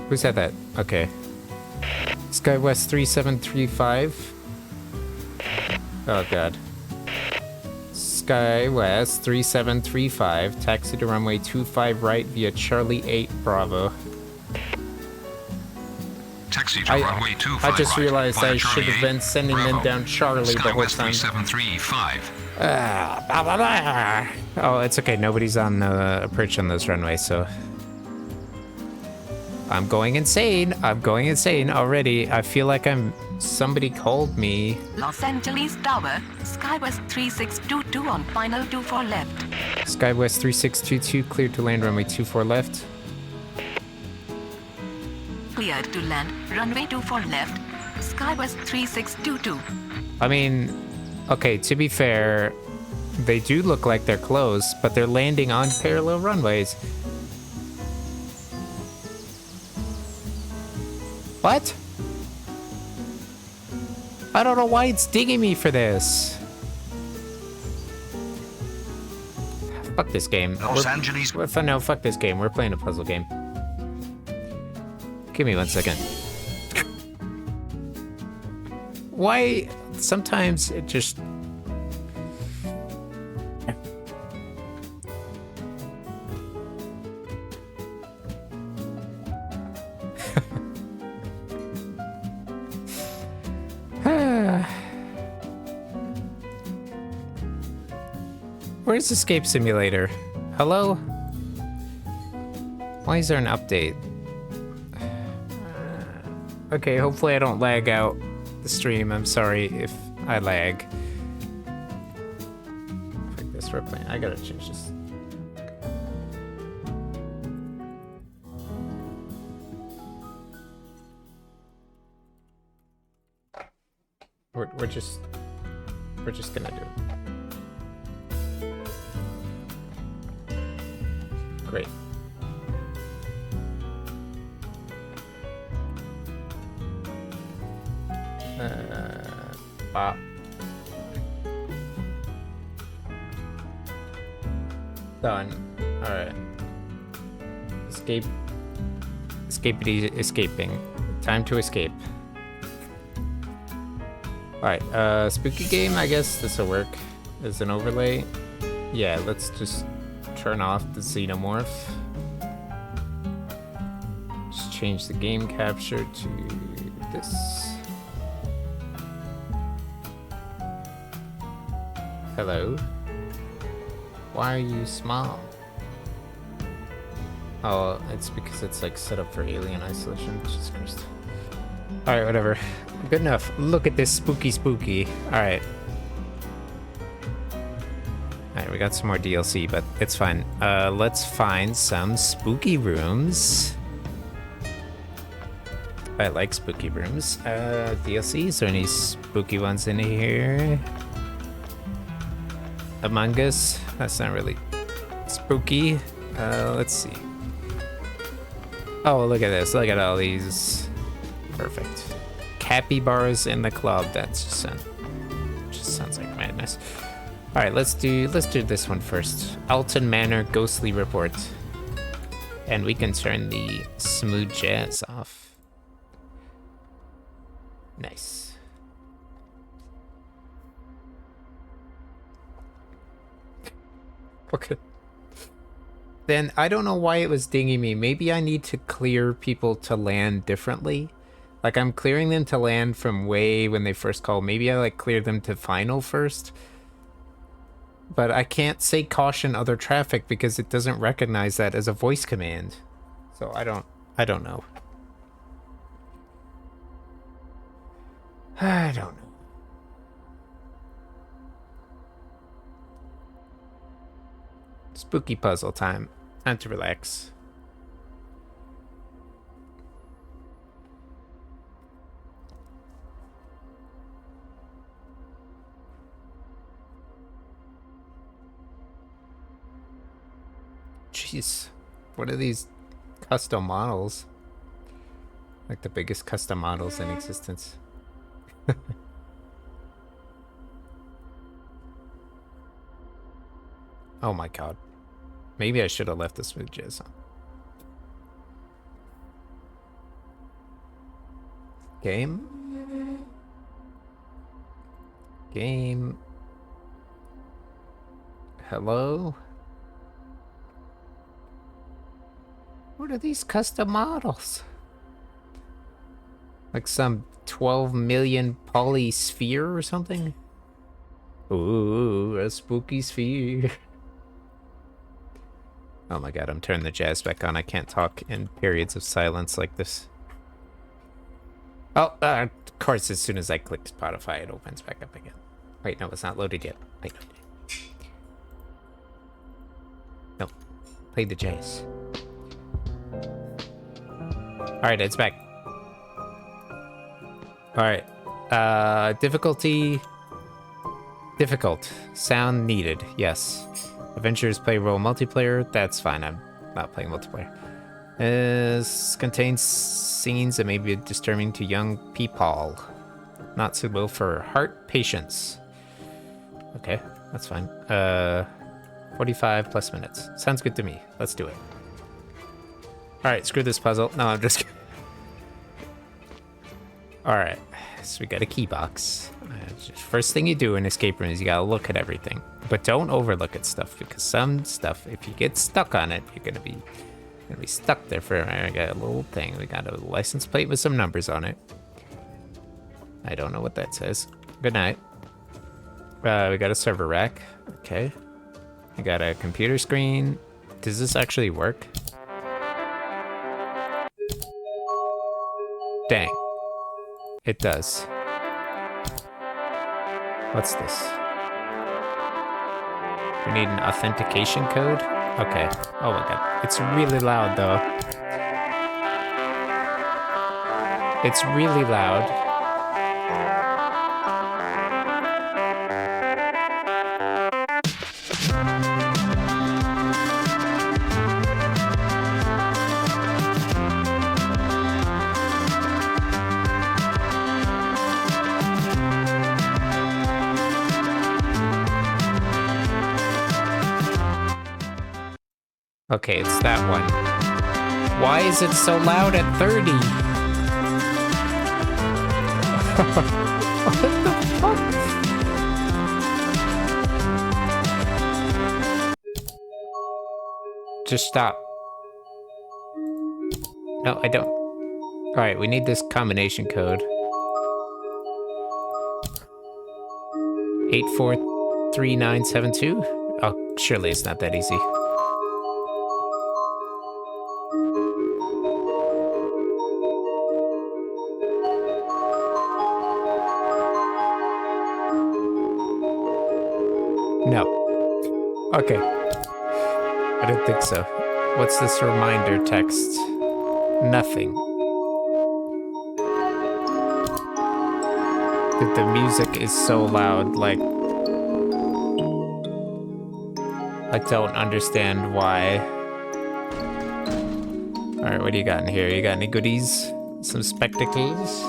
Speaker 1: Who said that? Okay. SkyWest 3735. Oh god. SkyWest 3735, taxi to runway 25 right via Charlie 8 Bravo.
Speaker 9: Taxi to runway 25
Speaker 1: I just
Speaker 9: right
Speaker 1: realized
Speaker 9: via
Speaker 1: I should
Speaker 9: Charlie
Speaker 1: have been
Speaker 9: 8,
Speaker 1: sending them
Speaker 9: Bravo.
Speaker 1: down Charlie the whole
Speaker 9: SkyWest
Speaker 1: time.
Speaker 9: 3735.
Speaker 1: Blah, blah, blah. Oh, it's okay. Nobody's on the approach on this runway, so... I'm going insane. I'm going insane already. I feel like I'm... Somebody called me.
Speaker 4: Los Angeles Tower, SkyWest 3622 on final 24 left.
Speaker 1: SkyWest 3622, cleared to land runway 24 left.
Speaker 4: Cleared to land, runway 24 left. SkyWest 3622.
Speaker 1: I mean, okay, to be fair, They do look like they're closed, but they're landing on parallel runways. What? I don't know why it's digging me for this. Fuck this game.
Speaker 2: Los Angeles.
Speaker 1: No, fuck this game. We're playing a puzzle game. Give me 1 second. Why? Sometimes it just... Where's Escape Simulator? Hello? Why is there an update? Okay, hopefully I don't lag out the stream. I'm sorry if I lag. Fuck this, we're playing. I gotta change this. We're just gonna do it. Great. Bop. Done. Alright. Escaping. Time to escape. Alright, spooky game, I guess this'll work as an overlay. Yeah, let's just turn off the xenomorph. Just change the game capture to this. Hello? Why are you small? Oh, it's because it's like set up for alien isolation. Jesus Christ. Alright, whatever. Good enough. Look at this spooky. Alright. Alright, we got some more DLC, but it's fine. Let's find some spooky rooms. I like spooky rooms. DLC, is there any spooky ones in here? Among Us? That's not really spooky. Let's see. Oh, look at this. Look at all these. Perfect. Capybaras in the club. That's just sounds like madness. All right, let's do this one first. Alton Manor Ghostly Report, and we can turn the smooth jazz off. Nice. Okay. Then I don't know why it was dinging me. Maybe I need to clear people to land differently. Like I'm clearing them to land from way when they first call. Maybe I like clear them to final first. But I can't say caution other traffic because it doesn't recognize that as a voice command. So I don't know. I don't know. Spooky puzzle time. Time to relax. Jeez, what are these custom models? Like the biggest custom models in existence. Oh my god. Maybe I should have left the smooth jazz on. Game. Hello? What are these custom models? Like some 12 million poly sphere or something? Ooh, a spooky sphere. Oh my god, I'm turning the jazz back on. I can't talk in periods of silence like this. Oh, of course, as soon as I click Spotify, it opens back up again. Wait, no, it's not loaded yet. Wait. No, play the jazz. Alright, it's back. Alright. Difficulty Difficult. Sound needed. Yes. Adventurers play role multiplayer. That's fine. I'm not playing multiplayer. Contains scenes that may be disturbing to young people. Not suitable for heart patients. Okay, that's fine. 45 plus minutes. Sounds good to me. Let's do it. Alright, screw this puzzle. No, I'm just kidding. Alright, so we got a key box. First thing you do in escape room is you gotta look at everything. But don't overlook at stuff, because some stuff, if you get stuck on it, you're gonna be stuck there forever. I got a little thing. We got a license plate with some numbers on it. I don't know what that says. Good night. We got a server rack. Okay. We got a computer screen. Does this actually work? Dang. It does. What's this? We need an authentication code? Okay. Oh my god. It's really loud though. It's really loud. Okay, it's that one. Why is it so loud at 30? What the fuck? Just stop. No, I don't. Alright, we need this combination code. 843972? Oh, surely it's not that easy. No. Okay. I didn't think so. What's this reminder text? Nothing. The music is so loud, like... I don't understand why. Alright, what do you got in here? You got any goodies? Some spectacles?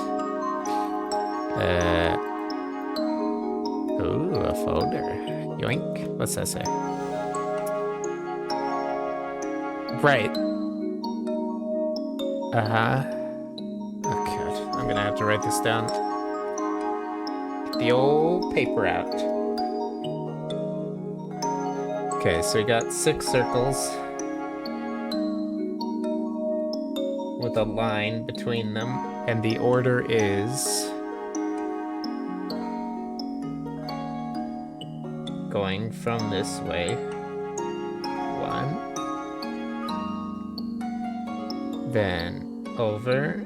Speaker 1: Ooh, a folder. Yoink. What's that say? Right. Uh-huh. Oh, God. I'm gonna have to write this down. Get the old paper out. Okay, so we got 6 circles. With a line between them. And the order is... going from this way. 1. Then over.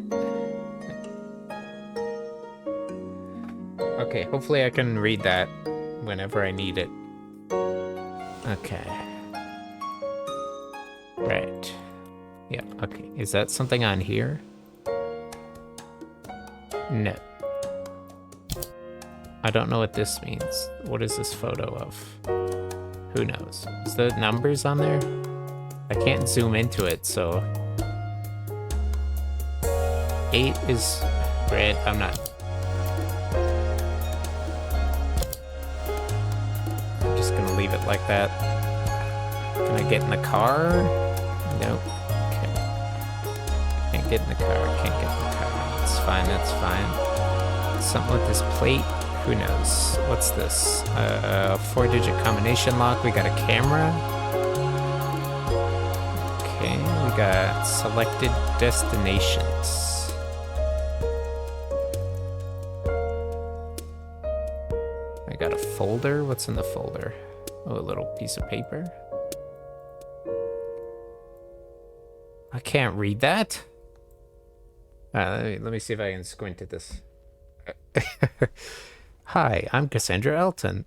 Speaker 1: Okay, hopefully I can read that whenever I need it. Okay. Right. Yeah, okay. Is that something on here? No. I don't know what this means. What is this photo of? Who knows? Is the numbers on there? I can't zoom into it, so... 8 is red. I'm not... I'm just gonna leave it like that. Can I get in the car? Nope. Okay. Can't get in the car. Can't get in the car. That's fine. That's fine. Something with this plate. Who knows? What's this? 4-digit combination lock. We got a camera. Okay, we got selected destinations. I got a folder. What's in the folder? Oh, a little piece of paper. I can't read that. Let me see if I can squint at this. Hi, I'm Cassandra Elton.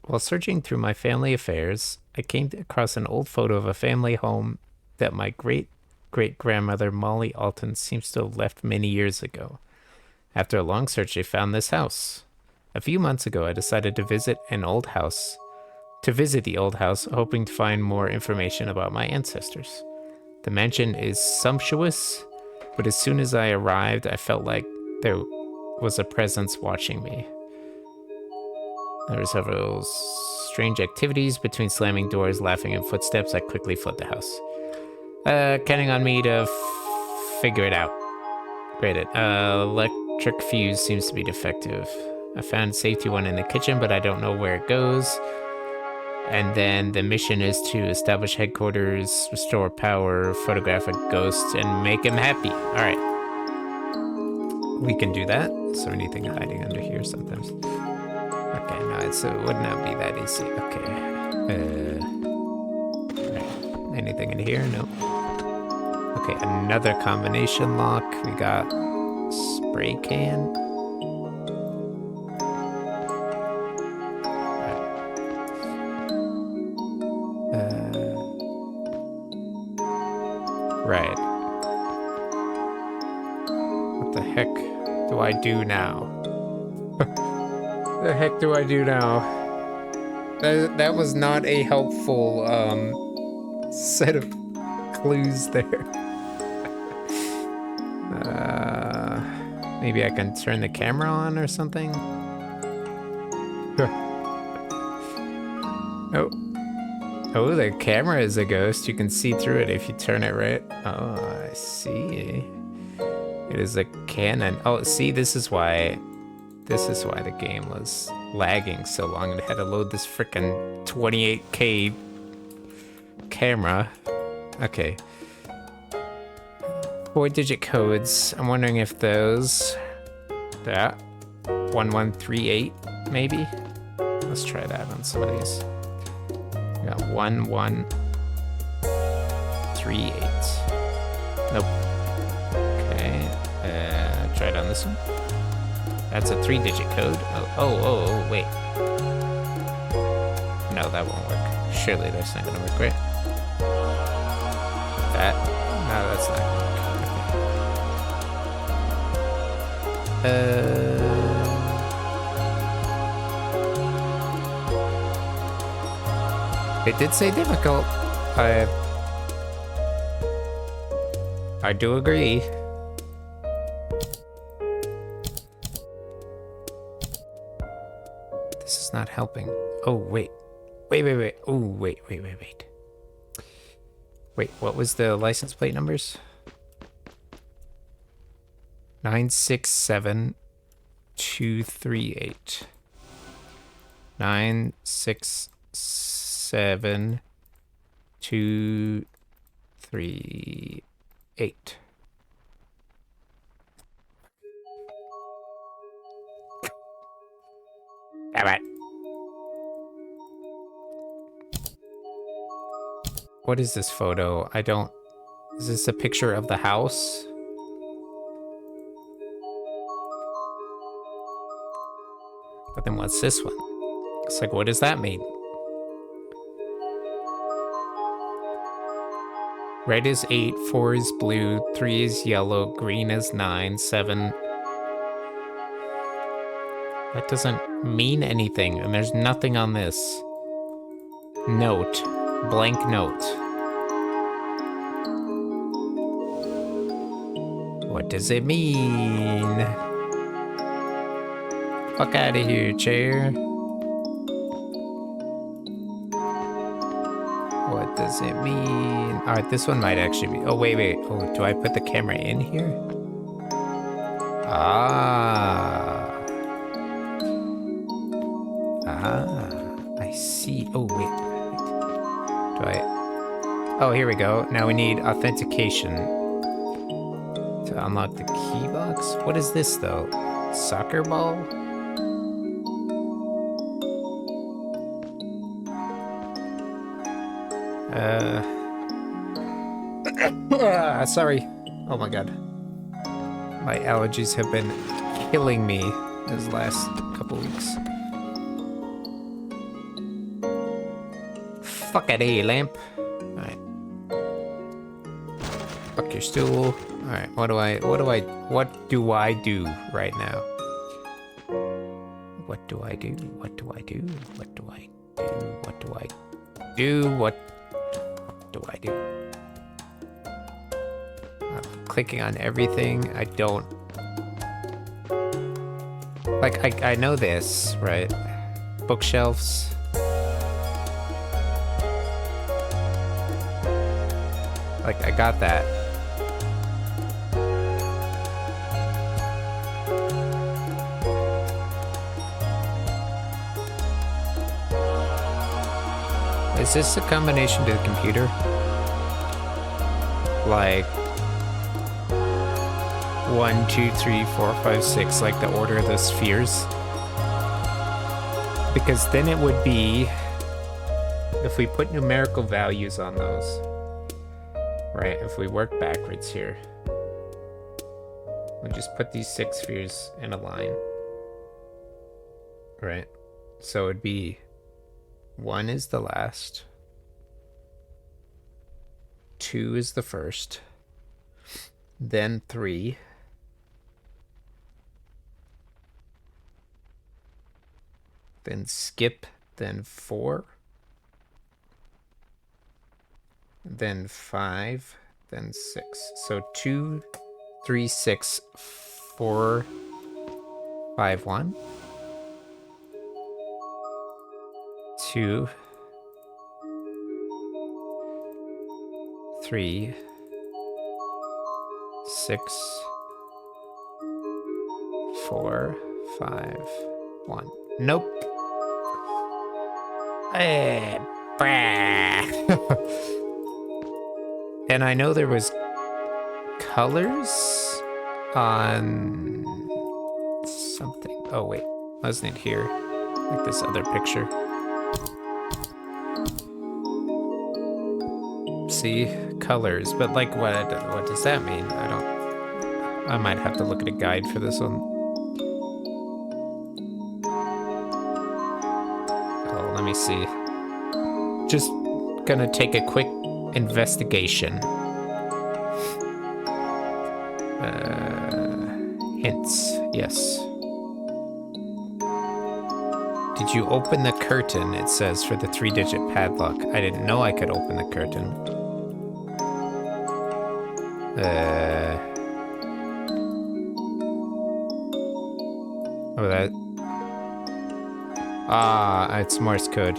Speaker 1: While searching through my family affairs, I came across an old photo of a family home that my great-great-grandmother Molly Alton seems to have left many years ago. After a long search, they found this house. A few months ago, I decided to visit the old house, hoping to find more information about my ancestors. The mansion is sumptuous, but as soon as I arrived, I felt like there was a presence watching me. There were several strange activities between slamming doors, laughing, and footsteps. I quickly fled the house. Counting on me to figure it out. Graded. Electric fuse seems to be defective. I found safety one in the kitchen, but I don't know where it goes. And then the mission is to establish headquarters, restore power, photograph a ghost, and make him happy. All right. We can do that. Is there anything hiding under here sometimes? Okay, no, it would not be that easy. Okay. Right. Anything in here? No. Okay, another combination lock. We got spray can. Right. What the heck do I do now? The heck do I do now? That was not a helpful set of clues there. Maybe I can turn the camera on or something? Oh. Oh, the camera is a ghost. You can see through it if you turn it right. Oh, I see. It is a Canon. Oh, see, this is why the game was lagging so long. It had to load this frickin' 28K camera. Okay. 4-digit codes. I'm wondering if those... That. 1138, maybe? Let's try that on some of these. We got 1138. Nope. Okay. Try it on this one. That's a 3-digit code. Oh, wait. No, that won't work. Surely that's not gonna work, right? That? No, that's not gonna work. Okay. It did say difficult. I do agree. This is not helping. Oh, wait. Wait. Oh, wait. Wait, what was the license plate numbers? 967238. 967238. All right. What is this photo? Is this a picture of the house? But then what's this one? It's like, what does that mean? Red is 8, 4 is blue, 3 is yellow, green is 9, 7. That doesn't mean anything, and there's nothing on this. Note. Blank note. What does it mean? Fuck out of here, chair. What does it mean? Alright, this one might actually be... Oh, wait. Oh, do I put the camera in here? I see. Oh, wait. Oh, here we go. Now we need authentication to unlock the key box. What is this, though? Soccer ball? Sorry. Oh my god. My allergies have been killing me these last couple weeks. Fuck it, lamp. Alright. Fuck your stool. Alright, what do I do right now? What do I do? What do I do? What do I do? What do I do? What do I do? I'm clicking on everything. I don't... Like, I know this, right? Bookshelves. Like, I got that. Is this a combination to the computer? Like 1, 2, 3, 4, 5, 6, like the order of the spheres? Because then it would be, if we put numerical values on those, right? If we work backwards here, we just put these 6 spheres in a line, right? So it'd be 1 is the last, 2 is the first, then 3, then skip, then 4, then 5, then 6. So 2, 3, 6, 4, 5, 1. 2, 3, 6, 4, 5, 1. Nope. And I know there was colors on something. Oh wait, wasn't it here? Like this other picture. See, colors, but like what does that mean? I might have to look at a guide for this one. Oh, let me see. Just gonna take a quick investigation. Hints, yes. Did you open the curtain? It says for the 3-digit padlock. I didn't know I could open the curtain. Oh, that. It's Morse code.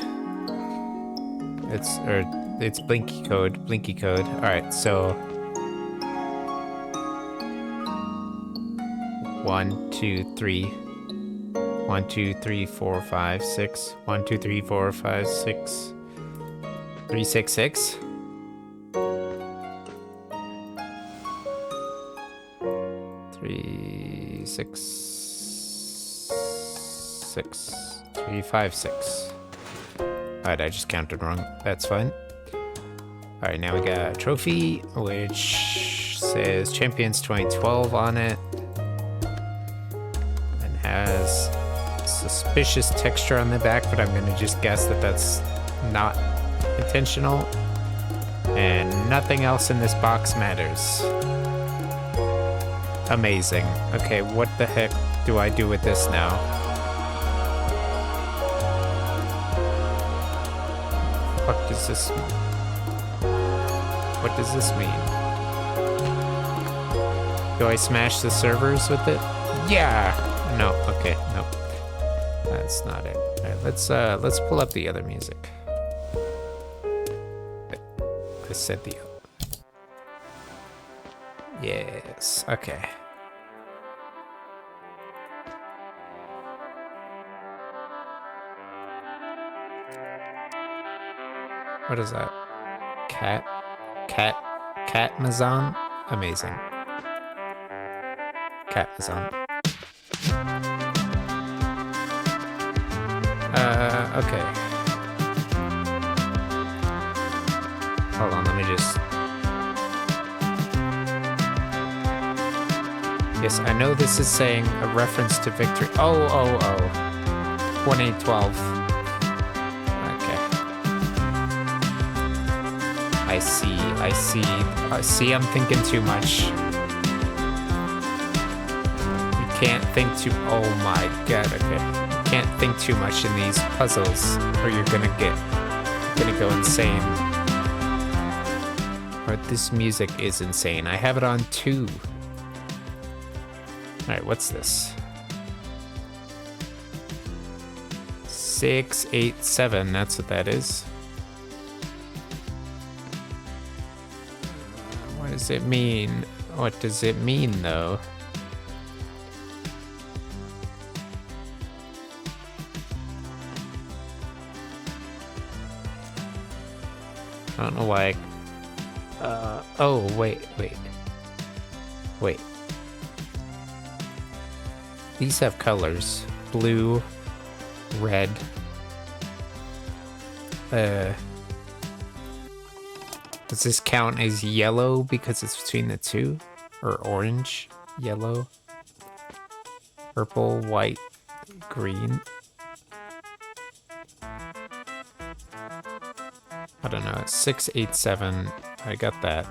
Speaker 1: It's Blinky code. Blinky code. All right, so 1, 2, 3. 1, 2, 3, 4, 5, 6. 1, 2, 3, 4, 5, 6. 3, 6, 6. 3, 6, 6. 3, 5, 6. Alright, I just counted wrong. That's fine. Alright, now we got a trophy, which says Champions 2012 on it. And has suspicious texture on the back, but I'm gonna just guess that that's not intentional. And nothing else in this box matters. Amazing. Okay, what the heck do I do with this now? What does this mean? What does this mean? Do I smash the servers with it? Yeah! No, okay, no. That's not it. Alright, let's pull up the other music. I said the other. Yes, okay. What is that? Catmazon? Amazing. Catmazon. Okay. Hold on, let me just... Yes, I know this is saying a reference to victory. Oh. 1812. I see, I'm thinking too much. You can't think too, oh my god, okay. can't think too much in these puzzles, or you're gonna go insane. Or this music is insane. I have it on 2. Alright, what's this? 6, 8, 7, that's what that is. What does it mean? What does it mean, though? I don't know why. Oh, wait. These have colors. Blue, red. Does this count as yellow because it's between the two? Or orange, yellow, purple, white, green? I don't know. It's 6, 8, 7. I got that.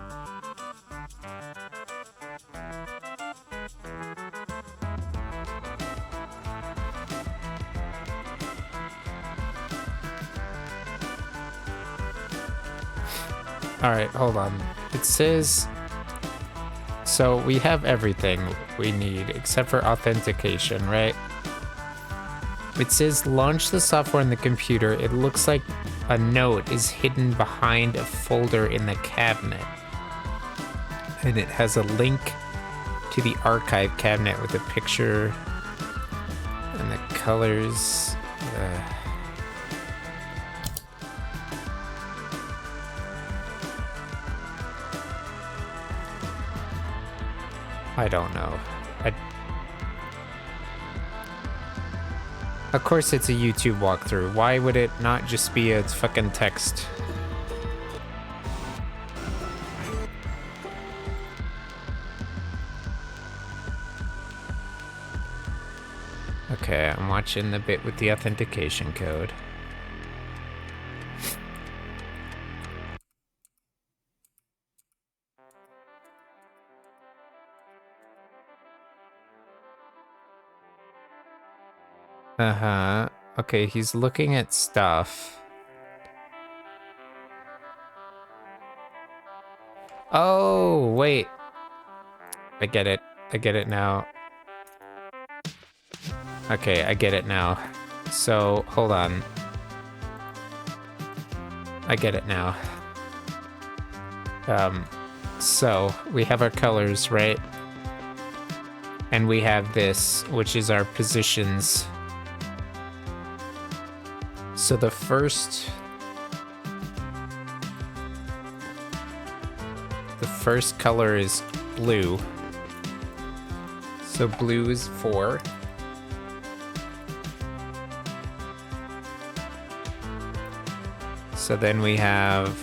Speaker 1: Alright, hold on. It says... So we have everything we need except for authentication, right? It says launch the software on the computer. It looks like a note is hidden behind a folder in the cabinet. And it has a link to the archive cabinet with a picture and the colors. I don't know. Of course it's a YouTube walkthrough. Why would it not just be a fucking text? Okay, I'm watching the bit with the authentication code. Uh-huh. Okay, he's looking at stuff. Oh, wait. I get it. I get it now. Okay, I get it now. So, hold on. I get it now. So, we have our colors, right? And we have this, which is our positions. So the first color is blue. So blue is 4. So then we have...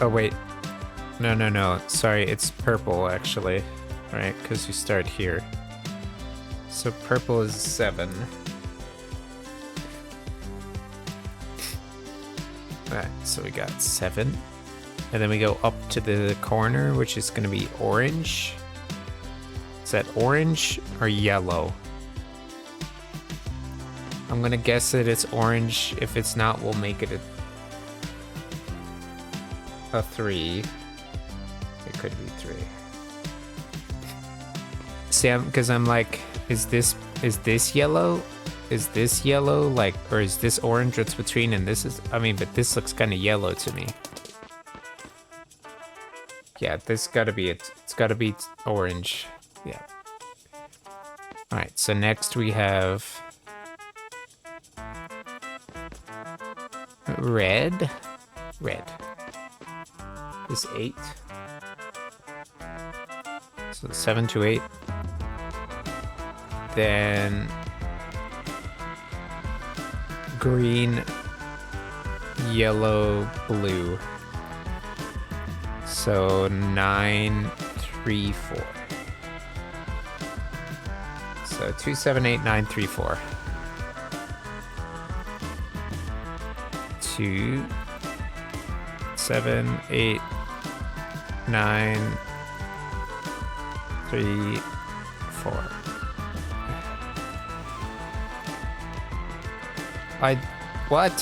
Speaker 1: Oh wait. No. Sorry, it's purple actually. Right, because you start here. So purple is 7. Alright, so we got 7. And then we go up to the corner, which is going to be orange. Is that orange or yellow? I'm going to guess that it's orange. If it's not, we'll make it a 3. It could be 3. See, because I'm like, is this yellow? Is this yellow, like, or is this orange what's between, and this is, I mean, but this looks kind of yellow to me. Yeah, this gotta be it. It's gotta be orange. Yeah. Alright, so next we have... red. Is 8. So 7 to 8. Then... green, yellow, blue. So 9, 3, 4. So 2, 7, 8, 9, 3, 4. 2, 7, 8, 9, 3, 4. What?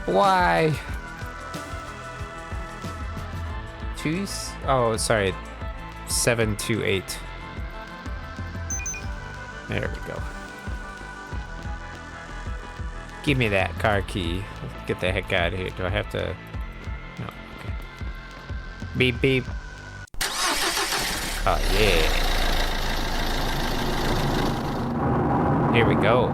Speaker 1: Why? Oh, sorry. 728. There we go. Give me that car key. Get the heck out of here. Do I have to? No. Okay. Beep beep. Oh yeah. Here we go.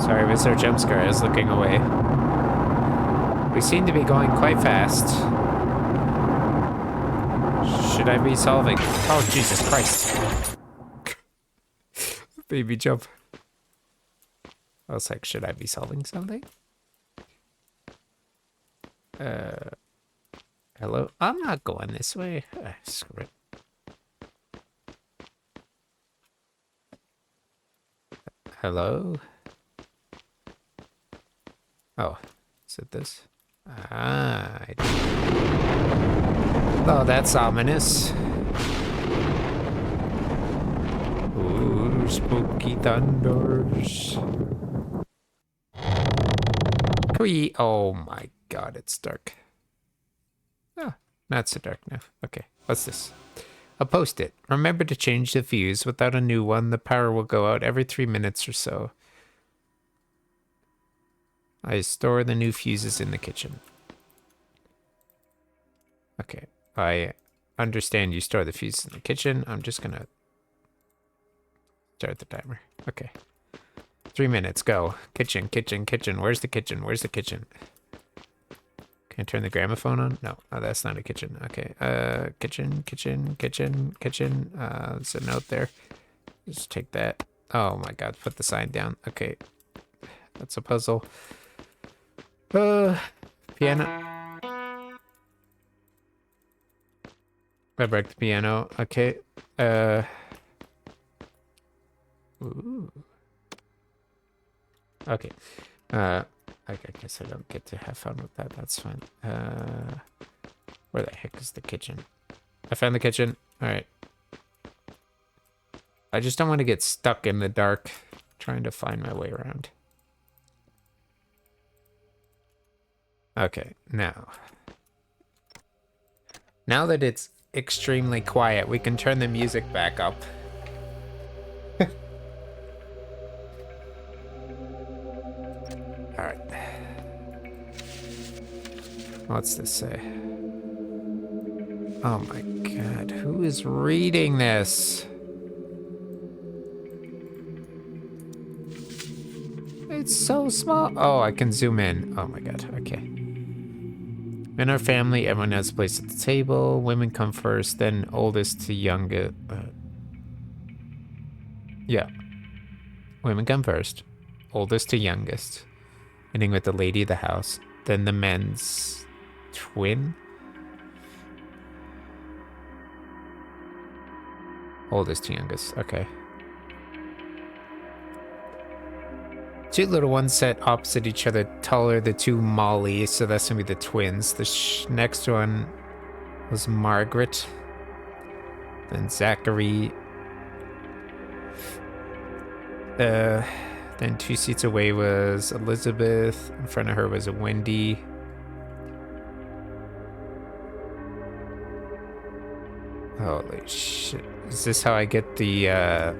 Speaker 1: Sorry, was there a jump scare? I was looking away. We seem to be going quite fast. Should I be solving? Oh, Jesus Christ. Baby jump. I was like, should I be solving something? Hello? I'm not going this way. Screw it. Hello? Oh, is it this? Ah. Oh, that's ominous. Ooh, spooky thunders. Oh my god, it's dark. Oh, not so dark now. Okay, what's this? A post-it. Remember to change the fuse. Without a new one, the power will go out every 3 minutes or so. I store the new fuses in the kitchen. Okay, I understand you store the fuses in the kitchen. I'm just gonna start the timer. Okay. 3 minutes, go. Kitchen, kitchen, kitchen. Where's the kitchen? Where's the kitchen? Can I turn the gramophone on? No, oh, that's not a kitchen. Okay, kitchen, kitchen, kitchen, kitchen. There's a note there. Just take that. Oh my god, put the sign down. Okay, that's a puzzle. Piano. I broke the piano. Okay. Ooh. Okay. I guess I don't get to have fun with that. That's fine. Where the heck is the kitchen? I found the kitchen. All right. I just don't want to get stuck in the dark trying to find my way around. Okay, now that it's extremely quiet, we can turn the music back up. All right. What's this say? Oh my god, who is reading this? It's so small. Oh, I can zoom in. Oh my god, okay. In our family, everyone has a place at the table. Women come first, then oldest to youngest. Yeah. Women come first, oldest to youngest. Ending with the lady of the house. Then the men's twin. Oldest to youngest, okay. Two little ones sat opposite each other, taller, the two Molly, so that's gonna be the twins. The next one was Margaret. Then Zachary. Then 2 seats away was Elizabeth. In front of her was a Wendy. Holy shit. Is this how I get the,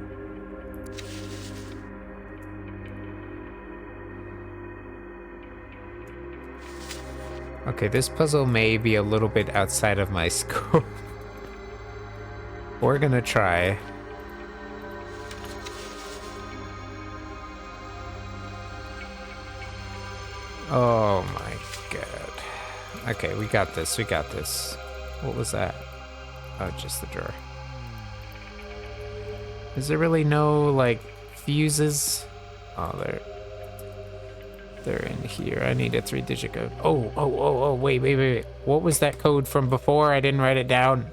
Speaker 1: Okay, this puzzle may be a little bit outside of my scope. We're gonna try. Oh my god. Okay, we got this, we got this. What was that? Oh, just the drawer. Is there really no, like, fuses? Oh, they're in here. I need a 3-digit code. Oh, wait. What was that code from before? I didn't write it down.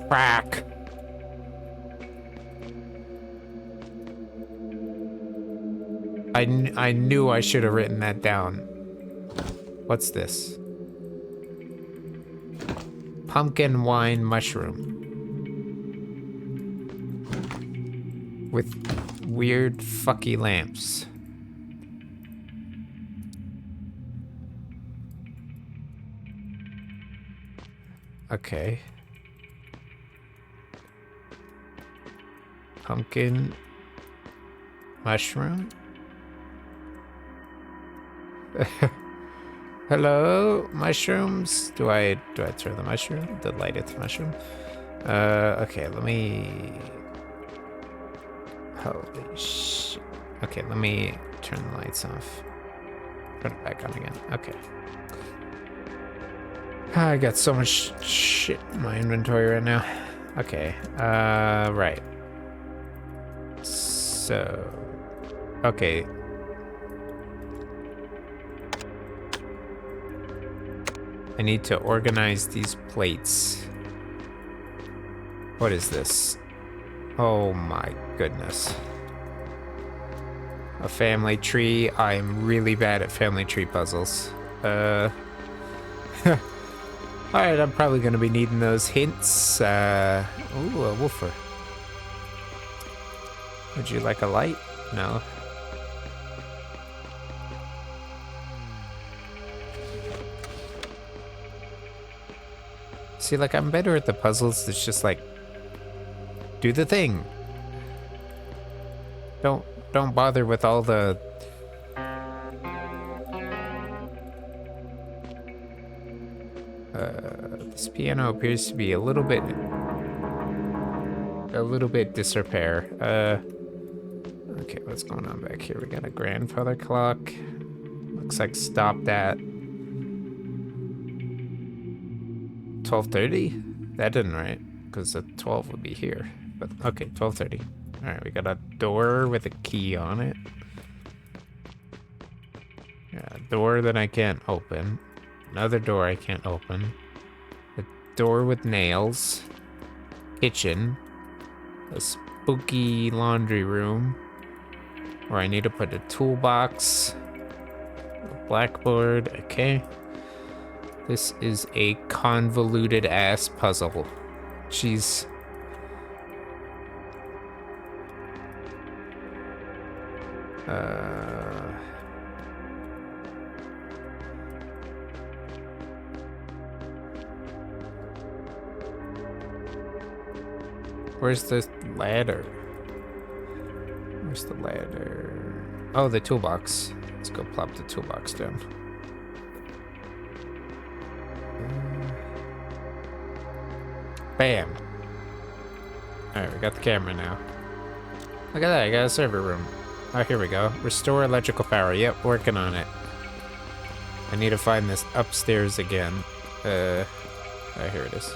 Speaker 1: Frack. I knew I should have written that down. What's this? Pumpkin wine mushroom. With weird fucky lamps. Okay. Pumpkin mushroom. Hello, mushrooms. Do I throw the mushroom? The lighted mushroom? Okay, let me. Holy shit. Okay, let me turn the lights off. Put it back on again. Okay. I got so much shit in my inventory right now. Okay, right. So, okay. I need to organize these plates. What is this? Oh my goodness. A family tree. I'm really bad at family tree puzzles. Alright, I'm probably gonna be needing those hints. Ooh, a woofer. Would you like a light? No. See, like, I'm better at the puzzles. It's just like, do the thing. Don't bother with all the this piano appears to be a little bit disrepair. Okay, what's going on back here? We got a grandfather clock. Looks like stopped at 12:30. That didn't right, because the 12 would be here. But okay, 12:30. All right, we got a door with a key on it. Yeah, a door that I can't open. Another door I can't open. A door with nails. Kitchen. A spooky laundry room. Where I need to put a toolbox. A blackboard. Okay. This is a convoluted ass puzzle. Jeez. Where's the ladder? Where's the ladder? Oh, the toolbox. Let's go plop the toolbox down. Bam. Alright, we got the camera now. Look at that, I got a server room. Oh, here we go. Restore electrical power. Yep, working on it. I need to find this upstairs again. Oh, here it is.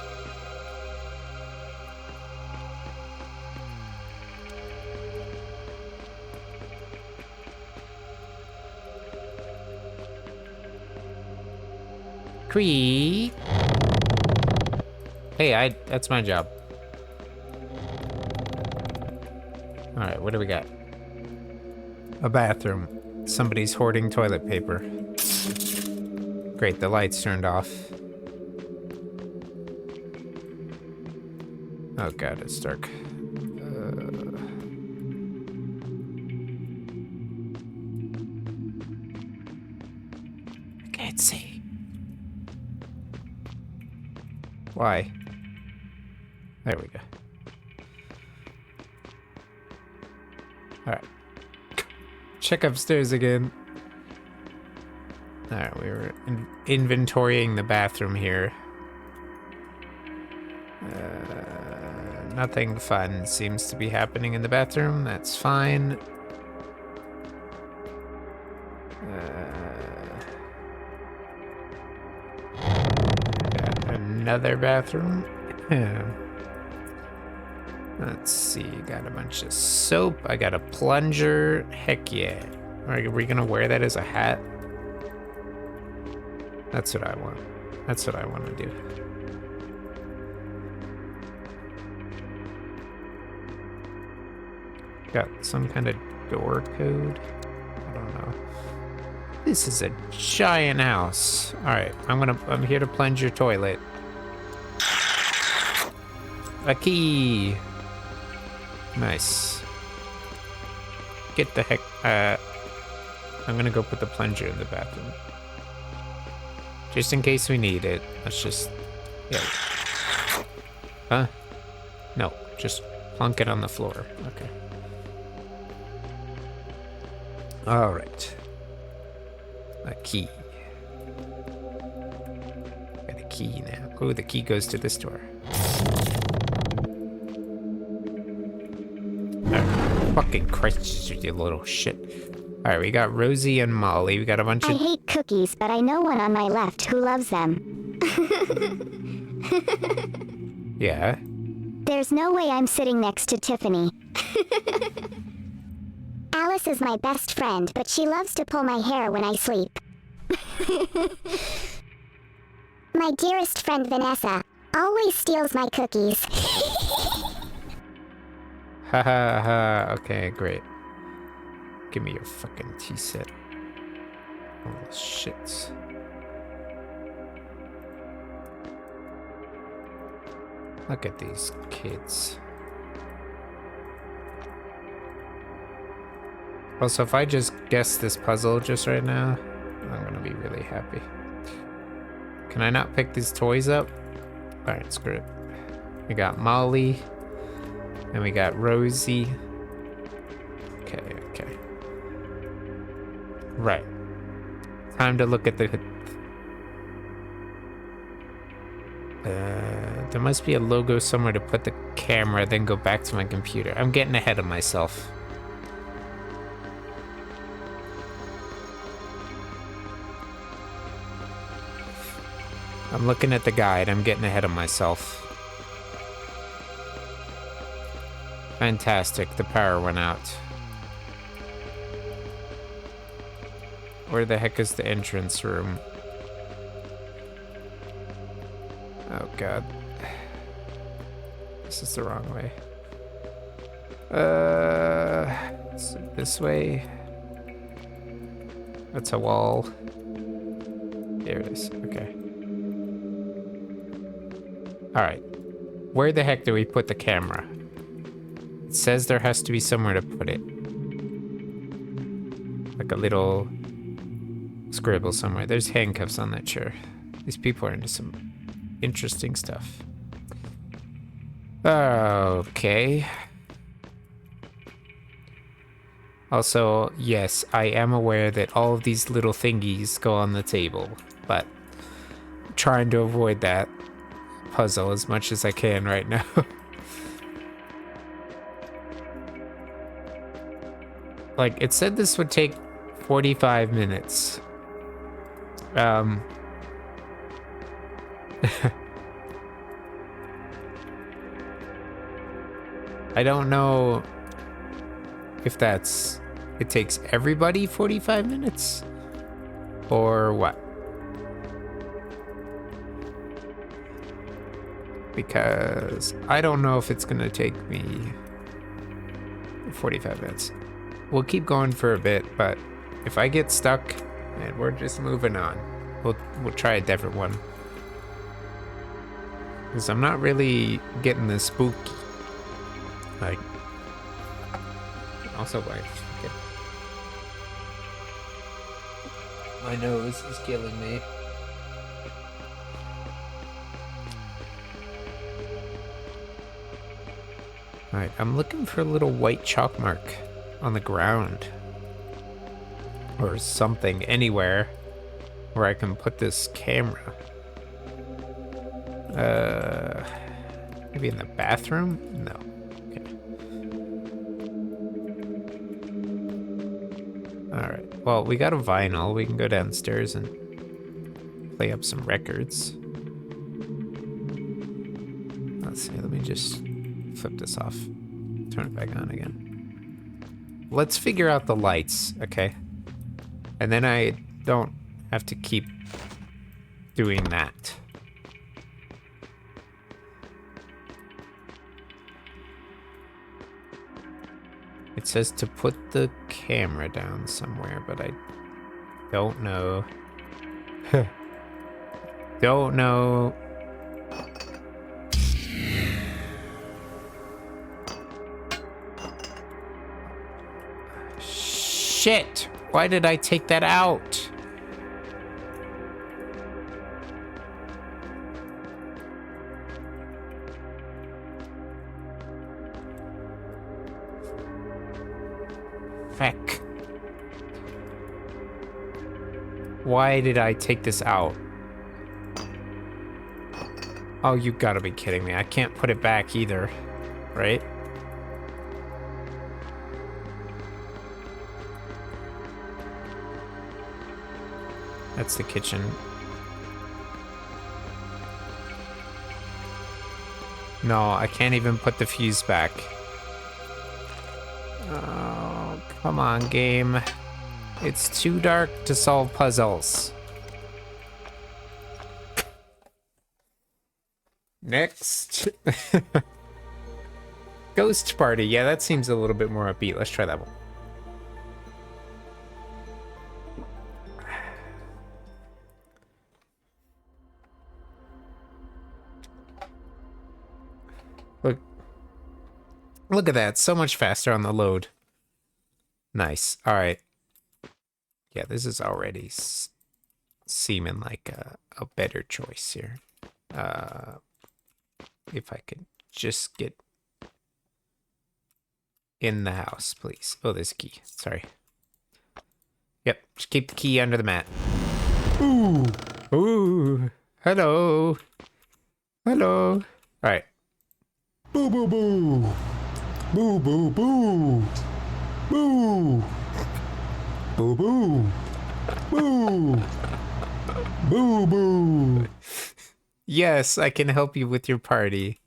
Speaker 1: Creak. Hey, that's my job. Alright, what do we got? A bathroom. Somebody's hoarding toilet paper. Great, the lights turned off. Oh god, it's dark. I can't see. Why? There we go. Alright. Check upstairs again. Alright, we were inventorying the bathroom here. Nothing fun seems to be happening in the bathroom. That's fine. Got another bathroom. Let's see, got a bunch of soap. I got a plunger. Heck yeah. Are we gonna wear that as a hat? That's what I want. That's what I want to do. Got some kind of door code. Hold This is a giant house. Alright, I'm here to plunge your toilet. A key. Nice. Get the heck, I'm gonna go put the plunger in the bathroom. Just in case we need it. Let's just, yeah. Huh? No, just plunk it on the floor. Okay. All right. A key. Got a key now. Oh, the key goes to this door. Oh, fucking Christ, you little shit. All right, we got Rosie and Molly. We got a bunch of...
Speaker 10: I hate cookies, but I know one on my left who loves them.
Speaker 1: Yeah?
Speaker 10: There's no way I'm sitting next to Tiffany. Alice is my best friend, but she loves to pull my hair when I sleep. My dearest friend Vanessa always steals my cookies.
Speaker 1: Ha ha ha. Okay, great. Give me your fucking tea set. Oh, shit. Look at these kids. Also, if I just guess this puzzle just right now, I'm gonna be really happy. Can I not pick these toys up? Alright, screw it. We got Molly. And we got Rosie. Okay. Right. Time to look at the... there must be a logo somewhere to put the camera, then go back to my computer. I'm getting ahead of myself. I'm looking at the guide. I'm getting ahead of myself. Fantastic. The power went out. Where the heck is the entrance room? Oh god. This is the wrong way. Is it this way? That's a wall. There it is. Okay. Alright. Where the heck do we put the camera? It says there has to be somewhere to put it. Like a little scribble somewhere. There's handcuffs on that chair. These people are into some interesting stuff. Okay. Also, yes, I am aware that all of these little thingies go on the table, but I'm trying to avoid that puzzle as much as I can right now. Like, it said this would take 45 minutes. I don't know if it takes everybody 45 minutes or what. Because I don't know if it's gonna take me 45 minutes. We'll keep going for a bit, but if I get stuck, and we're just moving on. We'll try a different one. Because I'm not really getting the spooky. Like, also my nose is killing me. Alright, I'm looking for a little white chalk mark on the ground. Or something, anywhere where I can put this camera. Maybe in the bathroom? No. Okay. Alright, well, we got a vinyl. We can go downstairs and play up some records. Let's see, let me just flip this off. Turn it back on again. Let's figure out the lights, okay? And then I don't have to keep doing that. It says to put the camera down somewhere, but I Don't know. Don't know. Shit! Why did I take that out? Feck. Why did I take this out? Oh, you gotta be kidding me. I can't put it back either, right? That's the kitchen. No, I can't even put the fuse back. Oh, come on, game. It's too dark to solve puzzles. Next. Ghost Party. Yeah, that seems a little bit more upbeat. Let's try that one. Look at that. So much faster on the load. Nice. All right. Yeah, this is already seeming like a better choice here. If I could just get in the house, please. Oh, there's a key. Sorry. Yep, just keep the key under the mat. Ooh. Ooh. Hello. Hello. All right. Boo, boo, boo. Boo, boo, boo. Boo. Boo, boo. Boo. Boo, boo. Yes, I can help you with your party.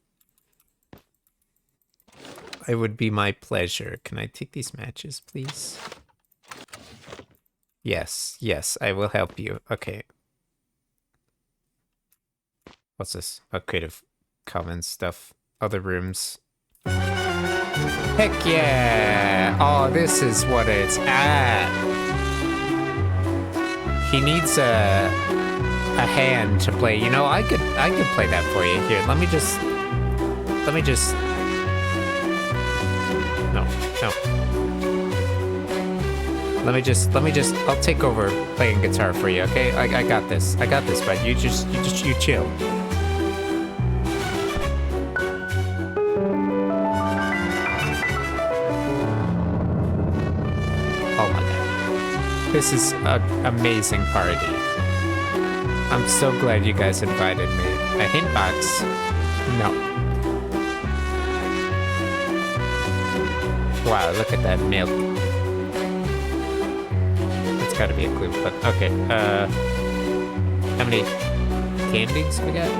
Speaker 1: It would be my pleasure. Can I take these matches, please? Yes, yes, I will help you. Okay. What's this? Oh, Creative Commons stuff. Other rooms. Heck yeah! Oh, this is what it's at. He needs a hand to play. You know, I could play that for you. Here, let me just no. Let me just I'll take over playing guitar for you, okay? I got this, bud. You chill. Oh my god. This is an amazing party. I'm so glad you guys invited me. A hint box? No. Wow, look at that milk. That's gotta be a clue, but okay. How many candies we got?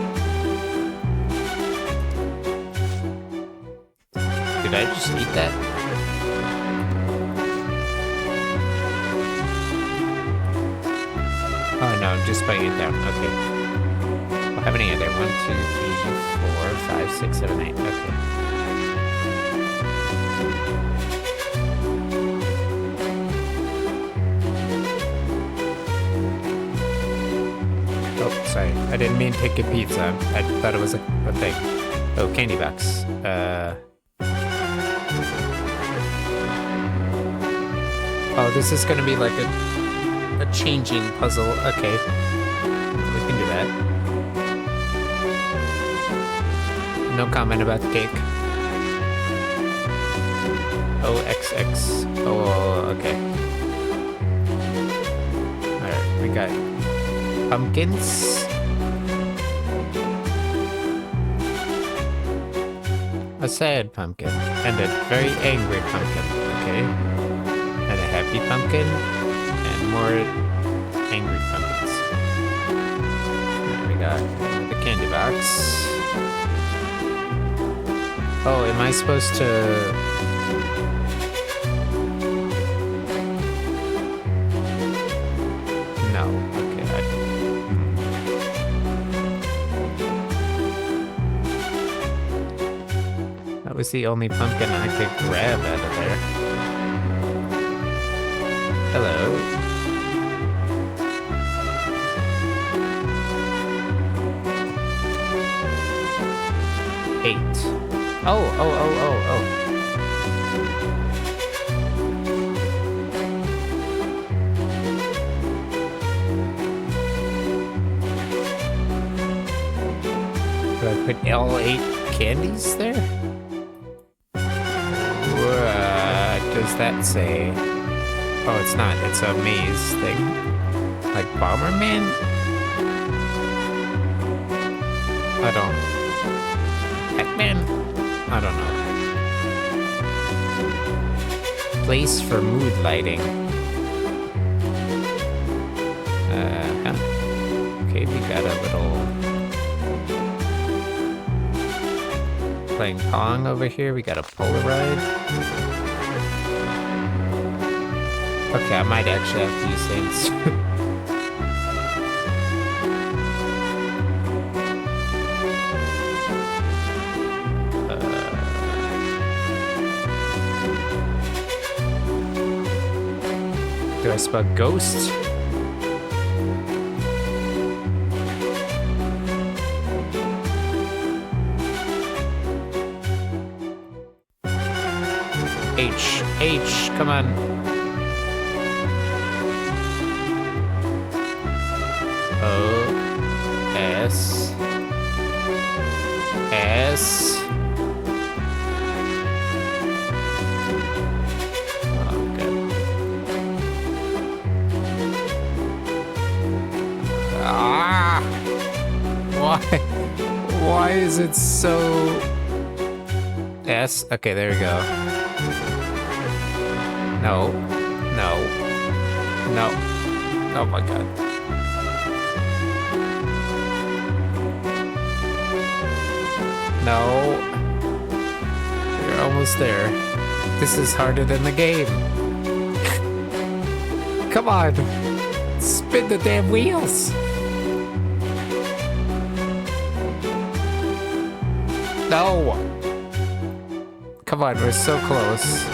Speaker 1: Did I just eat that? Oh no, I'm just putting it down. Okay. Well, how many are there? 1, 2, 3, 4, 5, 6, 7, 8. Okay. Oh, sorry. I didn't mean to get pizza. I thought it was a thing. Oh, candy box. Oh, this is gonna be like a changing puzzle. Okay. We can do that. No comment about the cake. OXX. Oh, okay. Alright, we got pumpkins. A sad pumpkin. And a very angry pumpkin. Okay. And a happy pumpkin. And more angry pumpkins. There we got the candy box. Oh, am I supposed to... No. Okay. That was the only pumpkin I could grab out of there. Hello. Oh. Do I put all 8 candies there? What does that say? Oh, it's not. It's a maze thing. Like Bomberman? I don't... Pac-Man? I don't know. Place for mood lighting. Okay, we got a little... Playing Pong over here. We got a Polaroid. Okay, I might actually have to use things. Do I spell ghost? H, come on. O, S, S. Oh, good. Ah! Why is it so... S? Okay, there we go. No. Oh my god. No. You're almost there. This is harder than the game. Come on. Spin the damn wheels. No. Come on, we're so close.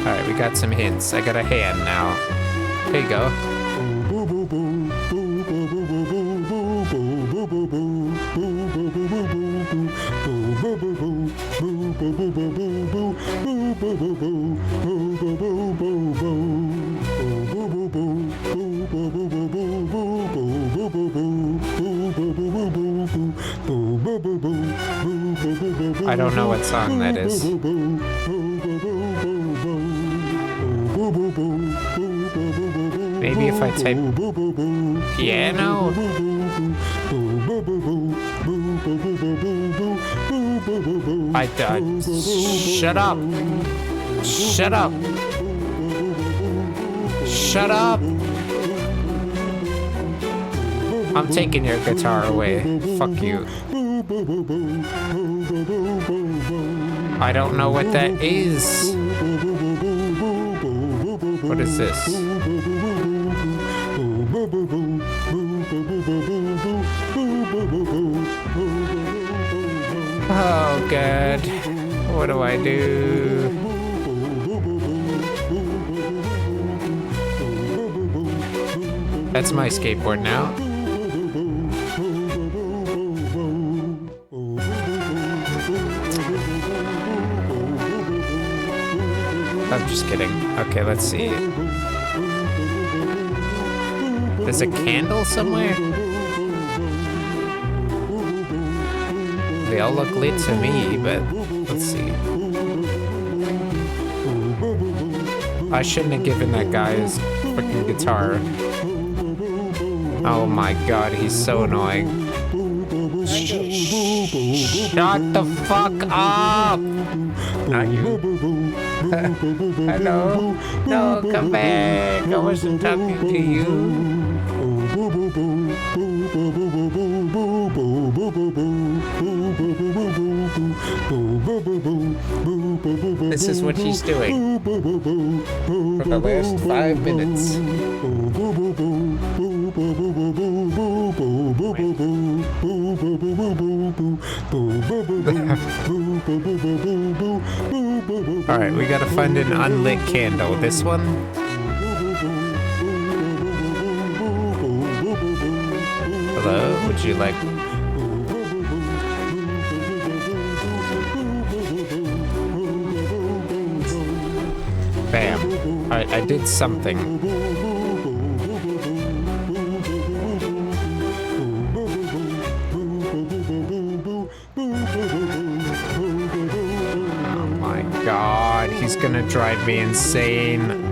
Speaker 1: Alright, we got some hints. I got a hand now. Here you go. I don't know what song that is. Maybe if I type piano? I died. Shut up! Shut up! Shut up! I'm taking your guitar away. Fuck you. I don't know what that is. What is this? Oh god. What do I do? That's my skateboard now. I'm just kidding. Okay, let's see. There's a candle somewhere? They all look lit to me, but let's see. I shouldn't have given that guy his freaking guitar. Oh my god, he's so annoying. Shut the fuck up! Not you. Hello? No, come back. I wasn't talking to you. This is what he's doing for the last 5 minutes. Alright, we gotta find an unlit candle. This one? Hello? Would you like I did something. Oh my god, he's gonna drive me insane.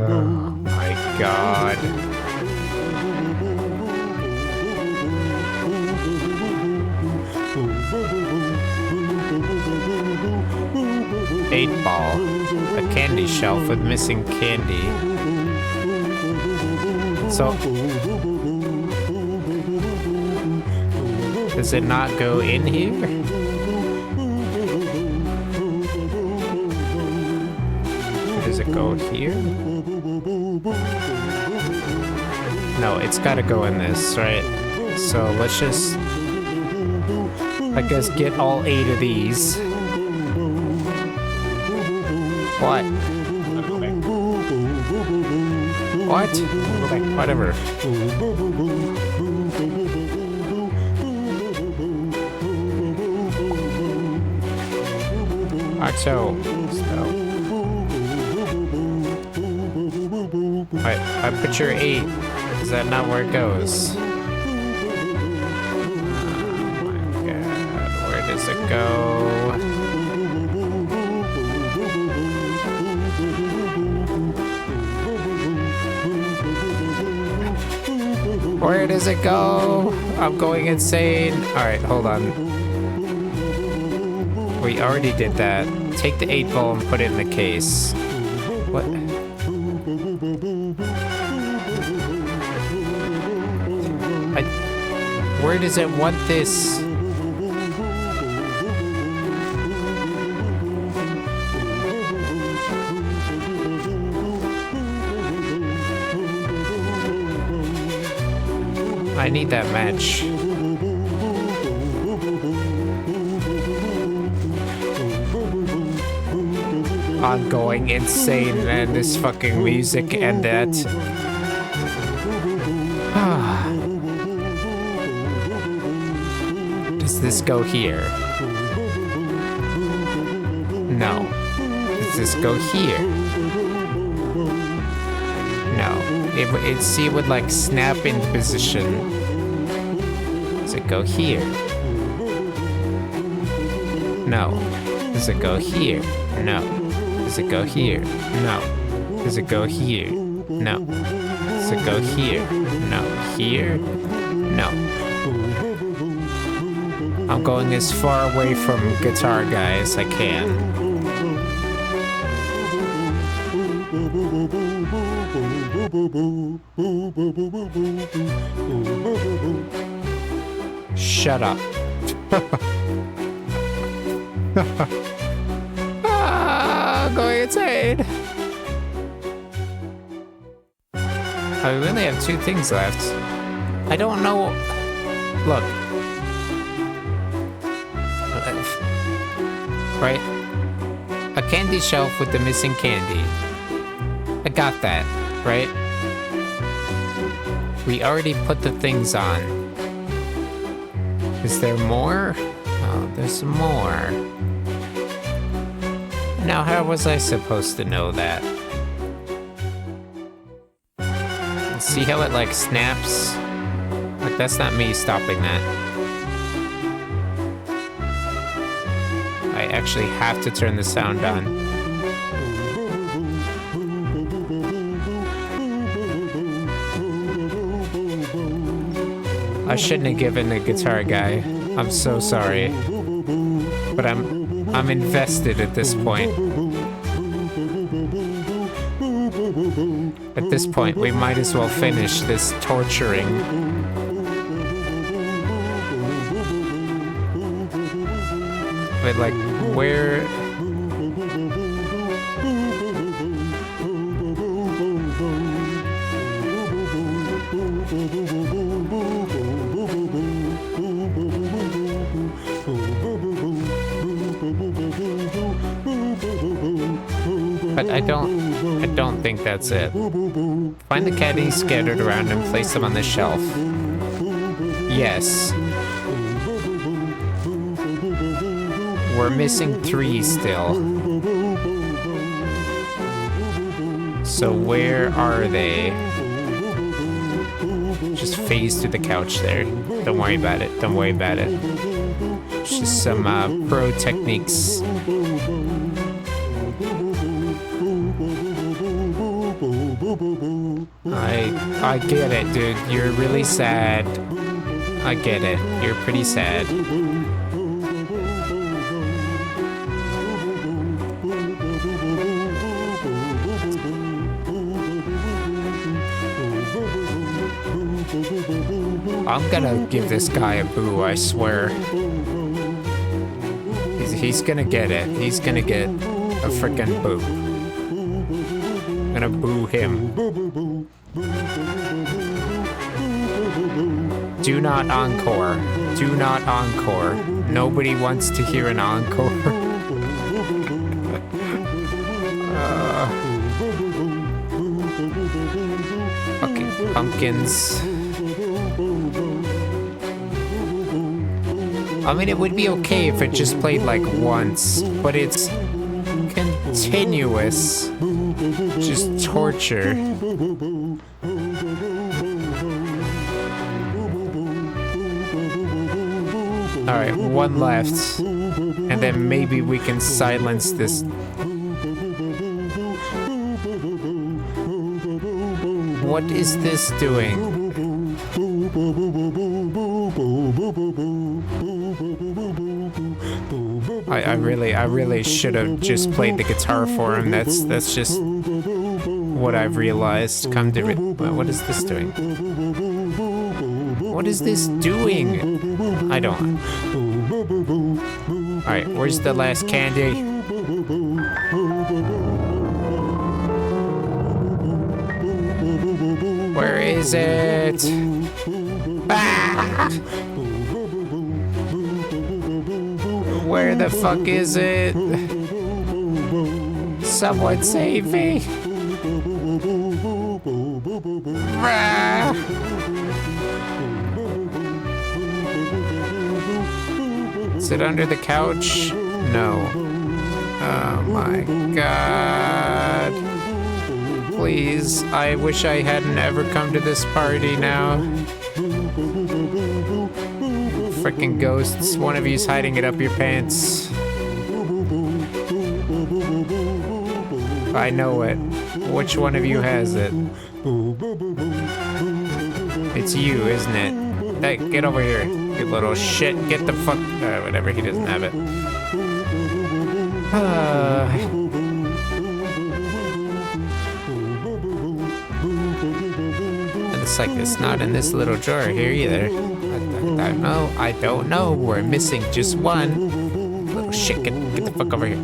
Speaker 1: Oh my god. Eight ball. A candy shelf with missing candy. So... does it not go in here? Does it go here? No, it's gotta go in this, right? So let's just, I guess, get all 8 of these. What? What? Whatever. Axel. I picture 8. Is that not where it goes? Oh my god, where does it go? Where does it go? I'm going insane. Alright, hold on. We already did that. Take the 8 ball and put it in the case. What? Where does it want this? I need that match. I'm going insane, man. This fucking music and that. Does this go here? No. Does this go here? No. It would like snap into position. Does it go here? No. Does it go here? No. Does it go here? No. Does it go here? No. Does it go here? No. Here? No. I'm going as far away from Guitar Guy as I can. Shut up. I'm going insane. I really have 2 things left. I don't know. Look. Right? A candy shelf with the missing candy. I got that, right? We already put the things on. Is there more? Oh, there's more. Now, how was I supposed to know that? See how it, like, snaps? Like, that's not me stopping that. I actually have to turn the sound on. I shouldn't have given the Guitar Guy. I'm so sorry. But I'm invested at this point. At this point, we might as well finish this torturing. But like, where... don't think that's it. Find the caddies scattered around and place them on the shelf. Yes. We're missing 3 still. So where are they? Just phase through the couch there. Don't worry about it. Don't worry about it. Just some pro techniques. I get it, dude. You're really sad. I get it. You're pretty sad. I'm gonna give this guy a boo, I swear. He's gonna get it. He's gonna get a frickin' boo. I'm gonna boo him. Do not encore. Do not encore. Nobody wants to hear an encore. Fucking pumpkins. I mean, it would be okay if it just played like once, but it's continuous. Just torture. Alright, one left. And then maybe we can silence this. What is this doing? I really should have just played the guitar for him. That's just what I've realized. What is this doing? What is this doing? I don't. Alright, where's the last candy? Where is it? Ah! Where the fuck is it? Someone save me! Ah! Is it under the couch? No. Oh my god. Please, I wish I hadn't ever come to this party now. Frickin' ghosts, one of you's hiding it up your pants. I know it. Which one of you has it? It's you, isn't it? Hey, get over here, you little shit. Get the fuck... whatever, he doesn't have it. It's like it's not in this little drawer here either. I don't know. We're missing just one. Little shit, get the fuck over here.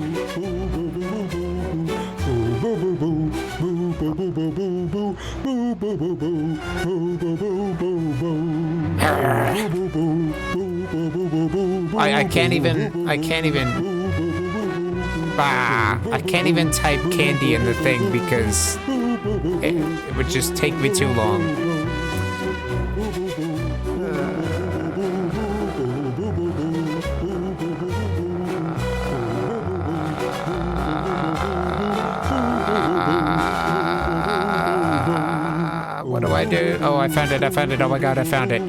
Speaker 1: I can't even type candy in the thing because it would just take me too long. What do I do? Oh, I found it. Oh my god, I found it.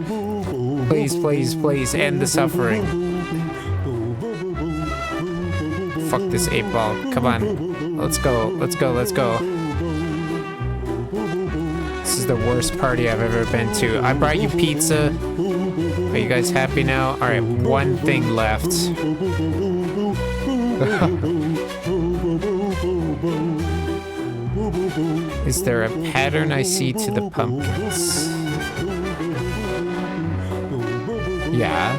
Speaker 1: Please, please, please end the suffering. Fuck this 8-ball. Come on. Let's go. Let's go. Let's go. This is the worst party I've ever been to. I brought you pizza. Are you guys happy now? Alright, one thing left. Is there a pattern I see to the pumpkins? Yeah.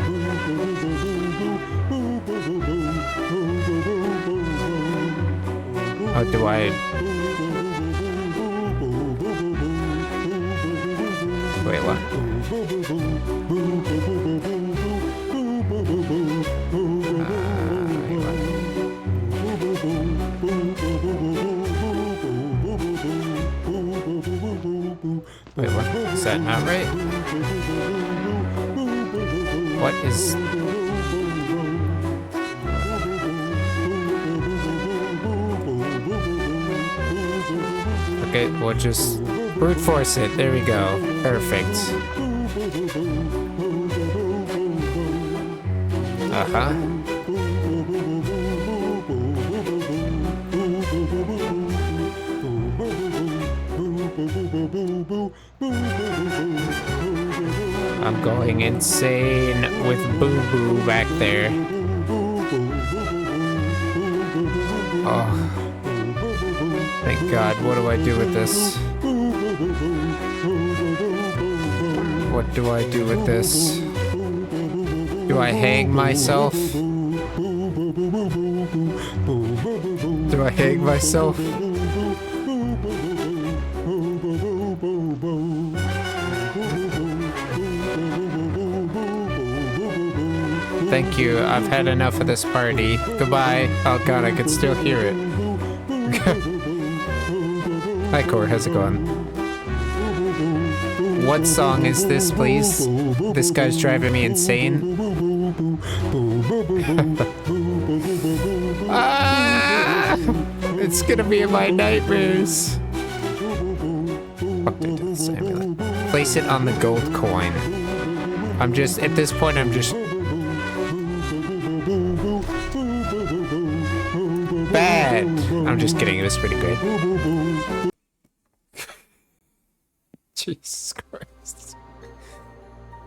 Speaker 1: Oh, do I... Wait, what? Wait, what? Is that not right? What is... Okay, we'll just brute force it. There we go. Perfect. Uh-huh. I'm going insane with Boo Boo back there. Oh. Thank God. What do I do with this? What do I do with this? Do I hang myself? Do I hang myself? Thank you. I've had enough of this party. Goodbye. Oh God, I can still hear it. Hi, Core. How's it going? What song is this, please? This guy's driving me insane. Ah! It's gonna be in my nightmares. What did this amulet? Place it on the gold coin. I'm just, at this point, I'm just... Bad! I'm just kidding, it was pretty great. Jesus Christ.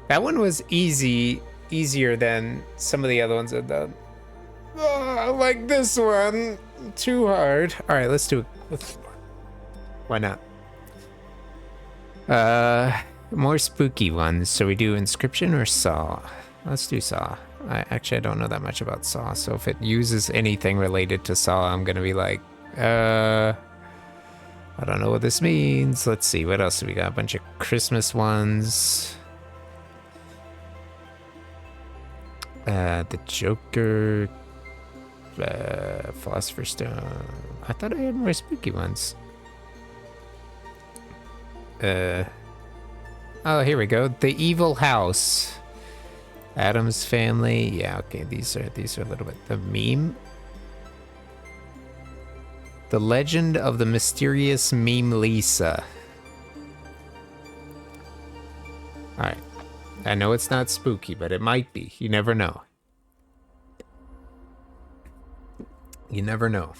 Speaker 1: That one was easier than some of the other ones I've done. Oh, like this one. Too hard. Alright, let's do it. Why not? More spooky ones. So we do Inscription or Saw? Let's do Saw. I don't know that much about Saw, so if it uses anything related to Saw, I'm gonna be like, I don't know what this means. Let's see, what else do we got? A bunch of Christmas ones. The Joker, Philosopher's Stone. I thought I had more spooky ones. Oh, here we go. The Evil House. Adam's Family. Yeah, okay, these are a little bit. The Meme. The Legend of the Mysterious Meme Lisa. Alright. I know it's not spooky, but it might be. You never know. You never know.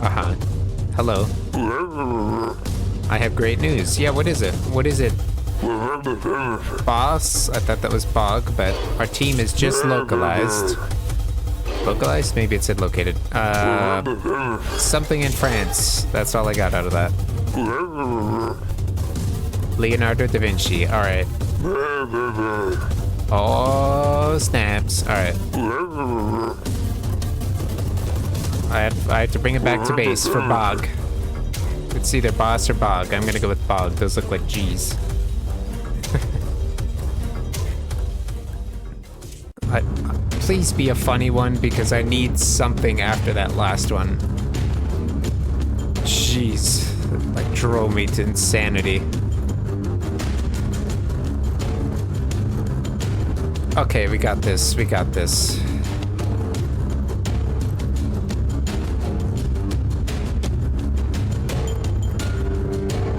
Speaker 1: Uh-huh. Hello. I have great news. Yeah, what is it? What is it? Boss? I thought that was Bog, but our team is just localized. Localized? Maybe it said located. Something in France. That's all I got out of that. Leonardo da Vinci. Alright. Oh, snaps. Alright. I have to bring it back to base for Bog. It's either Boss or Bog. I'm gonna go with Bog. Those look like G's. Please be a funny one, because I need something after that last one. Jeez. It, like, drove me to insanity. Okay, we got this. We got this.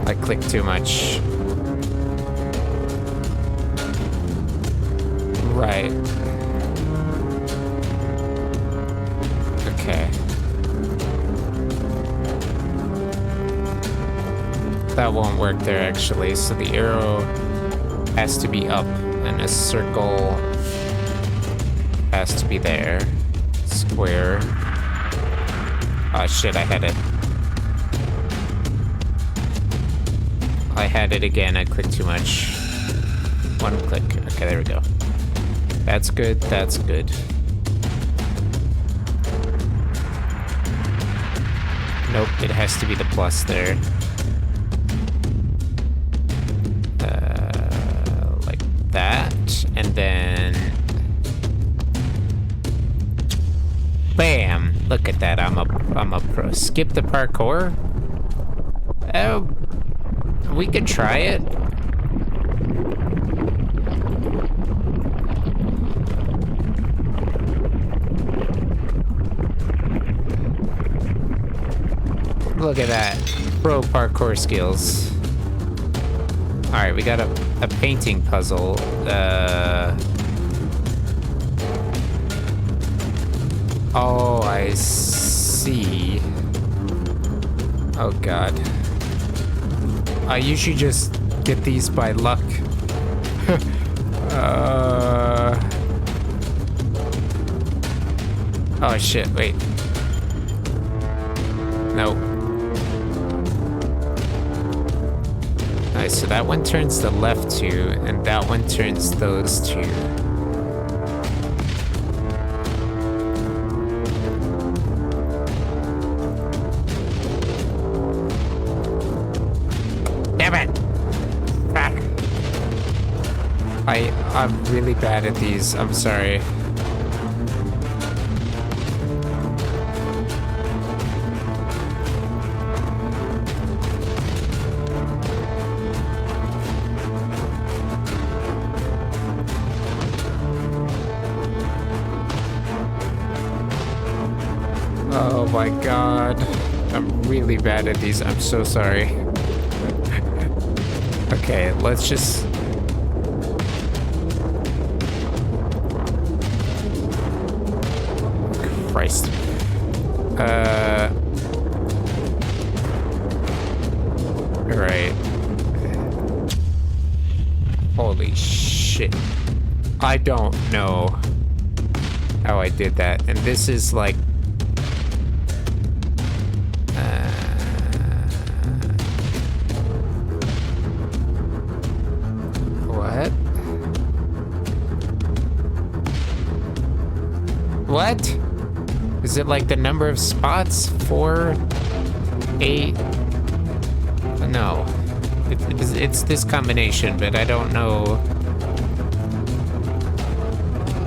Speaker 1: I clicked too much. Right. Okay. That won't work there, actually. So the arrow has to be up, and a circle has to be there. Square. Oh shit, I had it. I had it again. I clicked too much. One click. Okay, there we go. That's good. That's good. Nope, it has to be the plus there. Like that. And then Bam! Look at that. I'm a pro. Skip the parkour? Oh, we could try it. Look at that. Pro parkour skills. Alright, we got a painting puzzle. Oh, I see. Oh god. I usually just get these by luck. Oh shit, wait. Nope. Alright, so that one turns the left two, and that one turns those two. Damn it! Fuck. I'm really bad at these, I'm sorry. Oh my god. I'm really bad at these. I'm so sorry. Okay, let's just... Christ. Alright. Holy shit. I don't know how I did that. And this is like... What? Is it like the number of spots? 4, 8? No. It's this combination, but I don't know.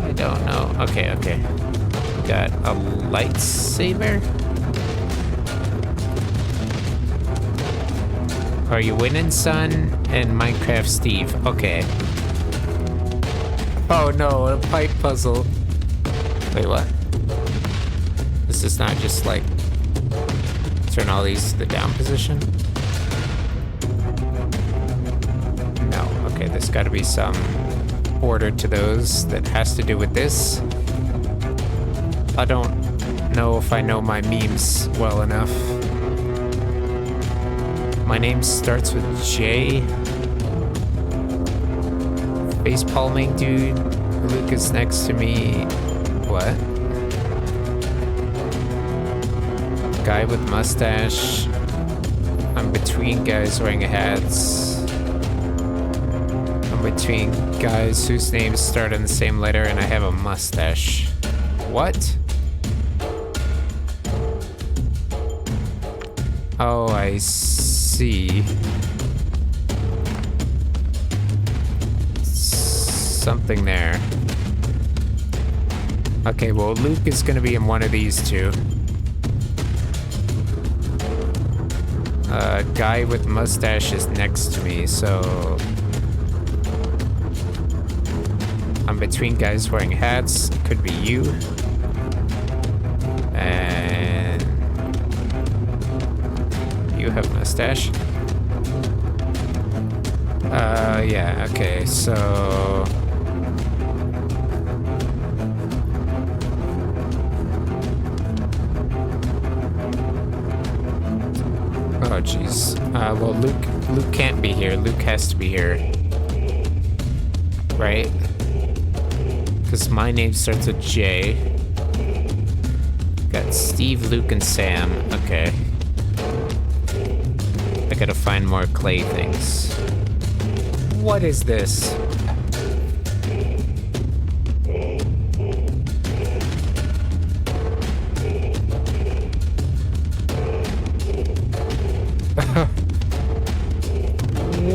Speaker 1: I don't know. Okay, okay. Got a lightsaber? Are you winning, son? And Minecraft Steve. Okay. Oh no, a pipe puzzle. Wait, what? This is not just like turn all these to the down position? No. Okay, there's got to be some order to those that has to do with this. I don't know if I know my memes well enough. My name starts with J. Face palming dude. Luke is next to me. What? Guy with mustache. I'm between guys wearing hats. I'm between guys whose names start on the same letter and I have a mustache. What? Oh, I see. Something there. Okay, well, Luke is gonna be in one of these two. Guy with mustache is next to me, so... I'm between guys wearing hats. Could be you. And... You have mustache? Yeah, okay, so... Oh, jeez. Well, Luke can't be here. Luke has to be here. Right? Because my name starts with J. Got Steve, Luke, and Sam. Okay. I gotta find more clay things. What is this?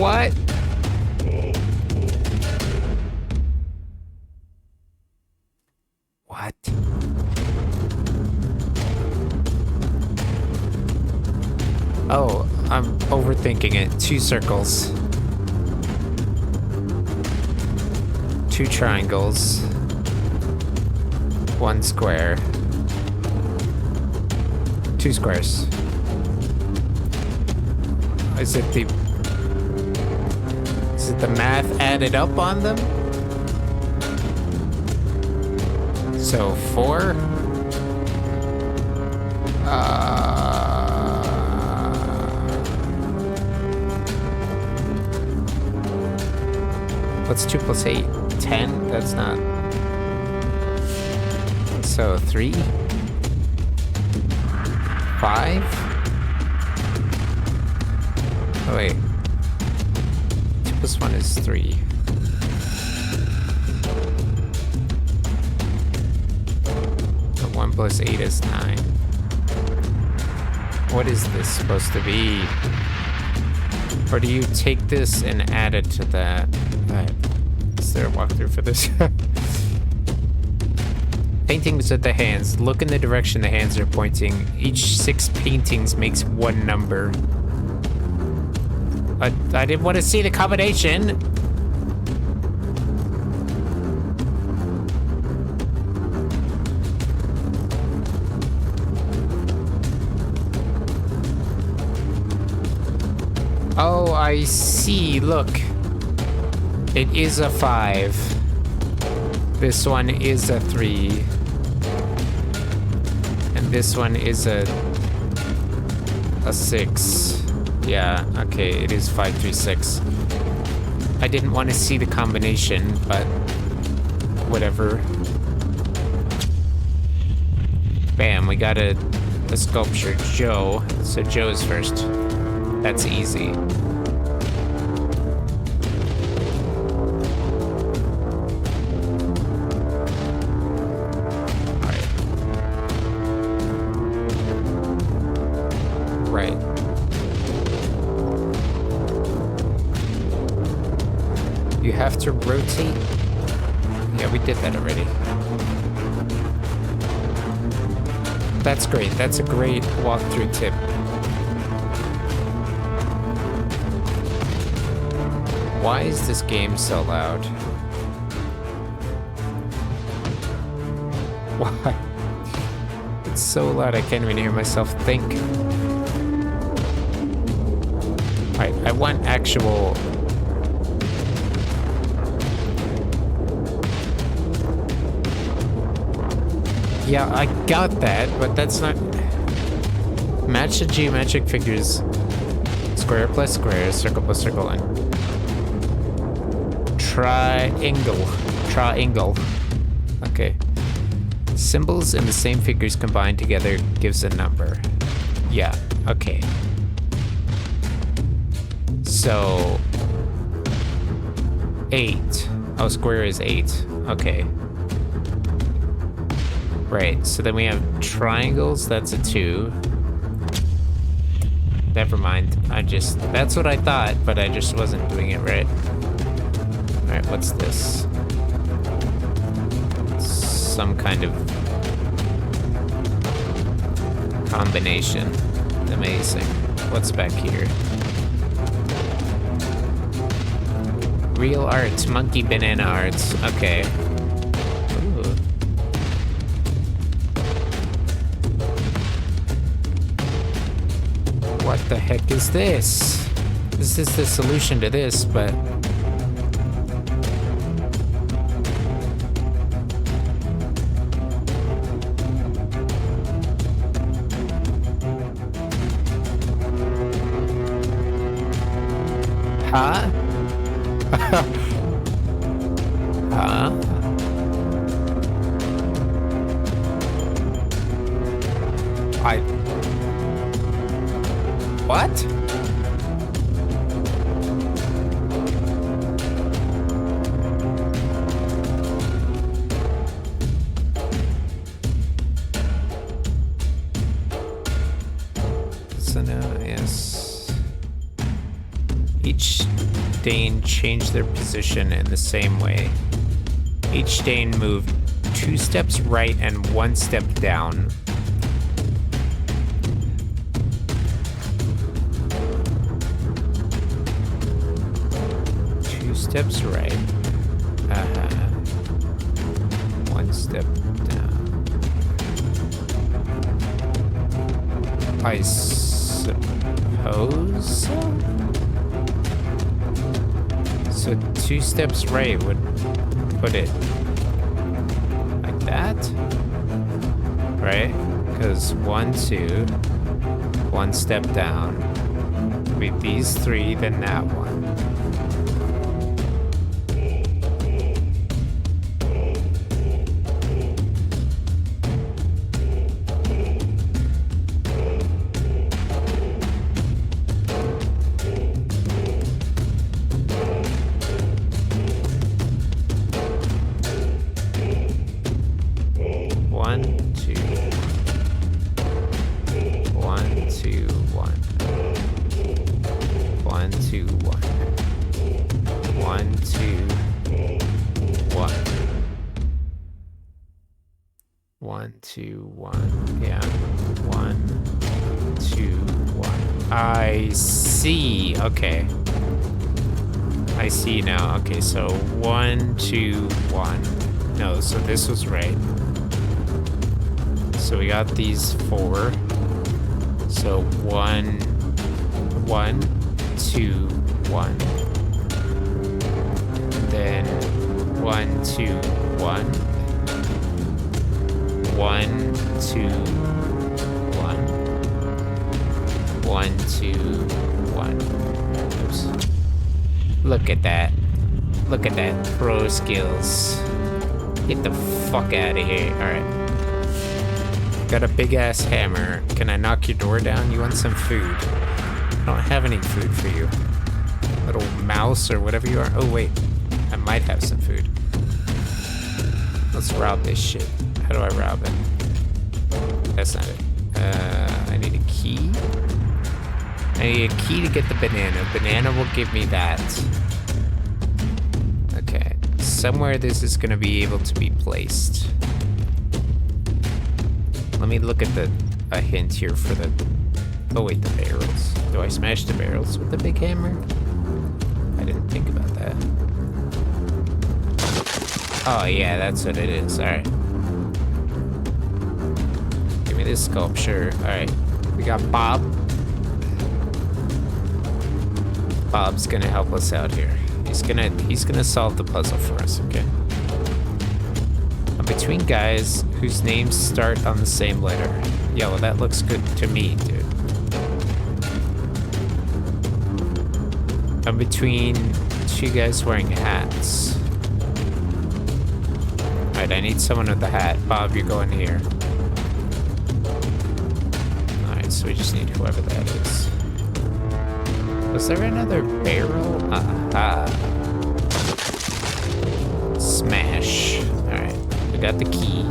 Speaker 1: What? What? Oh, I'm overthinking it. 2 circles. 2 triangles. 1 square. 2 squares. Is it the math added up on them? So 4? What's 2 plus 8? 10? That's not... So 3? 5? Oh wait. 2 plus 1 is 3. But 1 plus 8 is 9. What is this supposed to be? Or do you take this and add it to that? Is there a walkthrough for this? Paintings of the hands. Look in the direction the hands are pointing. Each 6 paintings makes 1 number. I didn't want to see the combination. Oh, I see. Look. It is a 5. This one is a 3. And this one is a 6. Yeah, okay, it is 5, 3, 6. I didn't want to see the combination, but whatever. Bam, we got a sculpture. Joe. So Joe's first. That's easy. Have to rotate. Yeah, we did that already. That's great. That's a great walkthrough tip. Why is this game so loud? Why? It's so loud I can't even hear myself think. Alright, I want actual... Yeah, I got that, but that's not... Match the geometric figures. Square plus square, circle plus circle, and... Triangle. Okay. Symbols in the same figures combined together gives a number. Yeah, okay. So... 8. Oh, square is 8. Okay. Right, so then we have triangles, that's a 2. Never mind, that's what I thought, but I just wasn't doing it right. Alright, what's this? Some kind of combination. Amazing. What's back here? Real arts, monkey banana arts, okay. What the heck is this? This is the solution to this, but... Huh? Huh? What? So now, yes. Each Dane changed their position in the same way. Each Dane moved 2 steps right and 1 step down. 2 steps right. 1 step down. I suppose so? So 2 steps right would put it like that, right? Because 1, 2, 1 step down. With these 3, then that one. Okay. I see now. Okay, so 1, 2, 1. No, so this was right. So we got these 4. So 1, 1, 2, 1. Then 1, 2, 1. 1, 2, 1. 1, 2, 1. Oops. Look at that. Look at that pro skills. Get the fuck out of here. Alright. Got a big ass hammer. Can I knock your door down? You want some food? I don't have any food for you. Little mouse or whatever you are. Oh wait. I might have some food. Let's rob this shit. How do I rob it? That's not it. I need a key. I need a key to get the banana. Banana will give me that. Okay. Somewhere this is going to be able to be placed. Let me look at a hint here for the... Oh wait, the barrels. Do I smash the barrels with the big hammer? I didn't think about that. Oh yeah, that's what it is. Alright. Give me this sculpture. Alright. We got Bob. Bob's gonna help us out here. He's gonna solve the puzzle for us, okay? I'm between guys whose names start on the same letter. Yeah, well that looks good to me, dude. I'm between 2 guys wearing hats. Alright, I need someone with a hat. Bob, you're going here. Alright, so we just need whoever that is. Was there another barrel? Smash. Alright, we got the key.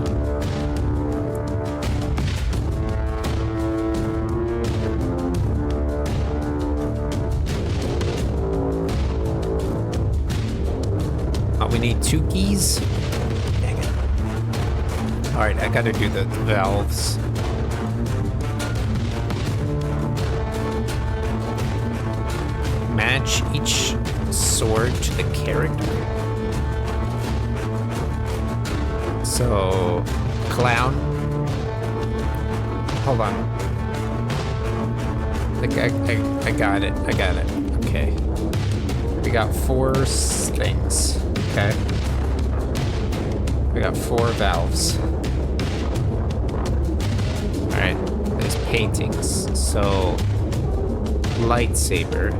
Speaker 1: Oh, we need 2 keys? Dang it. Alright, I gotta do the valves. Match each sword to the character. So, clown. Hold on. I got it. I got it. Okay. We got 4 things. Okay. We got 4 valves. Alright. There's paintings. So, lightsaber.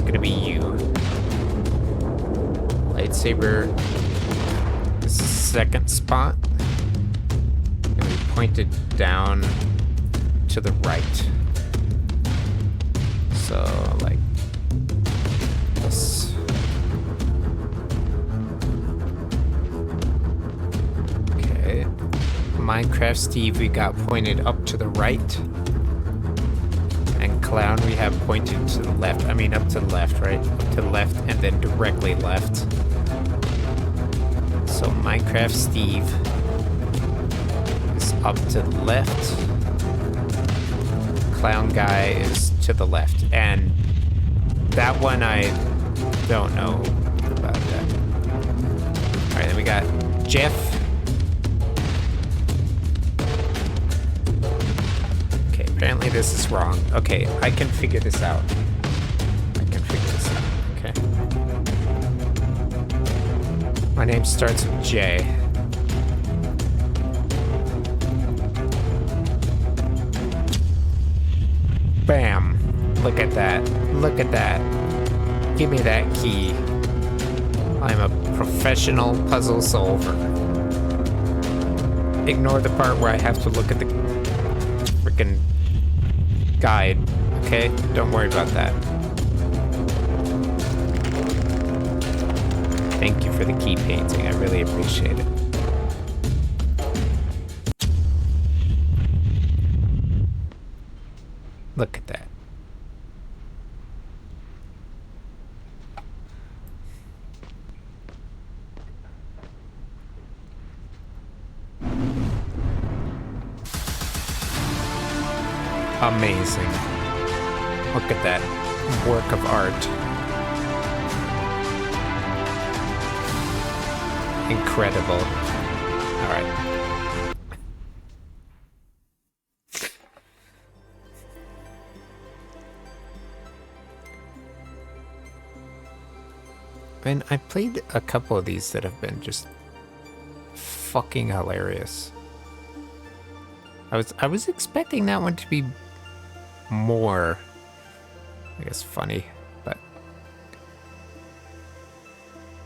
Speaker 1: Gonna be you. Lightsaber. This is the second spot. Gonna be pointed down to the right. So like this. Okay. Minecraft Steve we got pointed up to the right. Clown we have pointed to the left. I mean up to the left, right? Up to the left and then directly left. So Minecraft Steve is up to the left. Clown guy is to the left. And that one I don't know about that. All right, then we got Jeff. Okay, apparently this is wrong. Okay, I can figure this out. Okay. My name starts with J. Bam. Look at that. Look at that. Give me that key. I'm a professional puzzle solver. Ignore the part where I have to look at the freaking guide, okay? Don't worry about that. Thank you for the key painting. I really appreciate it. Look at that. Amazing. Look at that work of art. Incredible. All right. And I played a couple of these that have been just fucking hilarious. I was expecting that one to be more, I guess, funny, but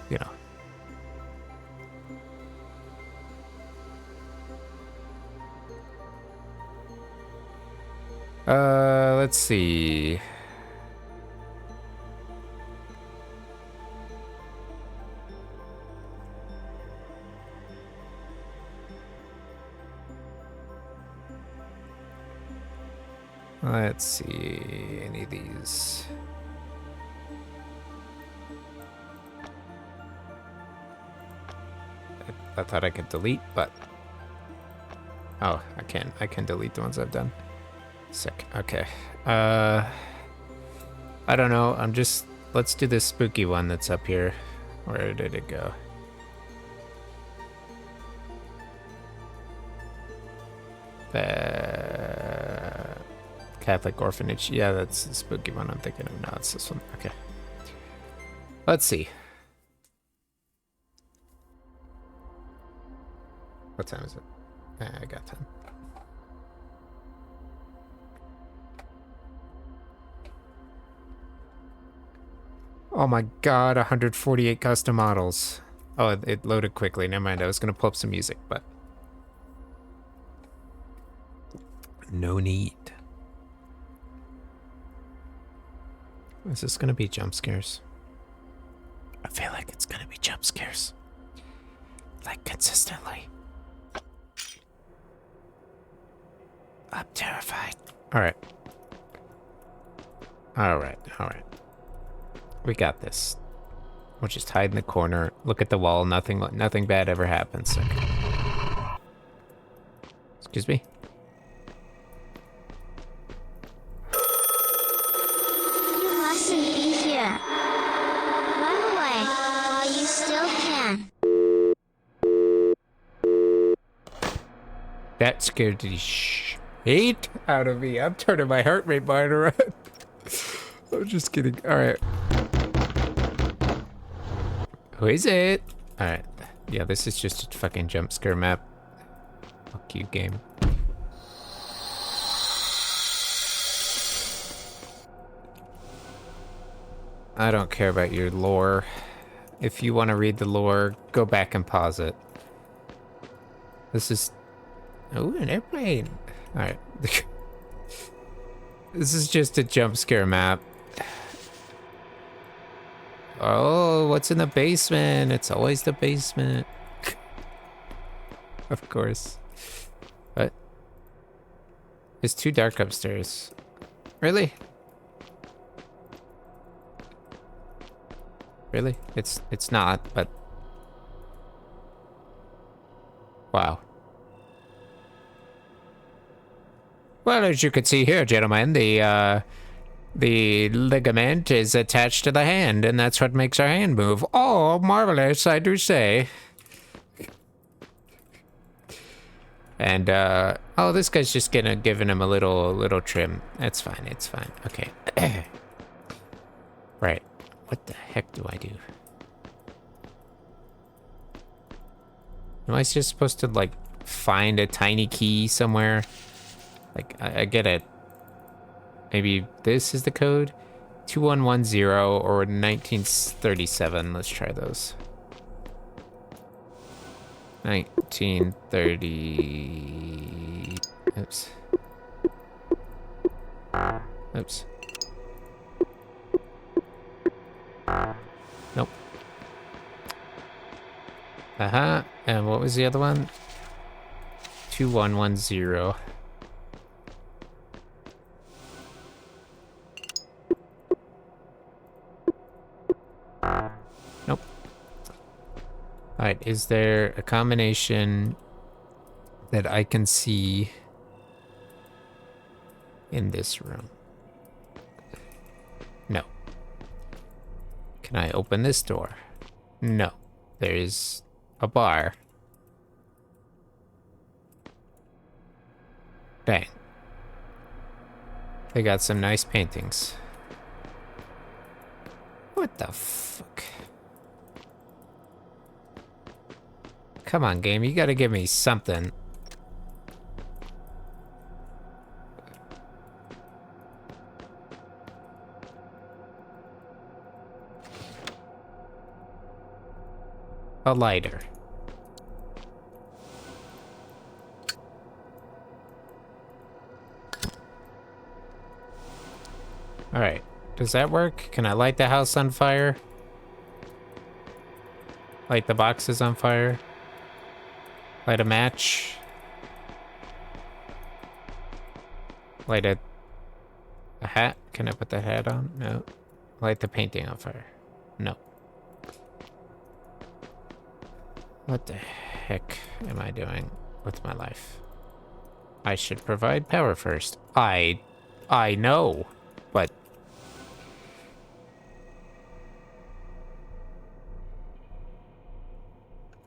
Speaker 1: you know. Let's see. Let's see, any of these. I thought I could delete, but oh, I can delete the ones I've done. Sick. Okay. I don't know. Let's do this spooky one that's up here. Where did it go? Catholic Orphanage. Yeah, that's the spooky one I'm thinking of. No, it's this one. Okay. Let's see. What time is it? I got time. Oh my god, 148 custom models. Oh, it loaded quickly. Never mind. I was going to pull up some music, but no need. Is this gonna be jump scares? I feel like it's gonna be jump scares. Like, consistently. I'm terrified. Alright. Alright. We got this. We'll just hide in the corner. Look at the wall. Nothing bad ever happens. Okay. Excuse me?
Speaker 10: Run away while you still can.
Speaker 1: That scared the shit out of me. I'm turning my heart rate monitor on. I'm just kidding. Alright. Who is it? Alright. Yeah, this is just a fucking jump scare map. Fuck you, game. I don't care about your lore. If you want to read the lore, go back and pause it. This is... Oh, an airplane. Alright. This is just a jump scare map. Oh, what's in the basement? It's always the basement. Of course. What? It's too dark upstairs. Really? Really? It's not, but... Wow. Well, as you can see here, gentlemen, the The ligament is attached to the hand, and that's what makes our hand move. Oh, marvelous, I do say. And, oh, this guy's just giving him a little trim. That's fine, it's fine. Okay. Right. What the heck do I do? Am I just supposed to, like, find a tiny key somewhere? Like, I get it. Maybe this is the code? 2110 or 1937. Let's try those. 1930. Oops. Oops. Nope. Uh-huh. And what was the other one? 2110. Nope. Alright, is there a combination that I can see in this room? No. Can I open this door? No. There's a bar. Dang. They got some nice paintings. What the fuck? Come on, game. You gotta give me something. A lighter. Alright. Does that work? Can I light the house on fire? Light the boxes on fire? Light a match? Light a hat? Can I put the hat on? No. Light the painting on fire? No. What the heck am I doing with my life? I should provide power first. I know, but...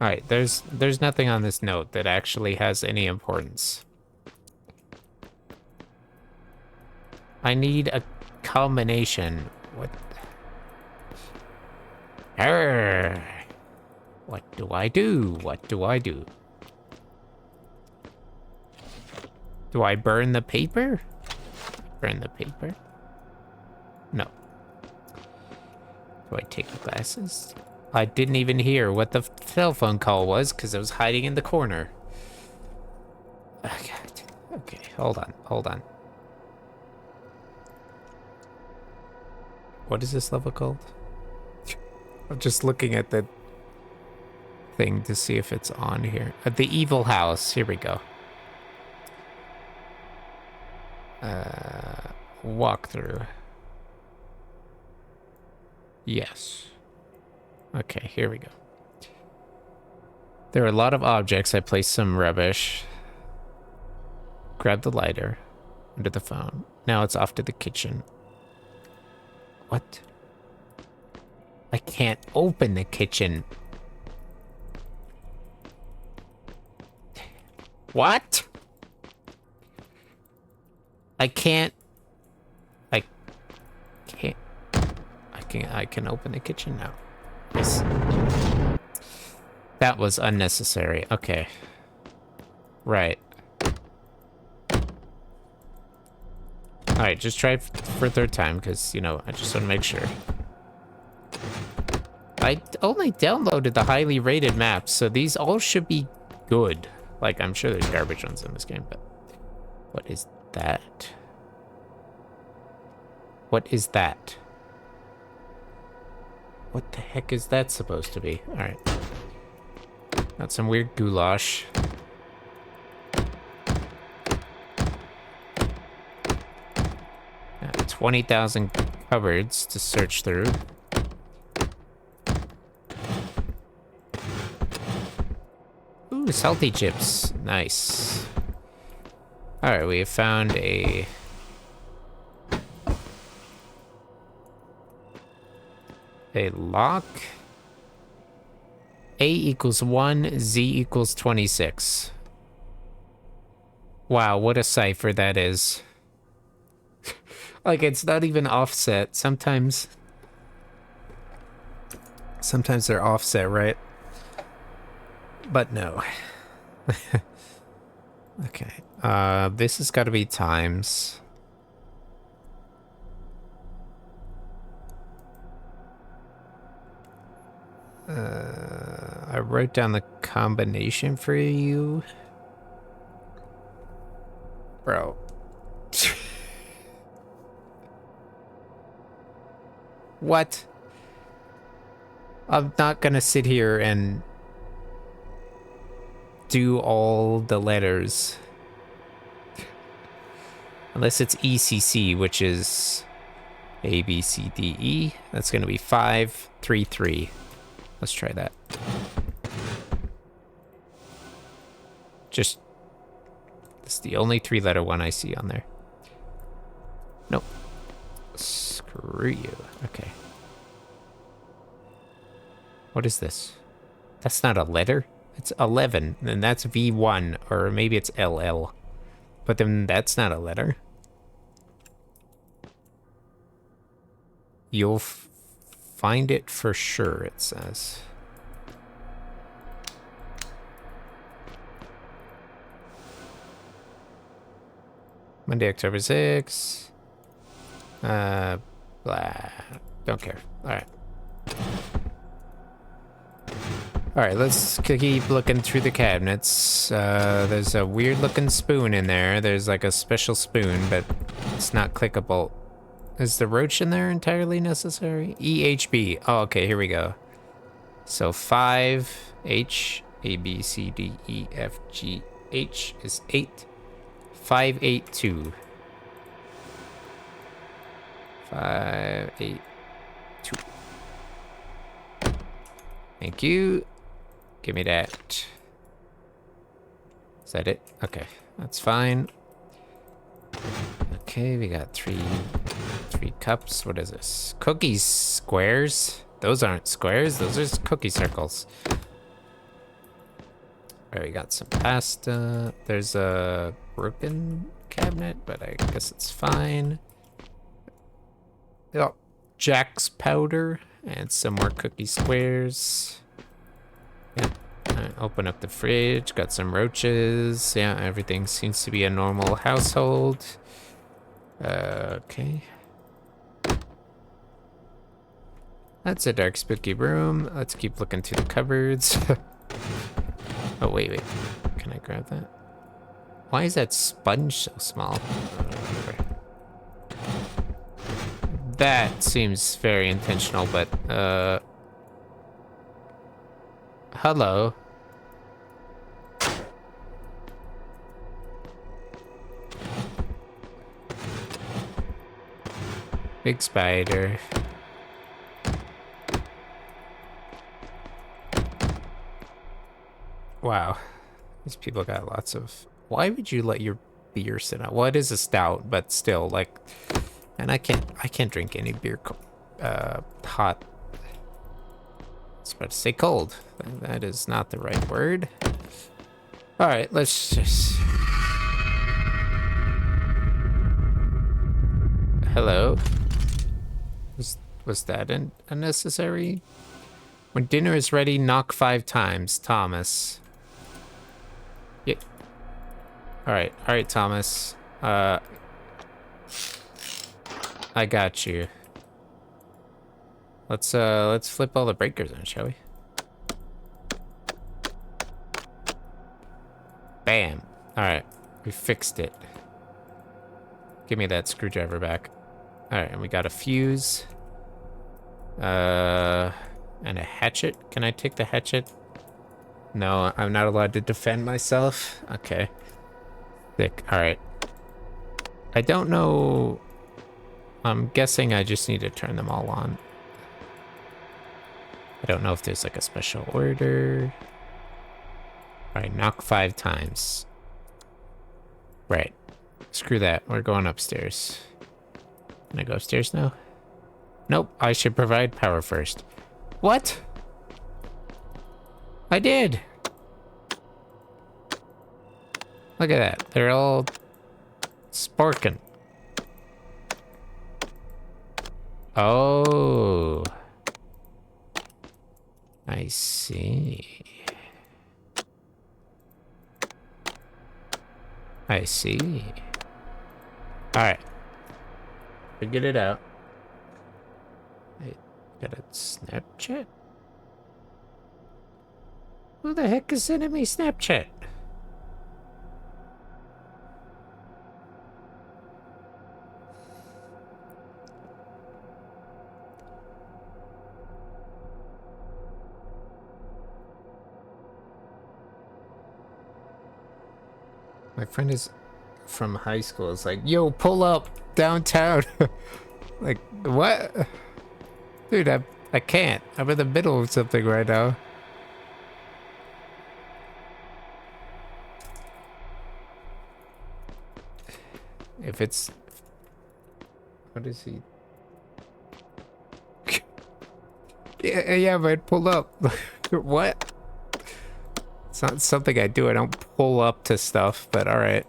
Speaker 1: Alright, there's nothing on this note that actually has any importance. I need a combination. What? Arrgh. What do I do? What do I do? Do I burn the paper? Burn the paper? No. Do I take the glasses? I didn't even hear what the cell phone call was because I was hiding in the corner. Okay, hold on. What is this level called? I'm just looking at the thing to see if it's on here. The evil house. Here we go. Walkthrough. Yes. Okay, here we go. There are a lot of objects. I placed some rubbish. Grab the lighter under the phone. Now it's off to the kitchen. What? I can't open the kitchen. What? I can open the kitchen now. Yes. That was unnecessary. Okay. Right. Alright, just try for a third time, because, you know, I just want to make sure. I only downloaded the highly rated maps, so these all should be good. Like, I'm sure there's garbage ones in this game, but... What is that? What is that? What the heck is that supposed to be? Alright. Got some weird goulash. 20,000 cupboards to search through. Ooh, salty chips. Nice. Alright, we have found a a lock. A equals 1, Z equals 26. Wow, what a cipher that is. Like, it's not even offset. Sometimes they're offset, right? But no. Okay. This has got to be times. I wrote down the combination for you. Bro. What? I'm not gonna sit here and do all the letters. Unless it's ECC, which is A, B, C, D, E. That's gonna be 5, 3, 3. Let's try that. Just, it's the only 3-letter one I see on there. Nope. Screw you. Okay. What is this? That's not a letter. It's 11, and that's V1, or maybe it's LL. But then that's not a letter. You'll find it for sure, it says. Monday, October 6th. Blah. Don't care. Alright. Alright, let's keep looking through the cabinets. There's a weird looking spoon in there. There's like a special spoon, but it's not clickable. Is the roach in there entirely necessary? EHB. Oh, okay, here we go. So 5, H, A, B, C, D, E, F, G, H is 8. 5, 8, 2. 5, 8, 2. Thank you. Give me that. Is that it? Okay, that's fine. Okay, we got three cups. What is this? Cookie squares? Those aren't squares, those are cookie circles. Alright, we got some pasta. There's a broken cabinet, but I guess it's fine. Oh, Jack's powder and some more cookie squares. Yeah. Open up the fridge, got some roaches. Yeah, everything seems to be a normal household. Okay. That's a dark, spooky room. Let's keep looking through the cupboards. Oh, wait. Can I grab that? Why is that sponge so small? That seems very intentional, but, hello. Big spider. Wow. These people got lots of... Why would you let your beer sit out? Well, it is a stout, but still, like... And I can't drink any beer hot. I was about to say cold. That is not the right word. Alright, let's just... Hello? Was that unnecessary? When dinner is ready, knock 5 times. Thomas. Yeah. Alright, Thomas. I got you. Let's flip all the breakers on, shall we? Bam. Alright, we fixed it. Give me that screwdriver back. Alright, and we got a fuse. And a hatchet. Can I take the hatchet? No, I'm not allowed to defend myself. Okay. Thick. Alright. I don't know... I'm guessing I just need to turn them all on. I don't know if there's like a special order. Alright, knock 5 times. Right. Screw that. We're going upstairs. Can I go upstairs now? Nope, I should provide power first. What? I did. Look at that. They're all sparking. Oh. I see. I see. Alright. Figured it out. I got a Snapchat? Who the heck is sending me Snapchat? My friend is from high school. It's like, yo, pull up downtown. Like, what? Dude, I can't. I'm in the middle of something right now. If it's... What is he? Yeah, man, pull up. What? It's not something I do. I don't pull up to stuff, but alright.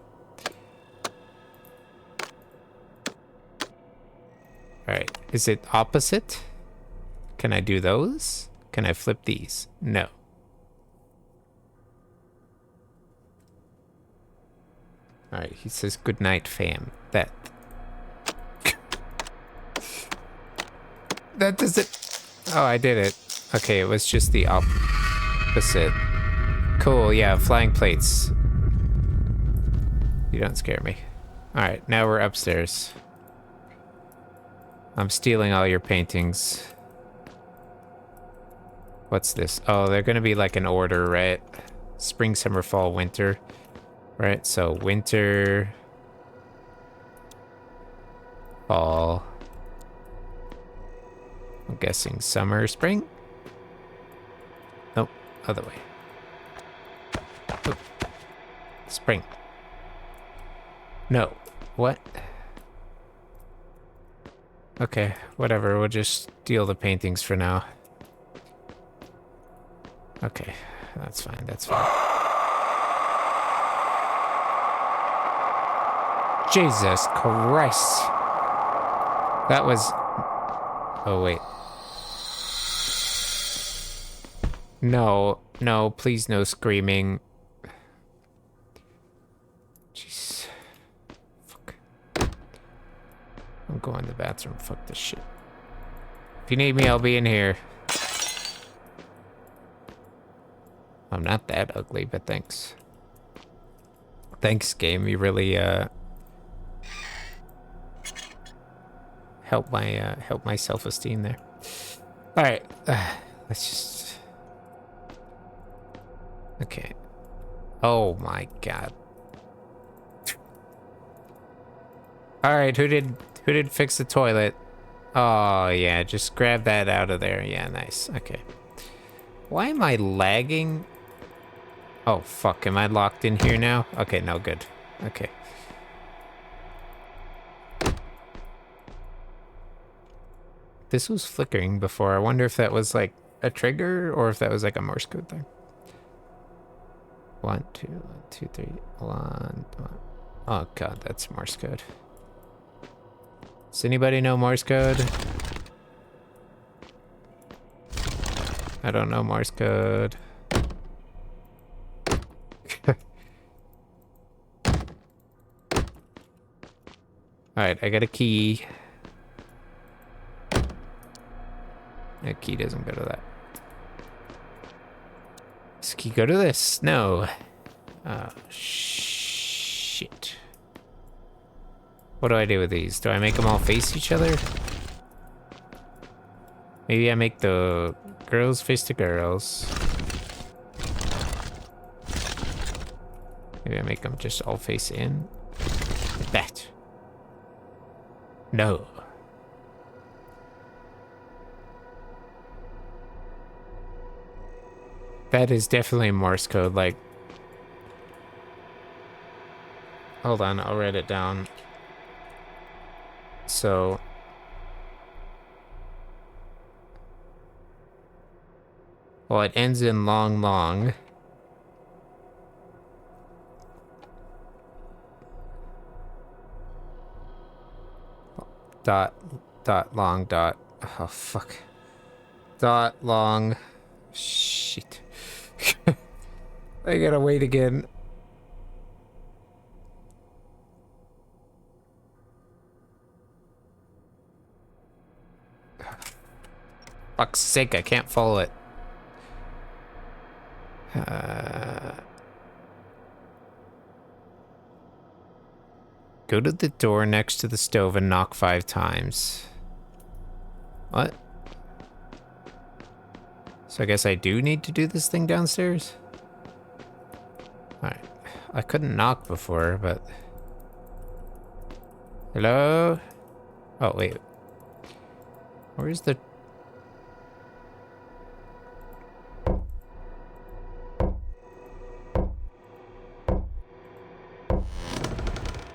Speaker 1: Alright, is it opposite? Can I do those? Can I flip these? No. Alright, he says good night, fam. That doesn't... Oh, I did it. Okay, it was just the opposite. Cool, yeah, flying plates. You don't scare me. Alright, now we're upstairs. I'm stealing all your paintings. What's this? Oh, they're gonna be like an order, right? Spring, summer, fall, winter. Right, so winter... Fall... I'm guessing summer, spring? Nope, other way. Oop. Spring. No. What? Okay, whatever. We'll just steal the paintings for now. Okay, that's fine. That's fine. Jesus Christ. That was... Oh, wait. No, no, please no screaming. Jeez. Fuck. I'm going to the bathroom. Fuck this shit. If you need me, I'll be in here. I'm not that ugly, but thanks. Thanks, game. You really, help my self-esteem there. All right, let's just. Okay. Oh my god. All right, who did fix the toilet? Oh yeah, just grab that out of there. Yeah, nice. Okay. Why am I lagging? Oh fuck, am I locked in here now? Okay, no good. Okay. This was flickering before. I wonder if that was like a trigger or if that was like a Morse code thing. 1, 2, 1, 2, 3, 1. Oh god, that's Morse code. Does anybody know Morse code? I don't know Morse code. Alright, I got a key. That key doesn't go to that. Does the key go to this? No. Oh, shit. What do I do with these? Do I make them all face each other? Maybe I make the girls face the girls. Maybe I make them just all face in. Like that. No. That is definitely Morse code, like... Hold on, I'll write it down. So... Well, it ends in long, long. Dot, long, dot. Oh, fuck. Dot, long. Shit. I gotta wait again. Fuck's sake, I can't follow it. Go to the door next to the stove and knock 5 times. What? So I guess I do need to do this thing downstairs? Alright. I couldn't knock before, but... Hello? Oh, wait. Where's the...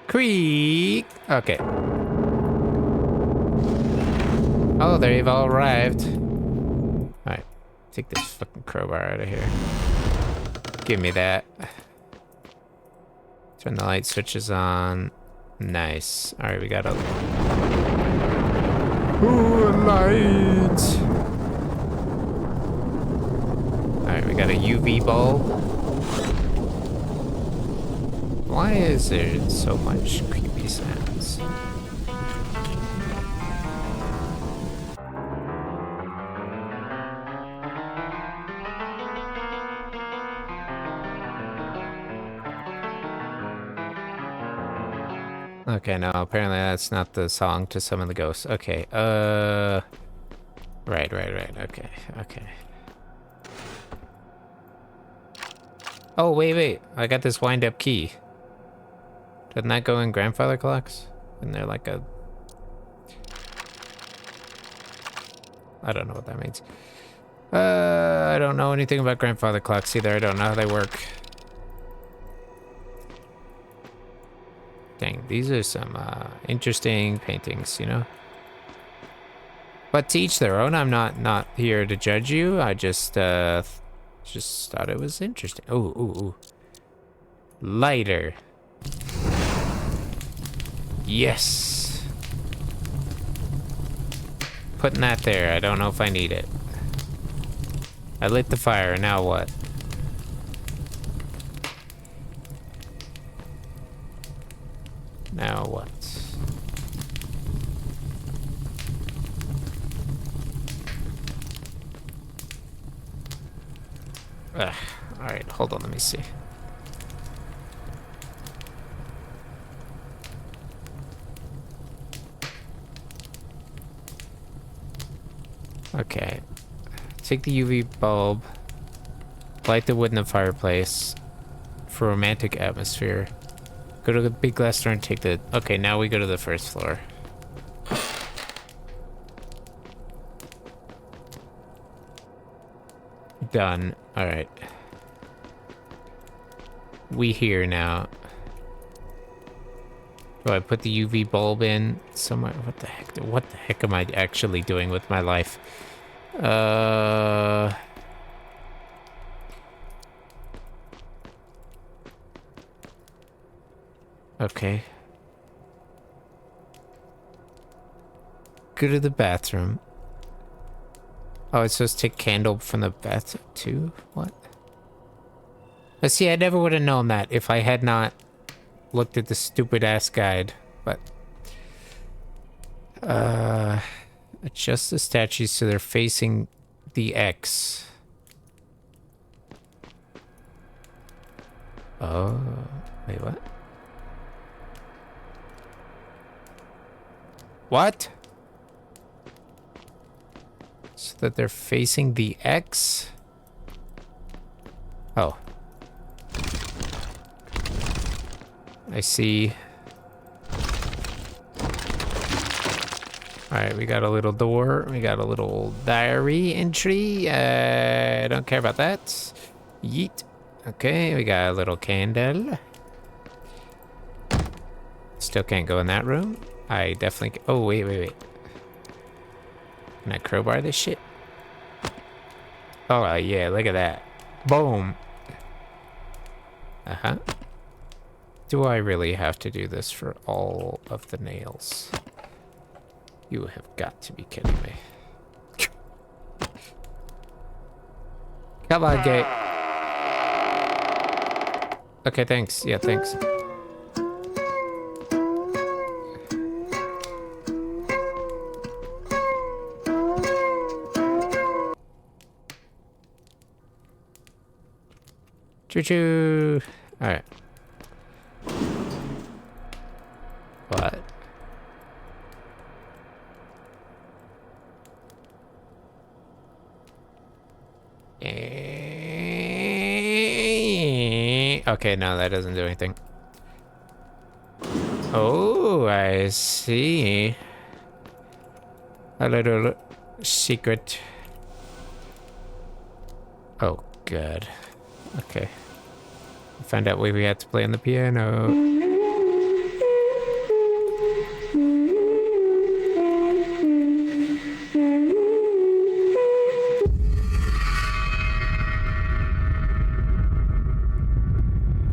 Speaker 1: Creek! Okay. Oh, they've all arrived. Alright. Take this fucking crowbar out of here. Give me that. Turn the light switches on. Nice. Alright, we got a... Ooh, light! Alright, we got a UV bulb. Why is there so much creepy sounds? Okay, no, apparently that's not the song to summon the ghosts. Okay, right, okay. Oh, wait, I got this wind-up key. Doesn't that go in grandfather clocks? Isn't there like a... I don't know what that means. I don't know anything about grandfather clocks either. I don't know how they work. Dang, these are some interesting paintings, you know? But to each their own. I'm not here to judge you. I just thought it was interesting. Ooh. Lighter. Yes. Putting that there. I don't know if I need it. I lit the fire. Now what? Now what? Alright, hold on, let me see. Okay. Take the UV bulb. Light the wood in the fireplace for romantic atmosphere. Go to the big glass door and take the... Okay, now we go to the first floor. Done. Alright. We here now. Do I put the UV bulb in somewhere? What the heck? What the heck am I actually doing with my life? Okay. Go to the bathroom. Oh, it's supposed to take candle from the bathtub too? What? Let's see, I never would have known that if I had not looked at the stupid ass guide, but adjust the statues so they're facing the X. Oh, wait, what? What? So that they're facing the X? Oh. I see. Alright, we got a little door. We got a little diary entry. I don't care about that. Yeet. Okay, we got a little candle. Still can't go in that room. I definitely... Oh, wait. Can I crowbar this shit? Oh, yeah, look at that. Boom. Uh-huh. Do I really have to do this for all of the nails? You have got to be kidding me. Come on, gate. Okay, thanks. Yeah, thanks. Choo-choo. All right. What? Okay, no, that doesn't do anything. Oh, I see. A little secret. Oh, God. Okay. Found out we had to play on the piano.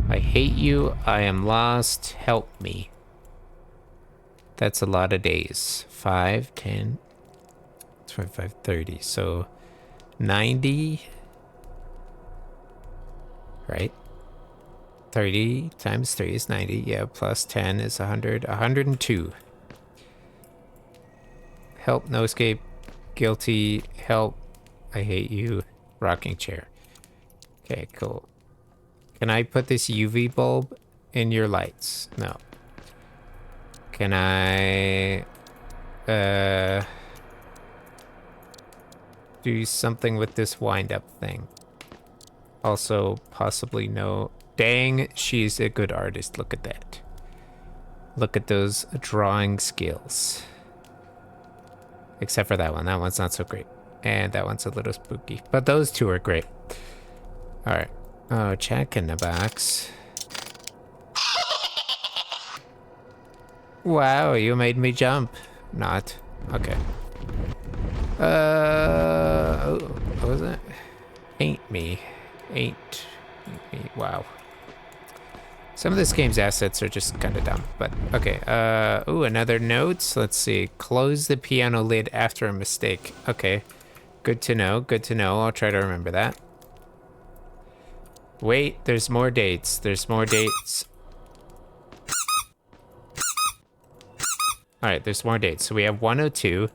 Speaker 1: I hate you. I am lost. Help me. That's a lot of days. 5, 10, 25, 30. So 90. Right? 30 times 3 is 90. Yeah, plus 10 is 100. 102. Help, no escape. Guilty. Help. I hate you. Rocking chair. Okay, cool. Can I put this UV bulb in your lights? No. Can I do something with this wind-up thing? Also, possibly no. Dang, she's a good artist. Look at that. Look at those drawing skills. Except for that one. That one's not so great. And that one's a little spooky. But those two are great. Alright. Oh, check in the box. Wow, you made me jump. Not. Okay. Oh, what was it? Ain't me. Ain't me. Wow. Some of this game's assets are just kind of dumb, but okay. Ooh, another note. Let's see. Close the piano lid after a mistake. Okay. Good to know. Good to know. I'll try to remember that. Wait, there's more dates. There's more dates. Alright, there's more dates. So we have 102.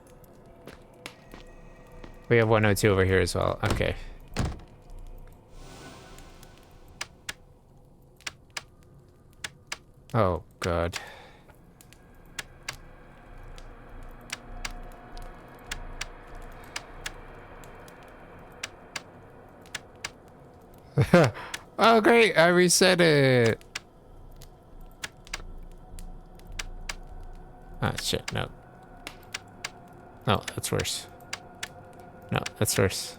Speaker 1: We have 102 over here as well. Okay. Oh, God. Oh, great. I reset it. Ah, shit. No. No, that's worse. No, that's worse.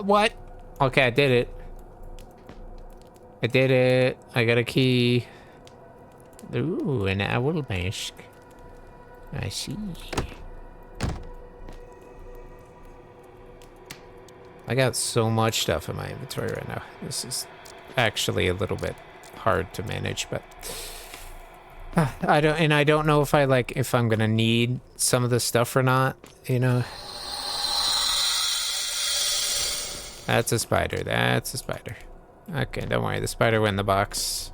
Speaker 1: What? Okay, I did it. I did it. I got a key. Ooh, an owl mask. I see. I got so much stuff in my inventory right now. This is actually a little bit hard to manage, but I don't know if if I'm gonna need some of the stuff or not, you know. That's a spider. That's a spider. Okay, don't worry. The spider went in the box.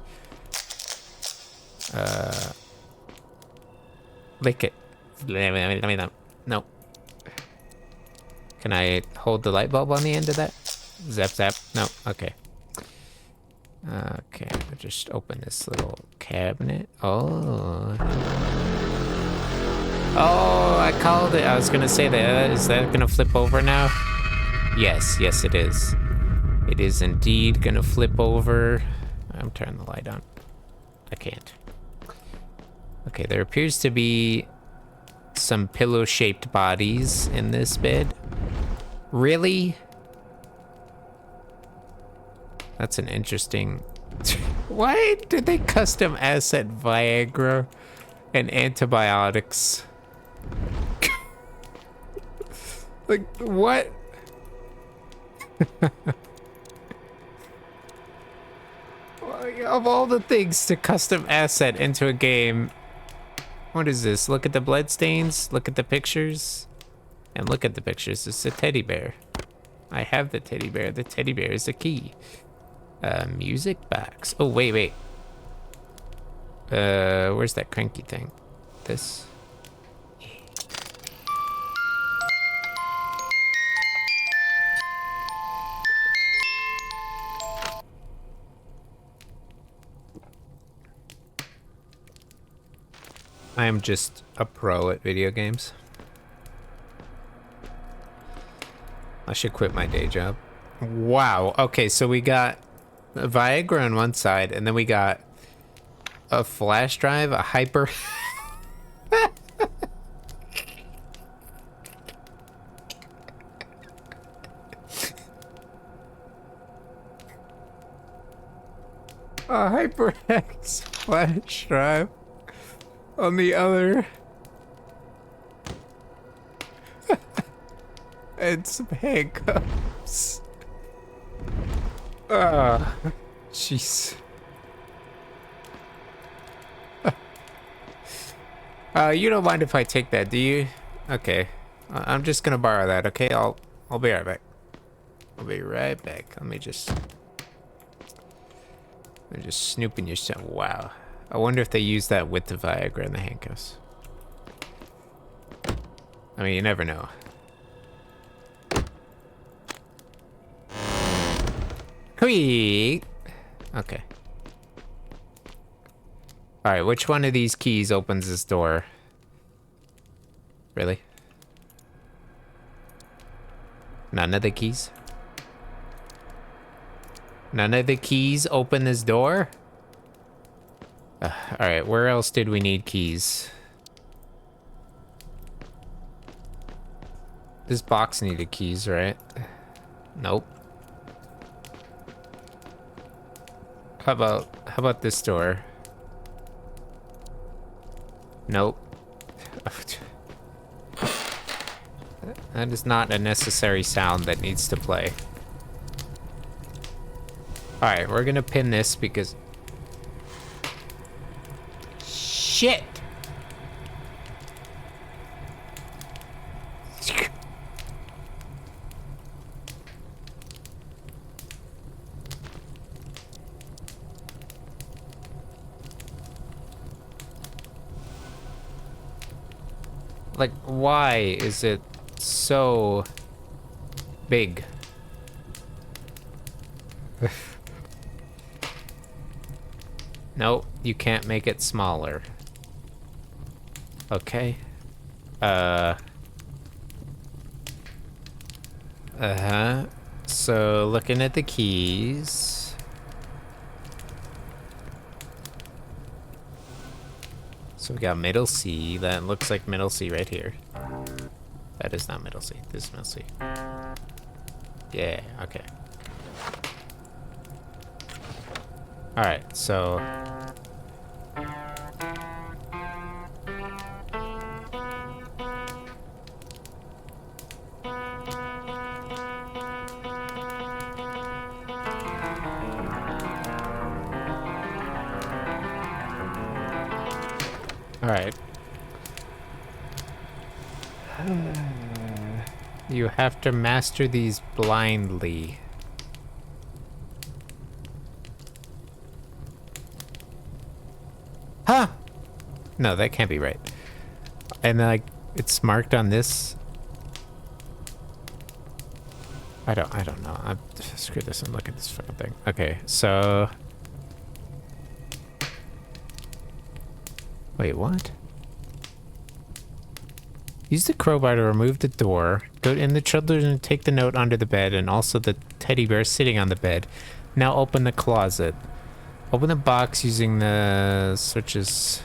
Speaker 1: Lick it. No. Can I hold the light bulb on the end of that? Zap, zap. No. Okay. Okay. I'll just open this little cabinet. Oh. Oh, I called it. I was going to say that. Is that going to flip over now? Yes. Yes, it is. It is indeed going to flip over. I'm turning the light on. I can't. Okay, there appears to be some pillow-shaped bodies in this bed. Really? That's an interesting... Why did they custom asset Viagra and antibiotics? Like, what? Of all the things to custom asset into a game, what is this? Look at the bloodstains, look at the pictures, and look at the pictures. It's a teddy bear. I have the teddy bear. The teddy bear is the key. Music box. Oh, wait. Where's that cranky thing? This? I am just a pro at video games. I should quit my day job. Wow. Okay, so we got a Viagra on one side, and then we got a flash drive, a hyper... a HyperX flash drive on the other. And some handcuffs. Jeez. You don't mind if I take that, do you? Okay. I'm just gonna borrow that, okay? I'll be right back. I'll be right back. Let me just snoop in your stuff. Wow. I wonder if they use that with the Viagra and the handcuffs. I mean, you never know. Hui! Okay. Alright, which one of these keys opens this door? Really? None of the keys? None of the keys open this door? Alright, where else did we need keys? This box needed keys, right? Nope. How about this door? Nope. That is not a necessary sound that needs to play. Alright, we're gonna pin this because... Shit! Like, why is it so big? Nope, you can't make it smaller. Okay. So, looking at the keys. So we got middle C. That looks like middle C right here. That is not middle C. This is middle C. Yeah, okay. Alright, so... Alright. You have to master these blindly. Huh! No, that can't be right. And like, it's marked on this. I don't know. Screw this and look at this fucking thing. Okay, so... Wait, what? Use the crowbar to remove the door. Go in the children and take the note under the bed and also the teddy bear sitting on the bed. Now open the closet. Open the box using the switches.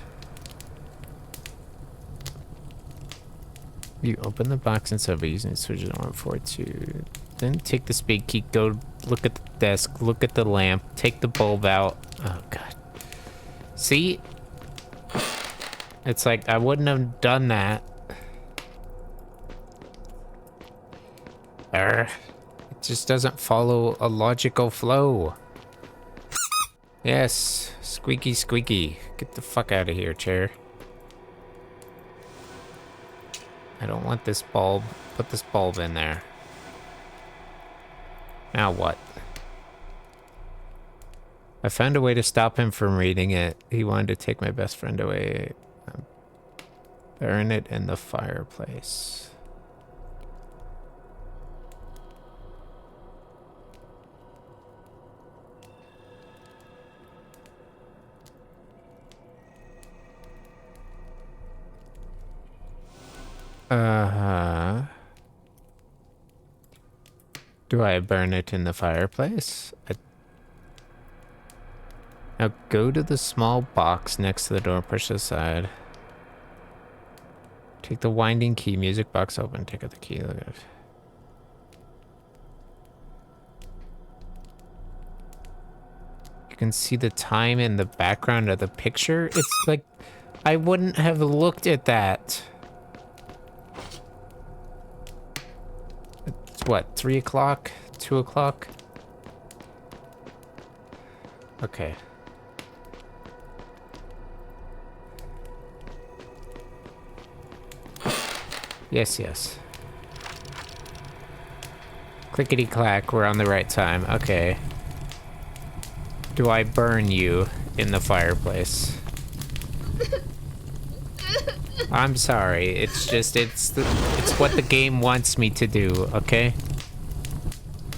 Speaker 1: You open the box inside by using the switches 1, 4, 2. Then take the spade key, go look at the desk, look at the lamp, take the bulb out. Oh god. See? It's like I wouldn't have done that. It just doesn't follow a logical flow. Yes, squeaky squeaky. Get the fuck out of here, chair. I don't want this bulb. Put this bulb in there. Now what? I found a way to stop him from reading it. He wanted to take my best friend away. Burn it in the fireplace. Do I burn it in the fireplace? Now go to the small box next to the door, push it aside. Take the winding key, music box open, take out the key. Look at it. You can see the time in the background of the picture. It's like, I wouldn't have looked at that. It's what, 3 o'clock? 2 o'clock? Okay. Yes, yes. Clickety clack, we're on the right time. Okay. Do I burn you in the fireplace? I'm sorry. It's just it's what the game wants me to do, okay?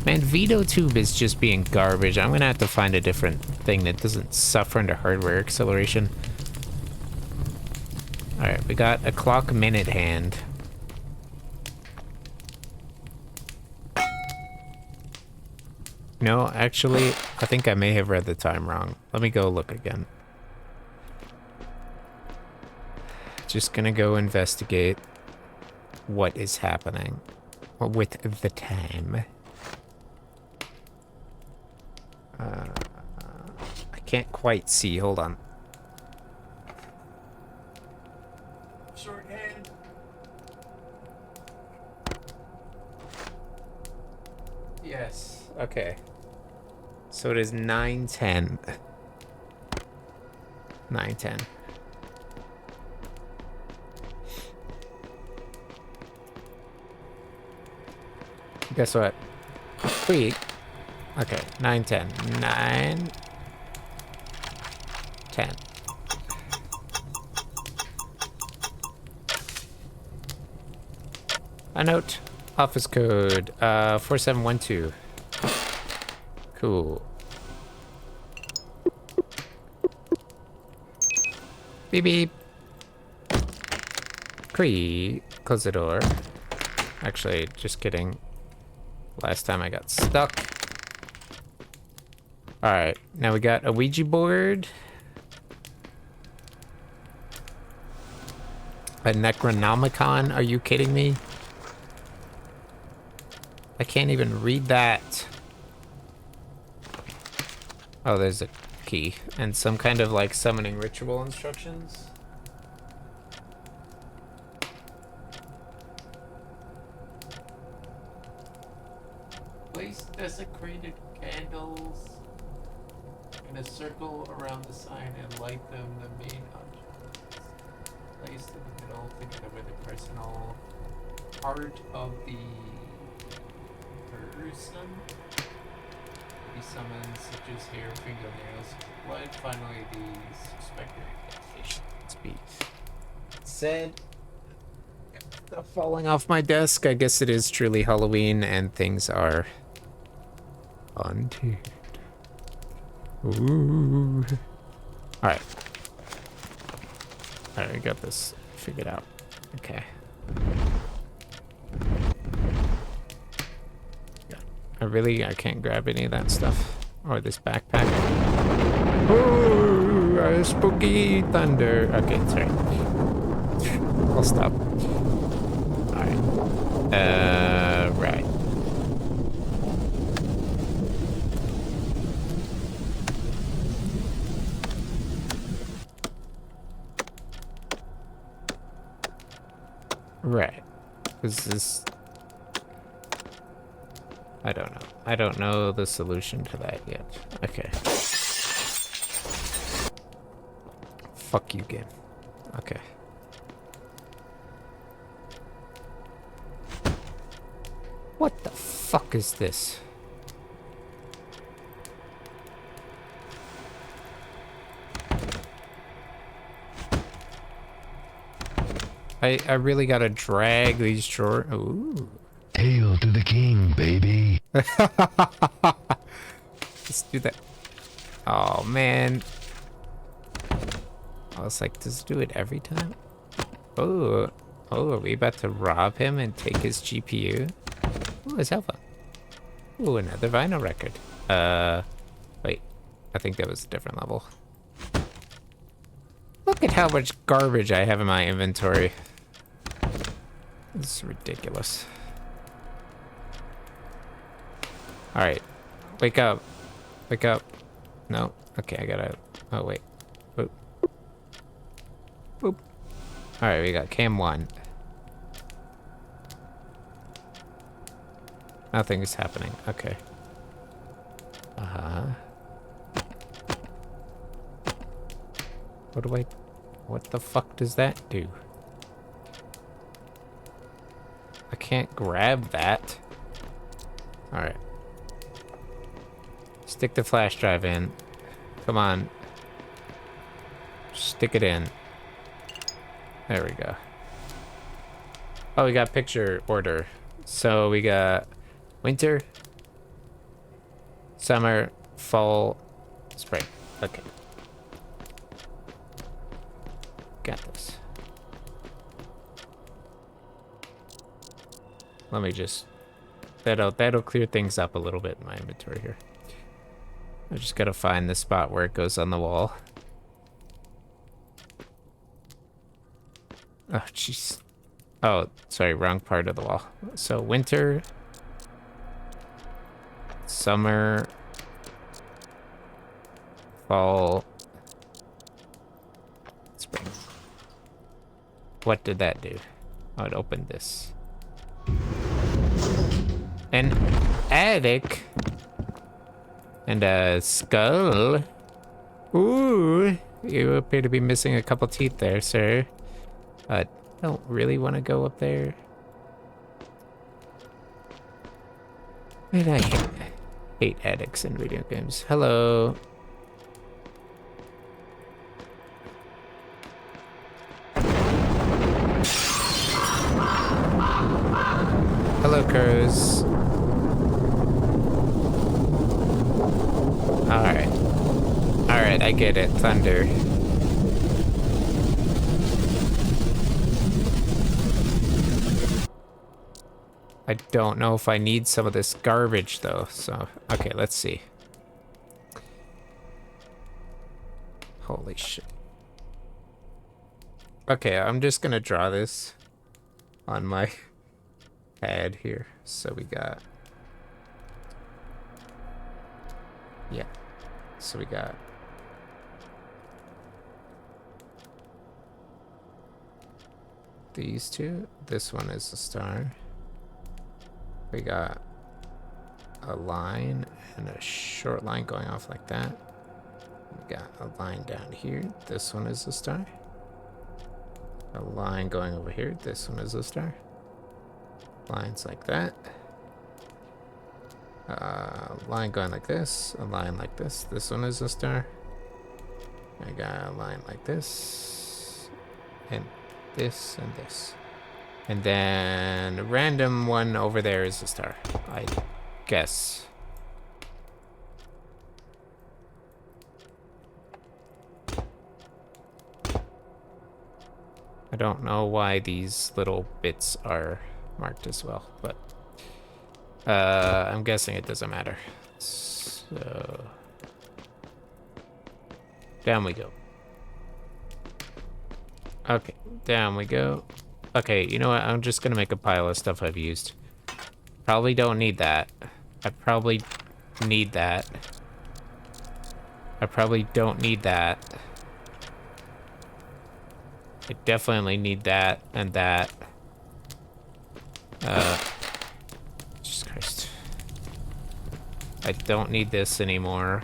Speaker 1: Man, VideoTube is just being garbage. I'm gonna have to find a different thing that doesn't suffer under hardware acceleration. Alright, we got a clock minute hand. No, actually, I think I may have read the time wrong. Let me go look again. Just gonna go investigate what is happening with the time. I can't quite see. Hold on. Shorthand. Yes. Okay. So it is 9:10. 9:10. Guess what? Wait. Okay, 9:10. 9:10. A note. Office code 4712. Cool. Beep beep. Close the door. Actually, just kidding. Last time I got stuck. Alright, now we got a Ouija board. A Necronomicon, are you kidding me? I can't even read that. Oh, there's a key. And some kind of like summoning ritual instructions. Place desecrated candles in a circle around the sign and light them. The main object is placed in the middle together with the personal heart of the person. Be summoned such as hair, fingernails, blood. Finally, the suspected incantation must be said. Stuff falling off my desk. I guess it is truly Halloween and things are haunted. Ooh. Alright. Alright, we got this figured out. Okay. Yeah. I can't grab any of that stuff. Or this backpack. Ooh, spooky thunder. Okay, sorry. I'll stop. Alright. Right. Right. This is... I don't know. I don't know the solution to that yet. Okay. Fuck you, game. Okay. What the fuck is this? I really gotta drag these drawers. Ooh.
Speaker 13: Hail to the king, baby.
Speaker 1: Let's do that. Oh, man. I was like, does it do it every time? Oh, are we about to rob him and take his GPU? Ooh, his cell phone. Ooh, another vinyl record. Wait. I think that was a different level. Look at how much garbage I have in my inventory. This is ridiculous. Alright. Wake up. Wake up. No. Okay, I gotta... Oh, wait. Boop. Boop. Alright, we got cam 1. Nothing is happening. Okay. Uh-huh. What the fuck does that do? I can't grab that. Alright. Stick the flash drive in. Come on. Stick it in. There we go. Oh, we got picture order. So we got winter, summer, fall, spring. Okay. Got this. Let me just... That'll clear things up a little bit in my inventory here. I just gotta find the spot where it goes on the wall. Oh, jeez. Oh, sorry, wrong part of the wall. So, winter, summer, fall, spring. What did that do? Oh, it opened this. An attic and a skull. Ooh, you appear to be missing a couple teeth there, sir. Don't really want to go up there. And I hate attics in video games. Hello. Hello, crows. Alright. Alright, I get it. Thunder. I don't know if I need some of this garbage, though, so... Okay, let's see. Holy shit. Okay, I'm just gonna draw this on my pad here. So we got... Yeah. So we got... these two. This one is a star. We got a line and a short line going off like that. We got a line down here. This one is a star. A line going over here. This one is a star. Lines like that. Line going like this. A line like this. This one is a star. I got a line like this. And this and this. And then a random one over there is a star, I guess. I don't know why these little bits are marked as well, but I'm guessing it doesn't matter. So down we go. Okay, down we go. Okay, you know what? I'm just gonna make a pile of stuff I've used. Probably don't need that. I probably need that. I probably don't need that. I definitely need that and that. Jesus Christ. I don't need this anymore.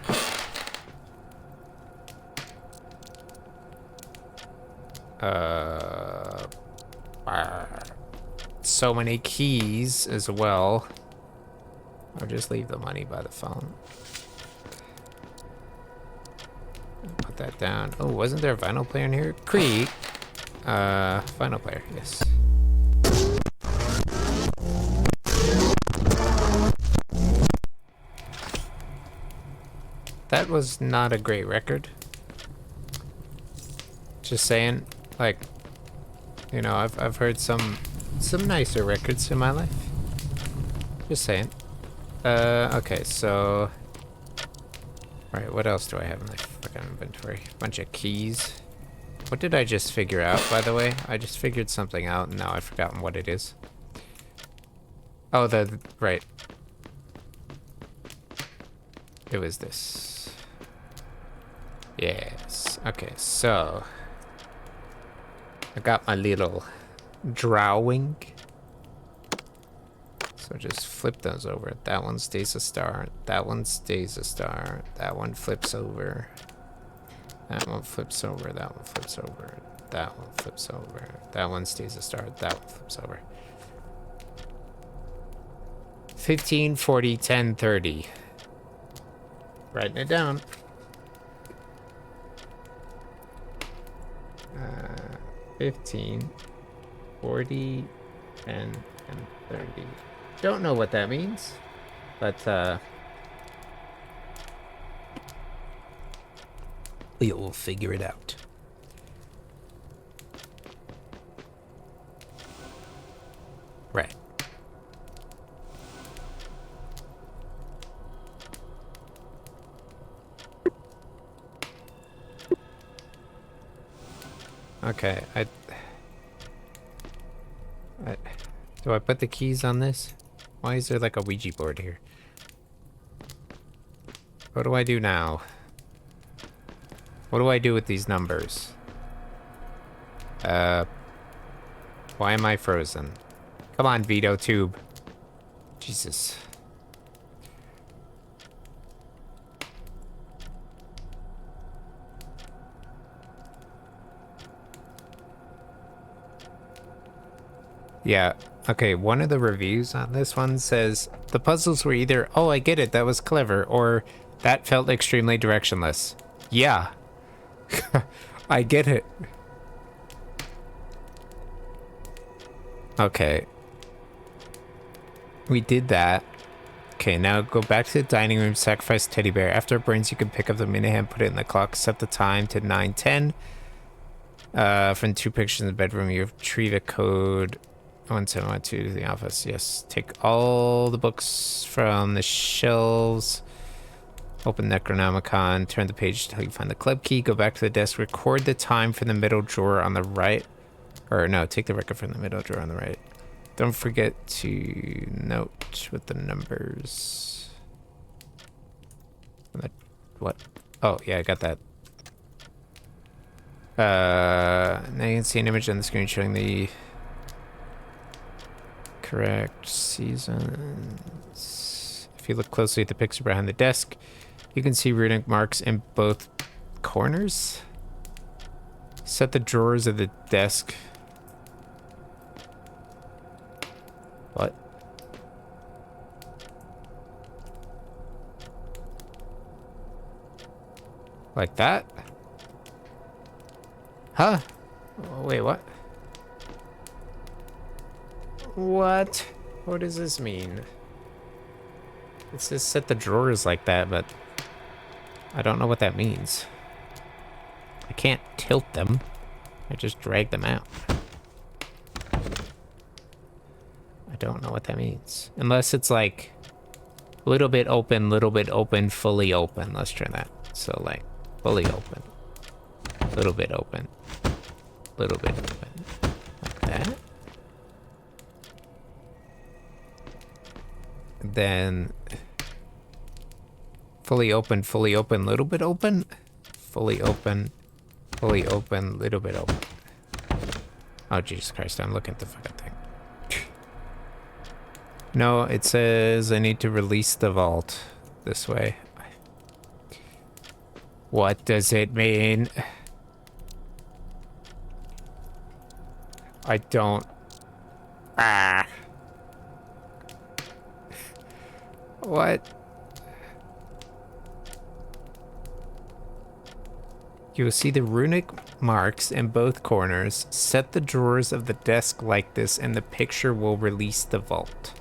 Speaker 1: So many keys as well. Or just leave the money by the phone. Put that down. Oh, wasn't there a vinyl player in here? Creek. Vinyl player, yes. That was not a great record. Just saying, like, you know, I've heard some nicer records in my life. Just saying. Okay, so... Right, what else do I have in my fucking inventory? Bunch of keys. What did I just figure out, by the way? I just figured something out, and now I've forgotten what it is. Oh, right. It was this. Yes. Okay, so... I got my little drawing. So just flip those over. That one stays a star. That one stays a star. That one flips over. That one flips over. That one flips over. That one flips over. That one stays a star. That one flips over. 15, 40, 10, 30. Writing it down. 15, 40, 10, and 30. Don't know what that means, but we will figure it out. Right. Okay, do I put the keys on this? Why is there like a Ouija board here? What do I do now? What do I do with these numbers? Why am I frozen? Come on, Vito Tube. Jesus. Yeah, okay, one of the reviews on this one says, the puzzles were either, oh, I get it, that was clever, or that felt extremely directionless. Yeah. I get it. Okay. We did that. Okay, now go back to the dining room, sacrifice teddy bear. After it burns, you can pick up the minihand, put it in the clock, set the time to 9:10. From 2 pictures in the bedroom, you retrieve a code 1712 to the office. Yes, take all the books from the shelves. Open Necronomicon, turn the page until you find the club key, go back to the desk, record the time from the middle drawer on the right. Or no, take the record from the middle drawer on the right. Don't forget to note with the numbers. What? Oh, yeah, I got that. Now you can see an image on the screen showing the correct seasons. If you look closely at the picture behind the desk, you can see runic marks in both corners. Set the drawers of the desk. What? Like that? Huh? Wait, what? What? What does this mean? It says set the drawers like that, but I don't know what that means. I can't tilt them. I just drag them out. I don't know what that means. Unless it's like little bit open, fully open. Let's try that. So like fully open. Little bit open. Little bit open. Like that. Then fully open, little bit open. Fully open, little bit open. Oh, Jesus Christ, I'm looking at the fucking thing. No, it says I need to release the vault. this way. What does it mean? I don't... Ah. What? You will see the runic marks in both corners. Set the drawers of the desk like this and the picture will release the vault.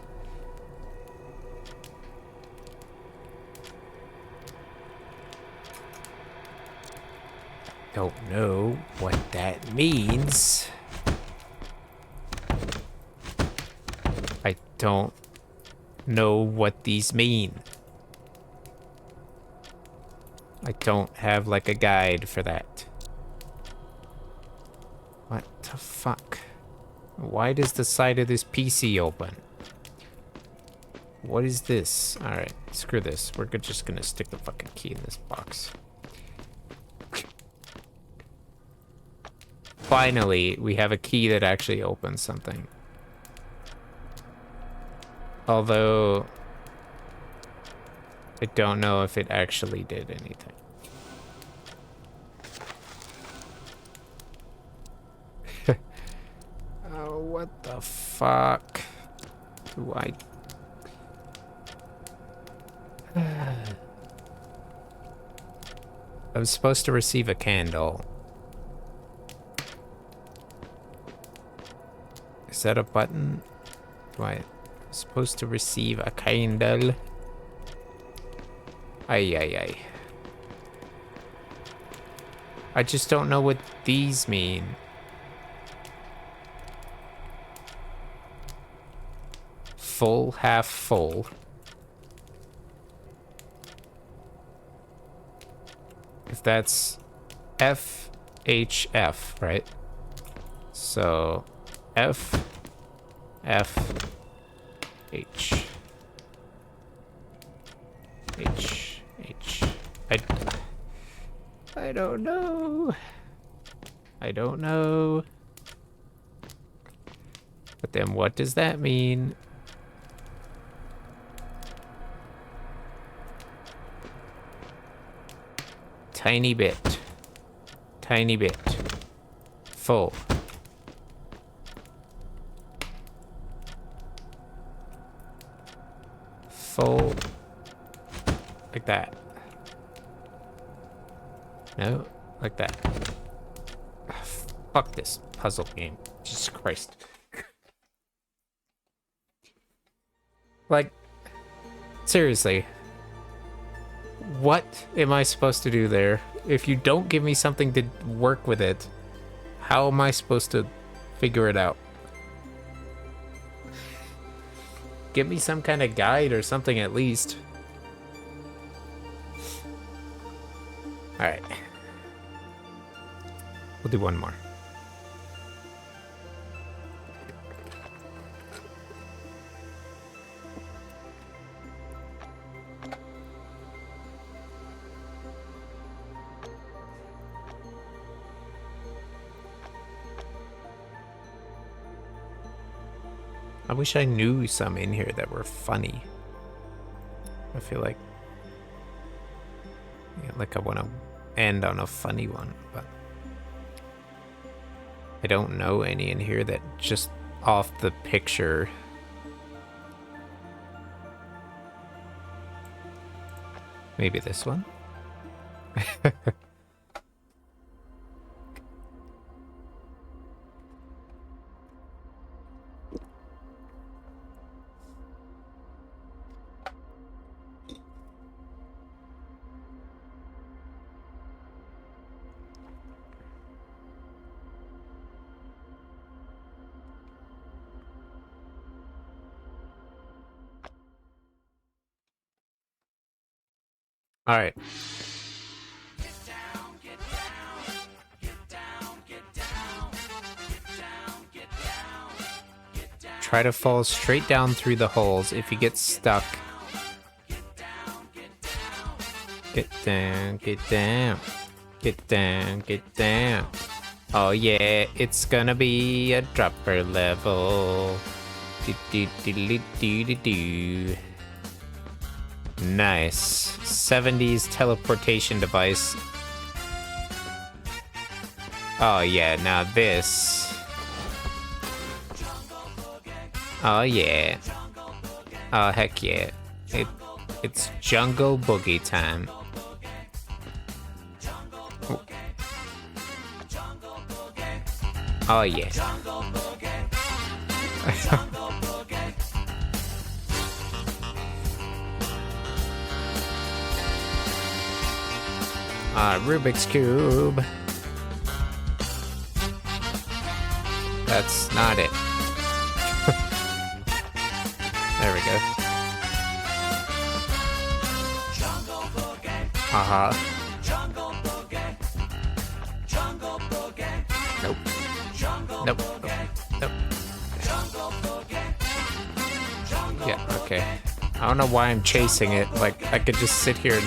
Speaker 1: Don't know what that means. I don't know what these mean. I don't have like a guide for that. What the fuck? Why does the side of this PC open? What is this? Alright, screw this. We're just gonna stick the fucking key in this box. Finally, we have a key that actually opens something. Although, I don't know if it actually did anything. Oh, what the fuck do I... I'm supposed to receive a candle. Is that a button? Do I... supposed to receive a candle? Ay. I just don't know what these mean. Full, half full. If that's FHF, right? So F, H. I don't know. I don't know. But then what does that mean? Tiny bit. Tiny bit. Full. Full. Like that. No, like that. Fuck this puzzle game. Jesus Christ. Like, seriously. What am I supposed to do there? If you don't give me something to work with it, how am I supposed to figure it out? Give me some kind of guide or something at least. Alright. We'll do one more. I wish I knew some in here that were funny. I feel like... yeah, like I want to end on a funny one, but... I don't know any in here that just off the picture... Maybe this one? All right. Try to fall straight down through the holes. If you get stuck, get down, get down, get down, get down. Oh yeah, it's gonna be a dropper level. Do do do do do do do. Nice. 70s teleportation device. Oh yeah, now this. Oh yeah. Oh heck yeah. It's Jungle Boogie time. Oh yeah. Rubik's Cube. That's not it. There we go. Uh-huh. Nope. Nope. Nope. Yeah, okay. I don't know why I'm chasing it. Like, I could just sit here and...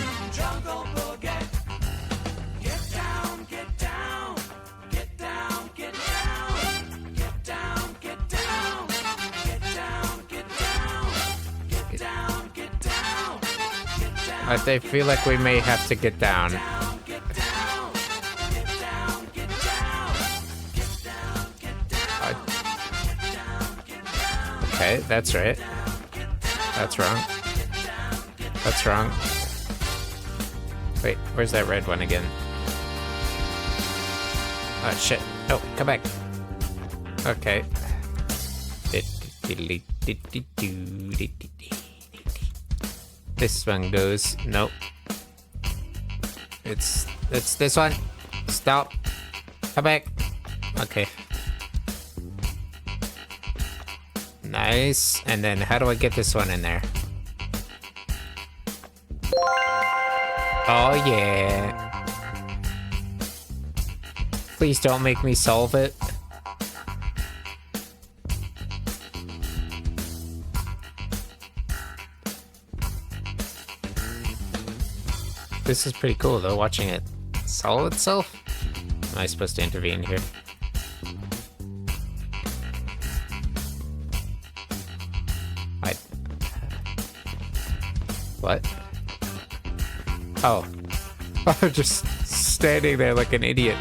Speaker 1: I feel like we may have to get down. Okay, that's right. That's wrong. That's wrong. Wait, where's that red one again? Oh, shit. No, come back. Okay. This one goes. Nope. It's this one. Stop. Come back. Okay. Nice. And then how do I get this one in there? Oh yeah. Please don't make me solve it. This is pretty cool though, watching it solve itself. Am I supposed to intervene here? What? Oh. I'm just standing there like an idiot.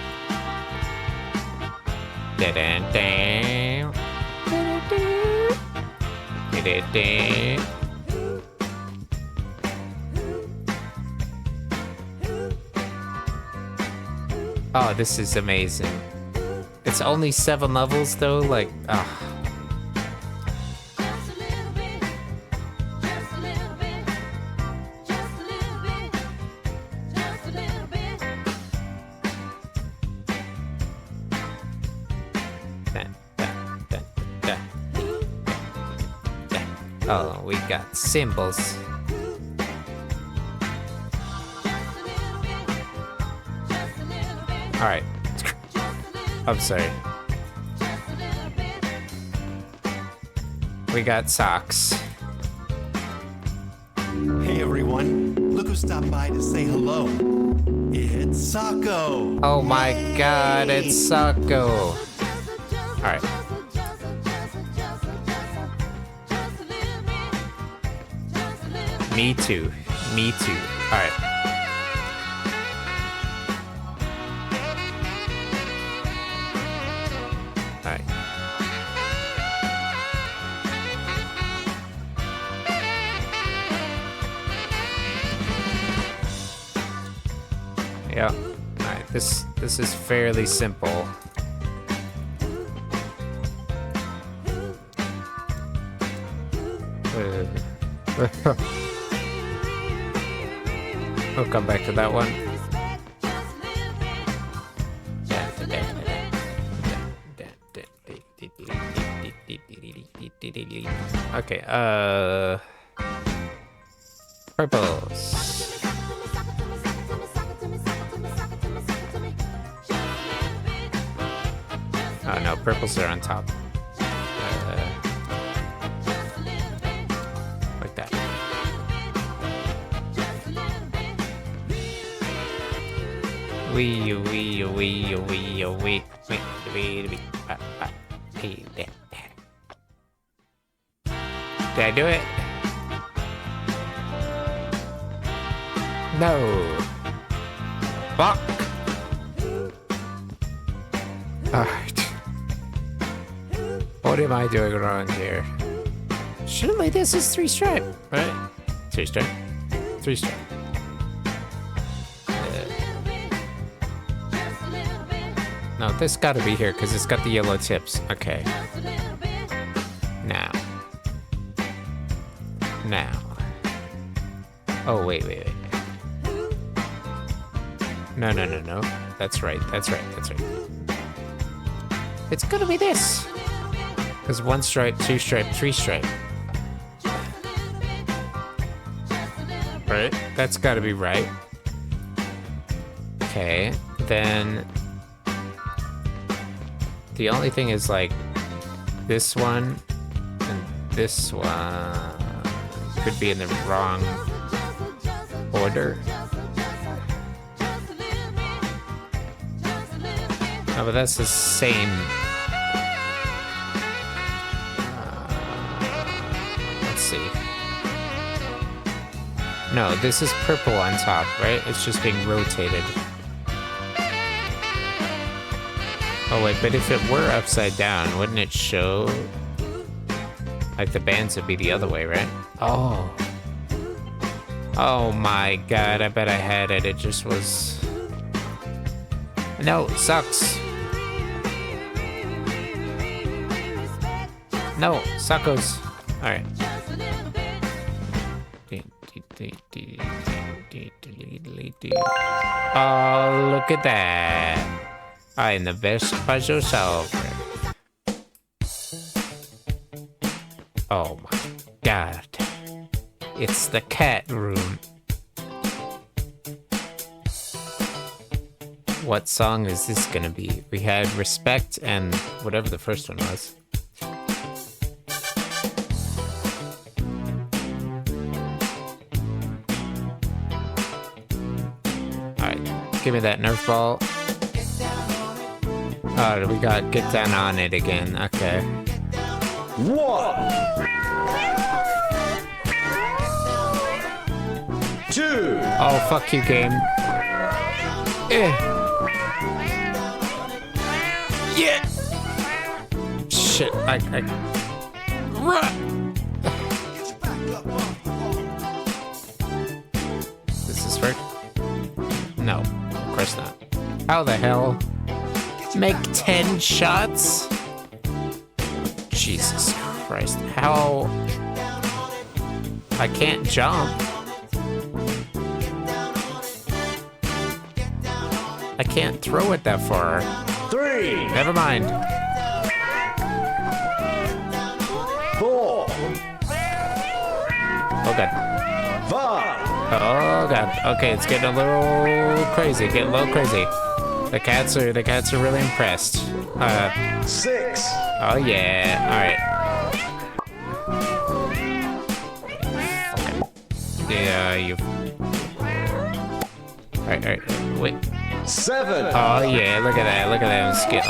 Speaker 1: Oh, this is amazing. It's only 7 levels though, like, ah. Oh, we got symbols. Alright. I'm sorry. We got socks.
Speaker 14: Hey everyone, look who stopped by to say hello. It's Sako.
Speaker 1: Oh my god, it's Sako. Alright. Me too. Me too. Alright. Alright. Yeah. Alright, this is fairly simple. We'll come back to that one. Okay, purples. Oh no, purples are on top. Like that. Wee. Did I do it? No. Fuck. Alright. What am I doing wrong here? Surely this is 3-stripe, right? 2-stripe. 3-stripe. No, this gotta be here because it's got the yellow tips. Okay. Now. Oh, wait. No. That's right. It's gonna be this. Because 1-stripe, 2-stripe, 3-stripe. Right? That's gotta be right. Okay, then... The only thing is, like, this one and this one could be in the wrong order. No, but that's the same. Let's see. No, this is purple on top, right? It's just being rotated. Oh wait, but if it were upside down, wouldn't it show? Like the bands would be the other way, right? Oh. Oh my god, I bet I had it. It just was... No, sucks. No, suckos. Alright. Oh, look at that. I'm the best puzzle solver. Oh my god. It's the cat room. What song is this gonna be? We had Respect and whatever the first one was. Alright, give me that Nerf ball. Oh, we got Get Down on It again. Okay.
Speaker 15: 1. Two.
Speaker 1: Oh, fuck you, game. Yeah. Shit, This is right? No, of course not. How the hell? Make 10 shots? Jesus Christ. How? I can't jump. I can't throw it that far.
Speaker 15: 3.
Speaker 1: Never mind.
Speaker 15: 4.
Speaker 1: Oh god.
Speaker 15: 5.
Speaker 1: Oh god. Okay, it's getting a little crazy. The cats are really impressed.
Speaker 15: 6.
Speaker 1: Oh yeah. Alright. Yeah, you. Alright. Wait.
Speaker 15: 7.
Speaker 1: Oh yeah, look at that. Skip.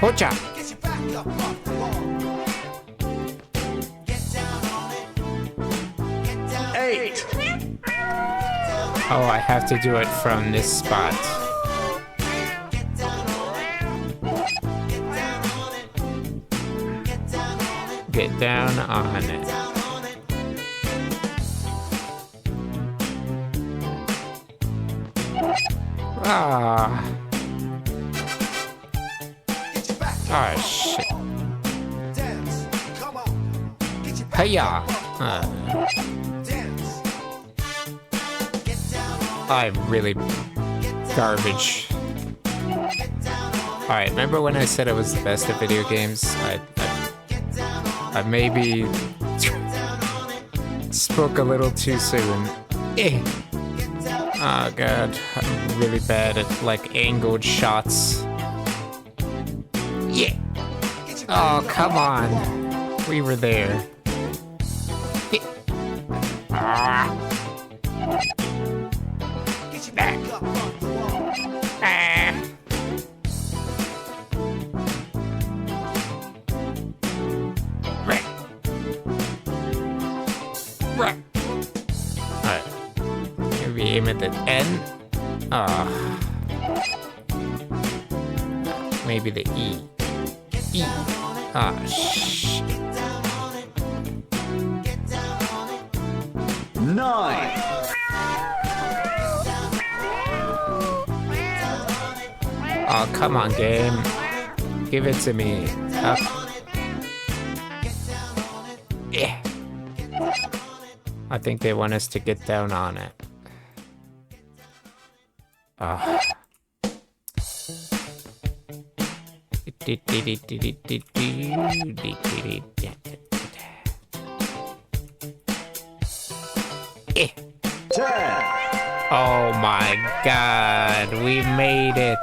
Speaker 1: Hocha.
Speaker 15: 8.
Speaker 1: Oh, I have to do it from this spot. Get down on it. Ah. Oh shit. Hiya. I'm really garbage. Alright, remember when I said I was the best at video games? I maybe spoke a little too soon. Oh god, I'm really bad at like angled shots. Yeah. Oh, come on. We were there. Alright. Maybe aim at the N. Maybe the E. E. Shh.
Speaker 15: 9.
Speaker 1: Oh, come on, game. Give it to me. Yeah. I think they want us to get down on it. Eh.
Speaker 15: 10.
Speaker 1: Oh my god, we made it.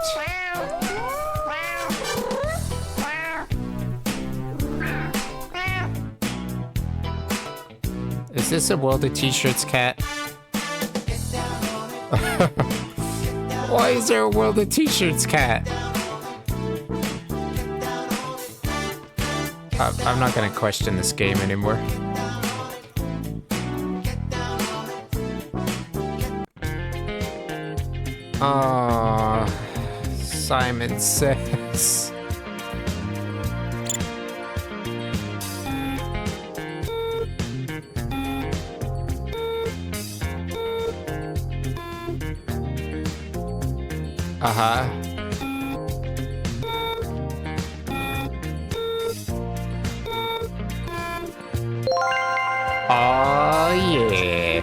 Speaker 1: Is this a World of T-Shirts cat? Why is there a World of T-Shirts cat? I'm not gonna question this game anymore. Oh, Simon Says. Oh yeah.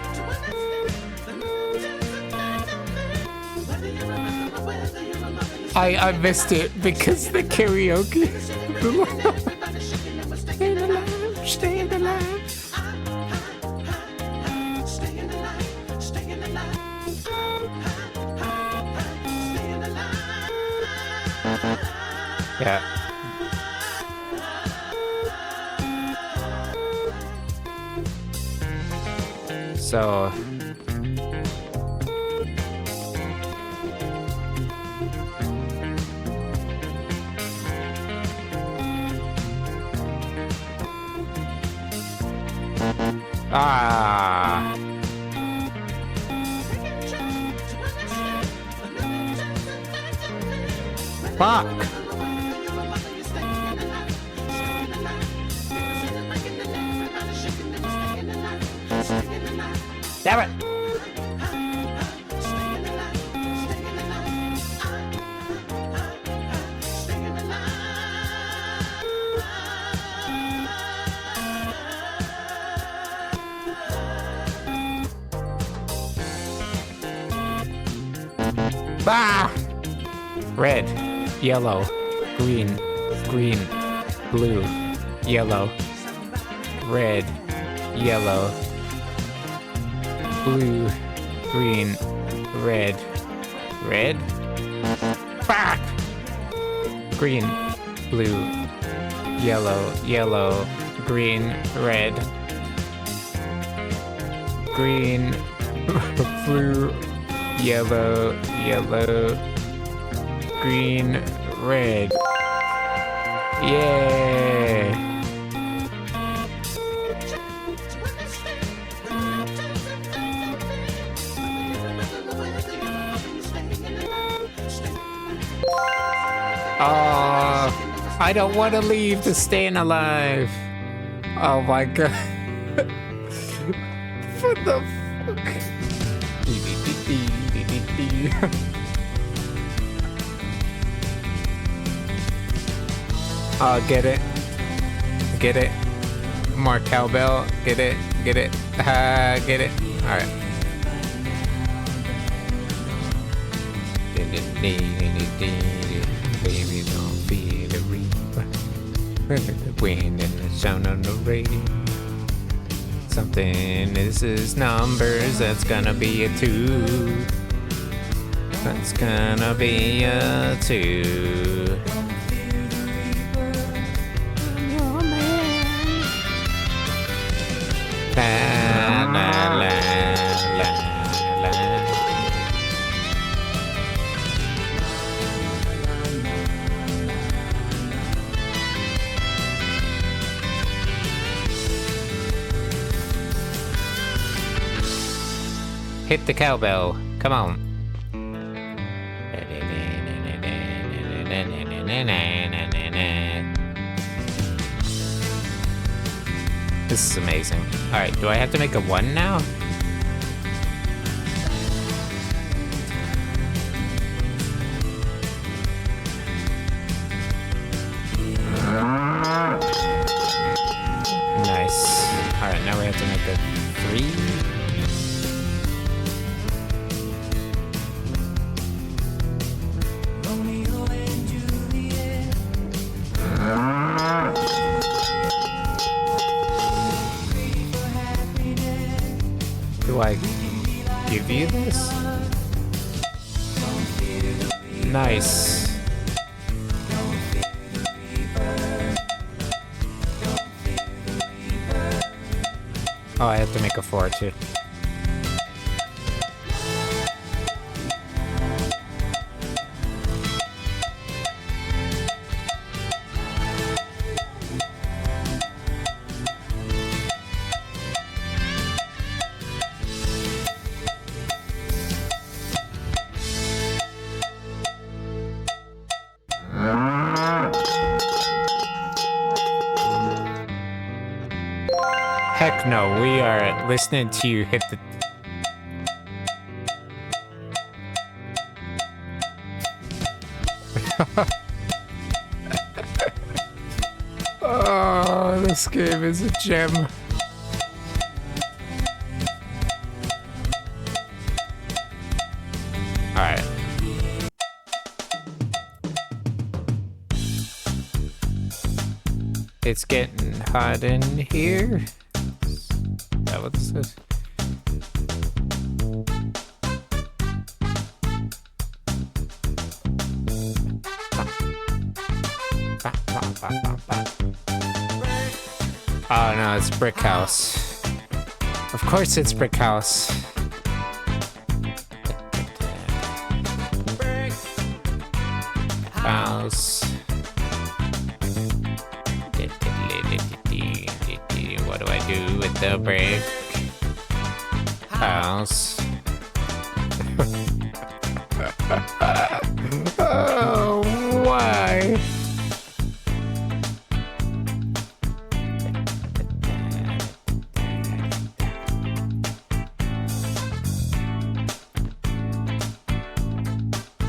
Speaker 1: I missed it because the karaoke. Staying alive, staying alive. Yeah. So fuck. Damn it. Bah! Red, yellow, green, green, blue, yellow, red, yellow, blue, green, red, red, fuck! Green, blue, yellow, yellow, green, red, green, blue, yellow, yellow, green, red. Yeah. Oh, I don't want to leave the Staying Alive. Oh my god. What the fuck? Oh, get it. Get it. More cowbell. Get it. Get it. Get it. Alright. Baby, don't feel the reaper. The wind and the sound on the radio. Something, this is numbers. That's gonna be a 2. That's gonna be a 2. La la la la la. Hit the cowbell. Come on. This is amazing. Alright, do I have to make a 1 now? Nice. Alright, now we have to make a 3. Do I give you this? Nice. Oh, I have to make a 4 too. Heck no, we are listening to you hit the... Oh, this game is a gem. Alright. It's getting hot in here. Is that what this is? Oh no, it's Brick House. Of course it's Brick House. House. What do I do with the brick house? Oh, why?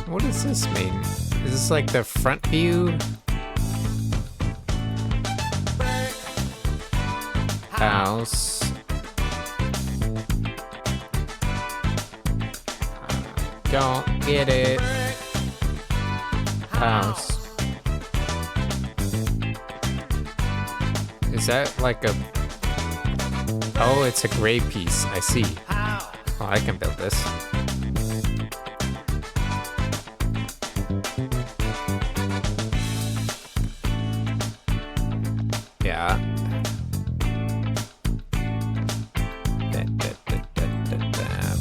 Speaker 1: What does this mean? Is this like the front view? House. Don't get it. House. Is that like a... Oh, it's a gray piece. I see. Oh, I can build this. Yeah.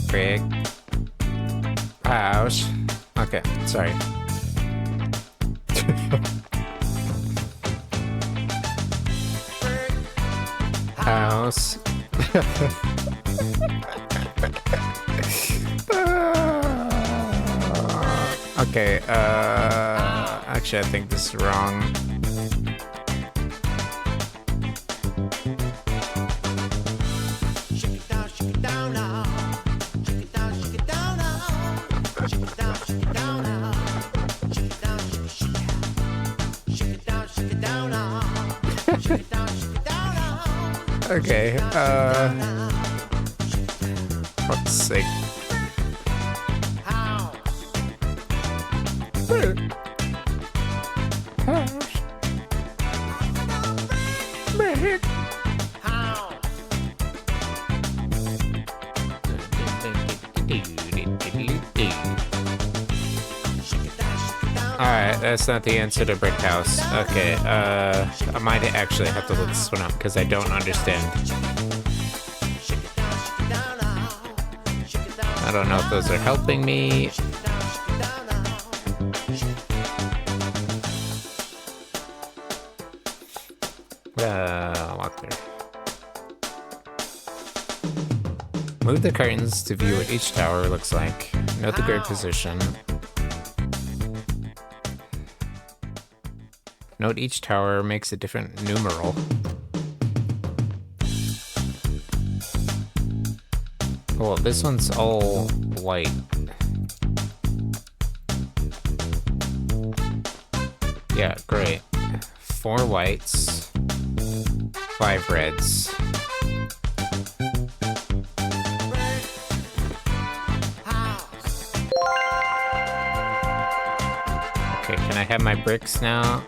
Speaker 1: Brick house. Okay, sorry. House. Okay, actually I think this is wrong. Okay, fuck's sake. Alright, that's not the answer to Brick House. Okay, I might actually have to look this one up because I don't understand. I don't know if those are helping me. I'll walk there. Move the curtains to view what each tower looks like. Note the grid position. Note each tower makes a different numeral. Well, this one's all white. Yeah, great. 4 whites, 5 reds. Okay, can I have my bricks now?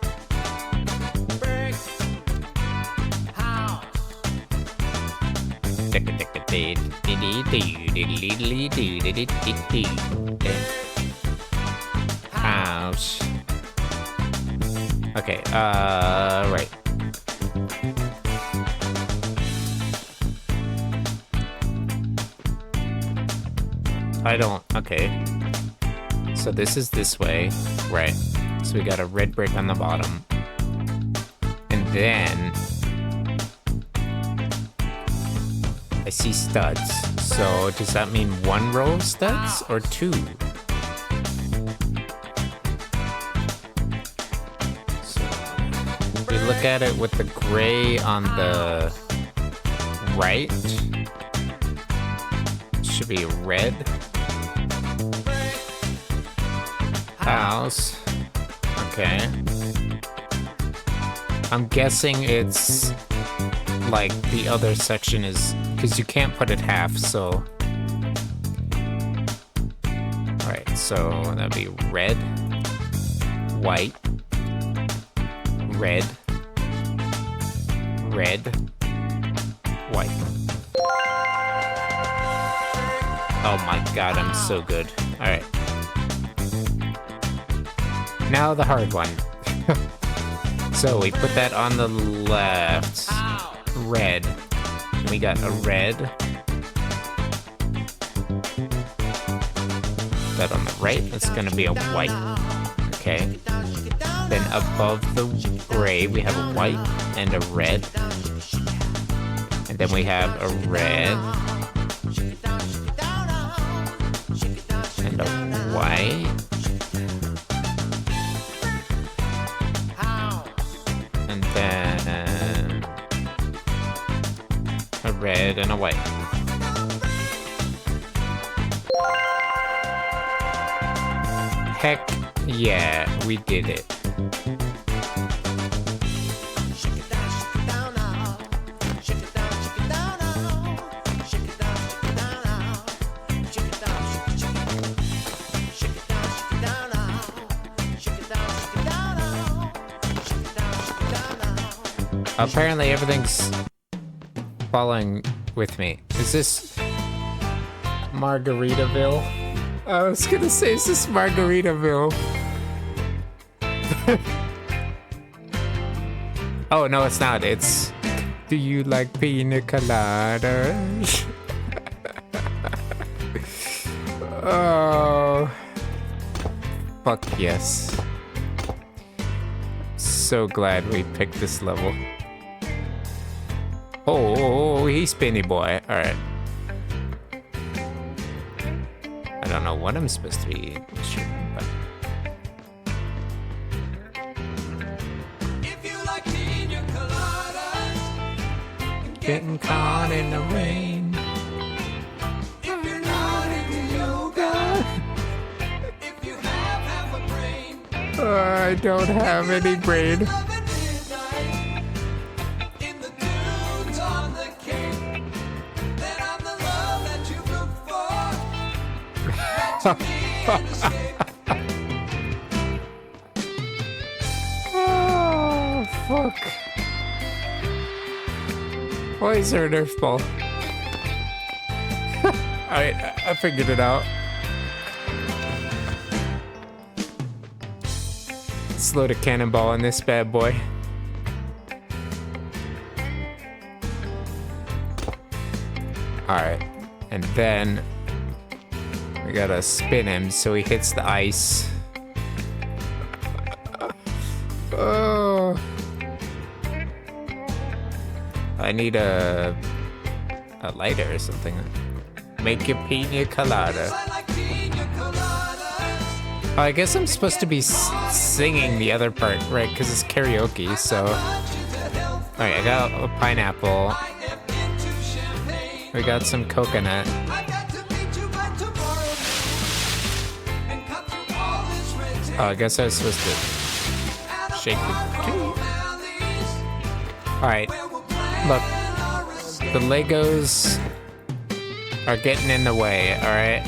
Speaker 1: House. Okay, right. I don't, okay. So this is this way, right? So we got a red brick on the bottom. And then I see studs. So does that mean 1 row of studs or 2? So if we look at it with the gray on the right, it should be red. House. Okay. I'm guessing it's like the other section is, because you can't put it half, so. Alright, so that'd be red, white, red, red, white. Oh my god, I'm so good. Alright. Now the hard one. So we put that on the left. Red. We got a red. That on the right, that's gonna be a white. Okay. Then above the gray, we have a white and a red. And then we have a red. And a white. And then a red and a white. Heck yeah, we did it. Apparently everything's following with me. Is this Margaritaville? I was gonna say, is this Margaritaville? Oh, no, it's not. It's, do you like pina coladas? Oh. Fuck yes. So glad we picked this level. Oh, he's spinny boy. Alright. I don't know what I'm supposed to be shooting, but. If you like pina coladas, getting caught in the rain. If you're not into yoga, if you have half a brain. I don't have any brain. Oh, fuck. Why is there a Nerf ball? Alright, I figured it out. Let's load a cannonball on this bad boy. Alright, and then we gotta spin him so he hits the ice. Oh. I need a lighter or something. Make your pina colada. Oh, I guess I'm supposed to be singing the other part, right? Because it's karaoke, so... Alright, I got a pineapple. We got some coconut. Oh, I guess I was supposed to shake the tree. Alright, look. The Legos are getting in the way, alright?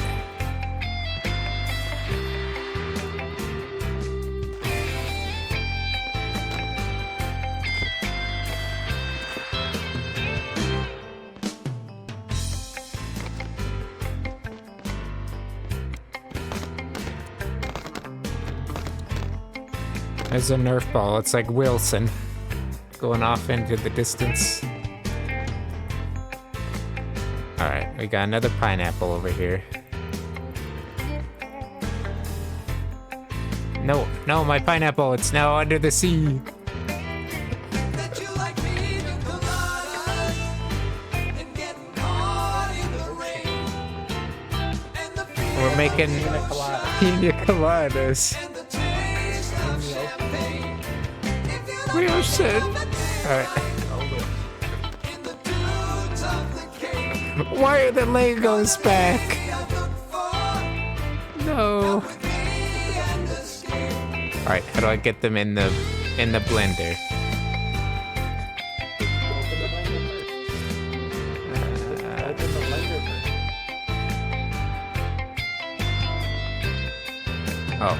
Speaker 1: There's a Nerf ball. It's like Wilson going off into the distance. Alright, we got another pineapple over here. No, no, my pineapple. It's now under the sea. We're making pina coladas. We are set. Alright. Why are the Legos back? No. Alright, how do I get them in the blender? Oh.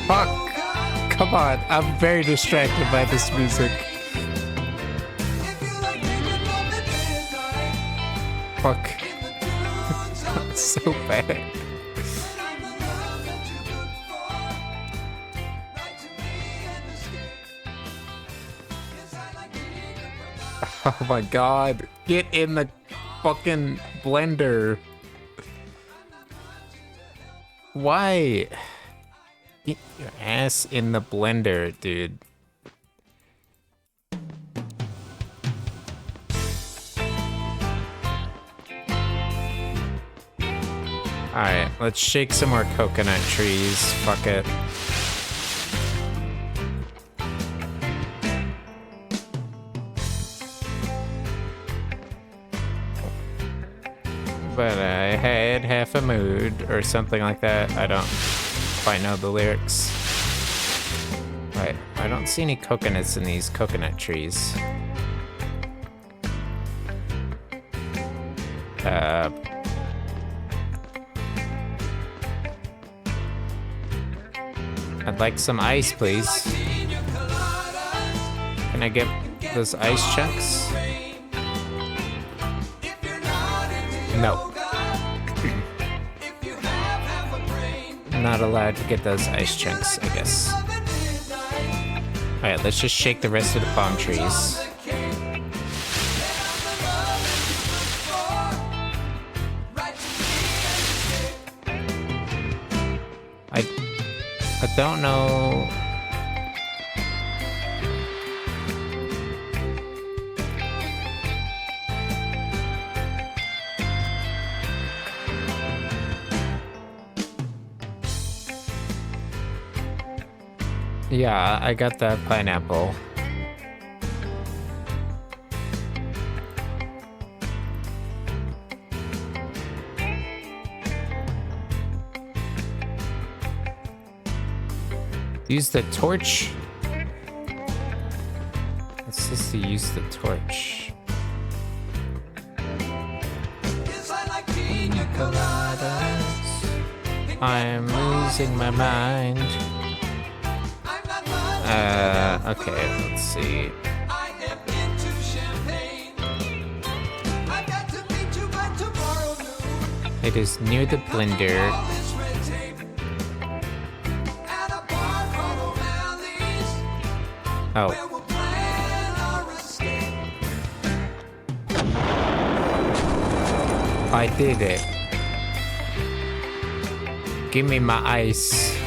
Speaker 1: Fuck! Come on, I'm very distracted by this music. Fuck. So bad. Oh my god. Get in the fucking blender. Why? Get your ass in the blender, dude. Alright, let's shake some more coconut trees. Fuck it. But I had half a mood or something like that. I don't quite know the lyrics. Right, I don't see any coconuts in these coconut trees. I'd like some ice, please. Can I get those ice chunks? No. Not allowed to get those ice chunks, I guess. Alright, let's just shake the rest of the palm trees. I don't know. Yeah, I got that pineapple. Use the torch. It's just to use the torch. I'm losing my mind. Okay, let's see. It is near the blender. Oh. I did it. Give me my ice.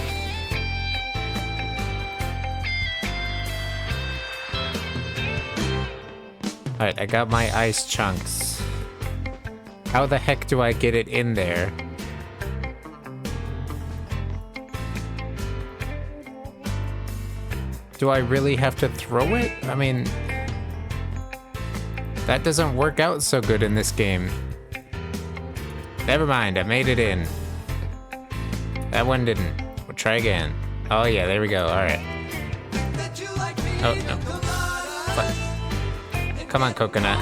Speaker 1: Alright, I got my ice chunks. How the heck do I get it in there? Do I really have to throw it? I mean, that doesn't work out so good in this game. Never mind, I made it in. That one didn't. We'll try again. Oh yeah, there we go, alright. Oh, no. What? Come on, coconut.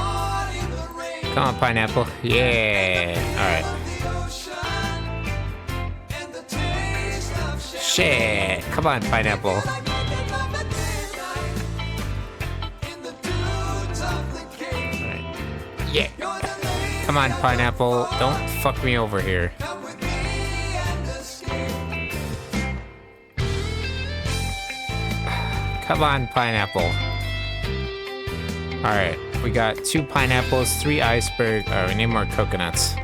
Speaker 1: Come on, pineapple. Yeah, alright. Shit, come on, pineapple. Yeah. Come on, pineapple. Don't fuck me over here. Come on, pineapple. Alright, we got 2 pineapples, 3 iceberg. Alright, we need more coconuts.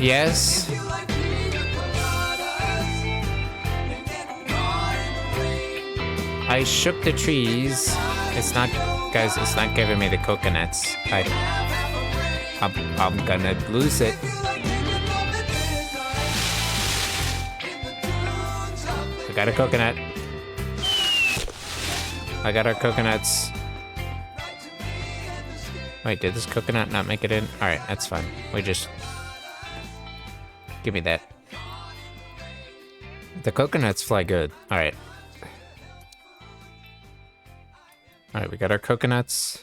Speaker 1: Yes? I shook the trees. It's not, guys, it's not giving me the coconuts. I'm gonna lose it. I got a coconut. I got our coconuts. Wait, did this coconut not make it in? Alright, that's fine. We just... Give me that. The coconuts fly good. Alright. Alright, we got our coconuts.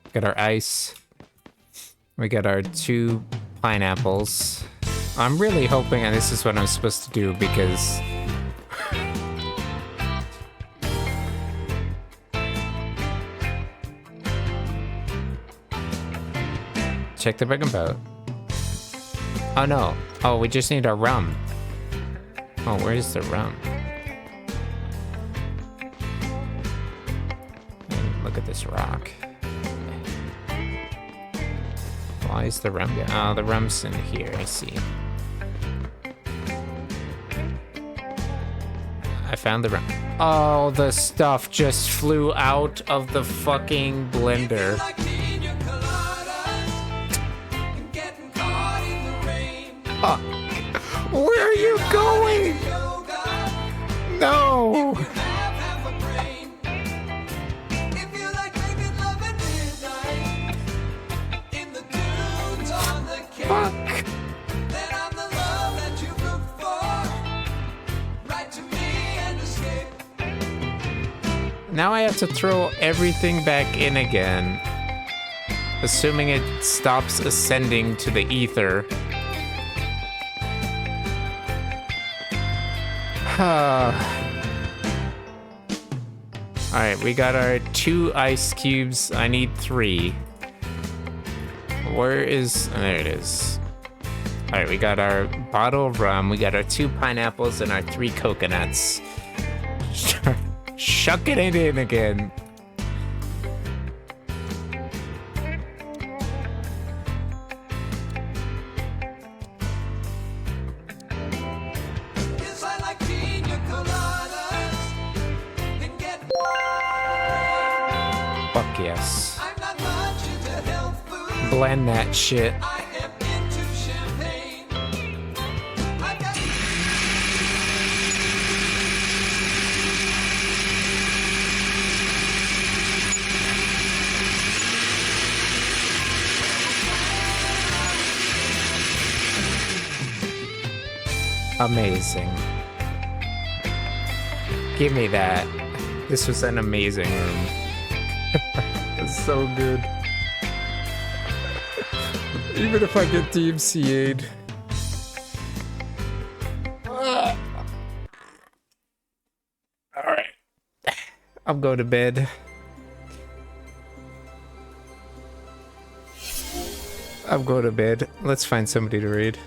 Speaker 1: We got our ice. We got our 2 pineapples. I'm really hoping, and this is what I'm supposed to do because... Check the brig boat. Oh no. Oh, we just need our rum. Oh, where's the rum? Look at this rock. Why is the rum? Oh, the rum's in here, I see. I found the rum. Oh, the stuff just flew out of the fucking blender. Fuck. Where are you going? No. Fuck. Now I have to throw everything back in again. Assuming it stops ascending to the ether. Alright, we got our 2 ice cubes. I need 3. Where is... Oh, there it is. Alright, we got our bottle of rum. We got our 2 pineapples and our 3 coconuts. Shucking it in again. Fuck yes. Blend that shit. Amazing. Give me that. This was an amazing room. It's so good. Even if I get DMCA'd. Alright. I'm going to bed. I'm going to bed. Let's find somebody to read.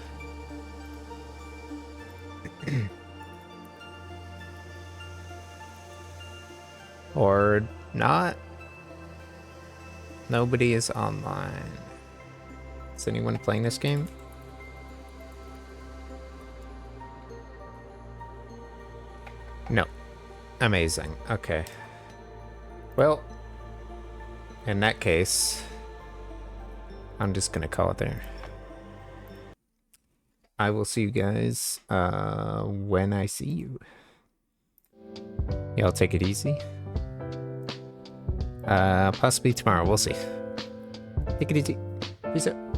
Speaker 1: Or not. Nobody is online. Is anyone playing this game? No. Amazing. Okay. Well, In that case, I'm just gonna call it there. I will see you guys when I see you. Y'all take it easy. Possibly tomorrow, we'll see. Take it easy. Peace out.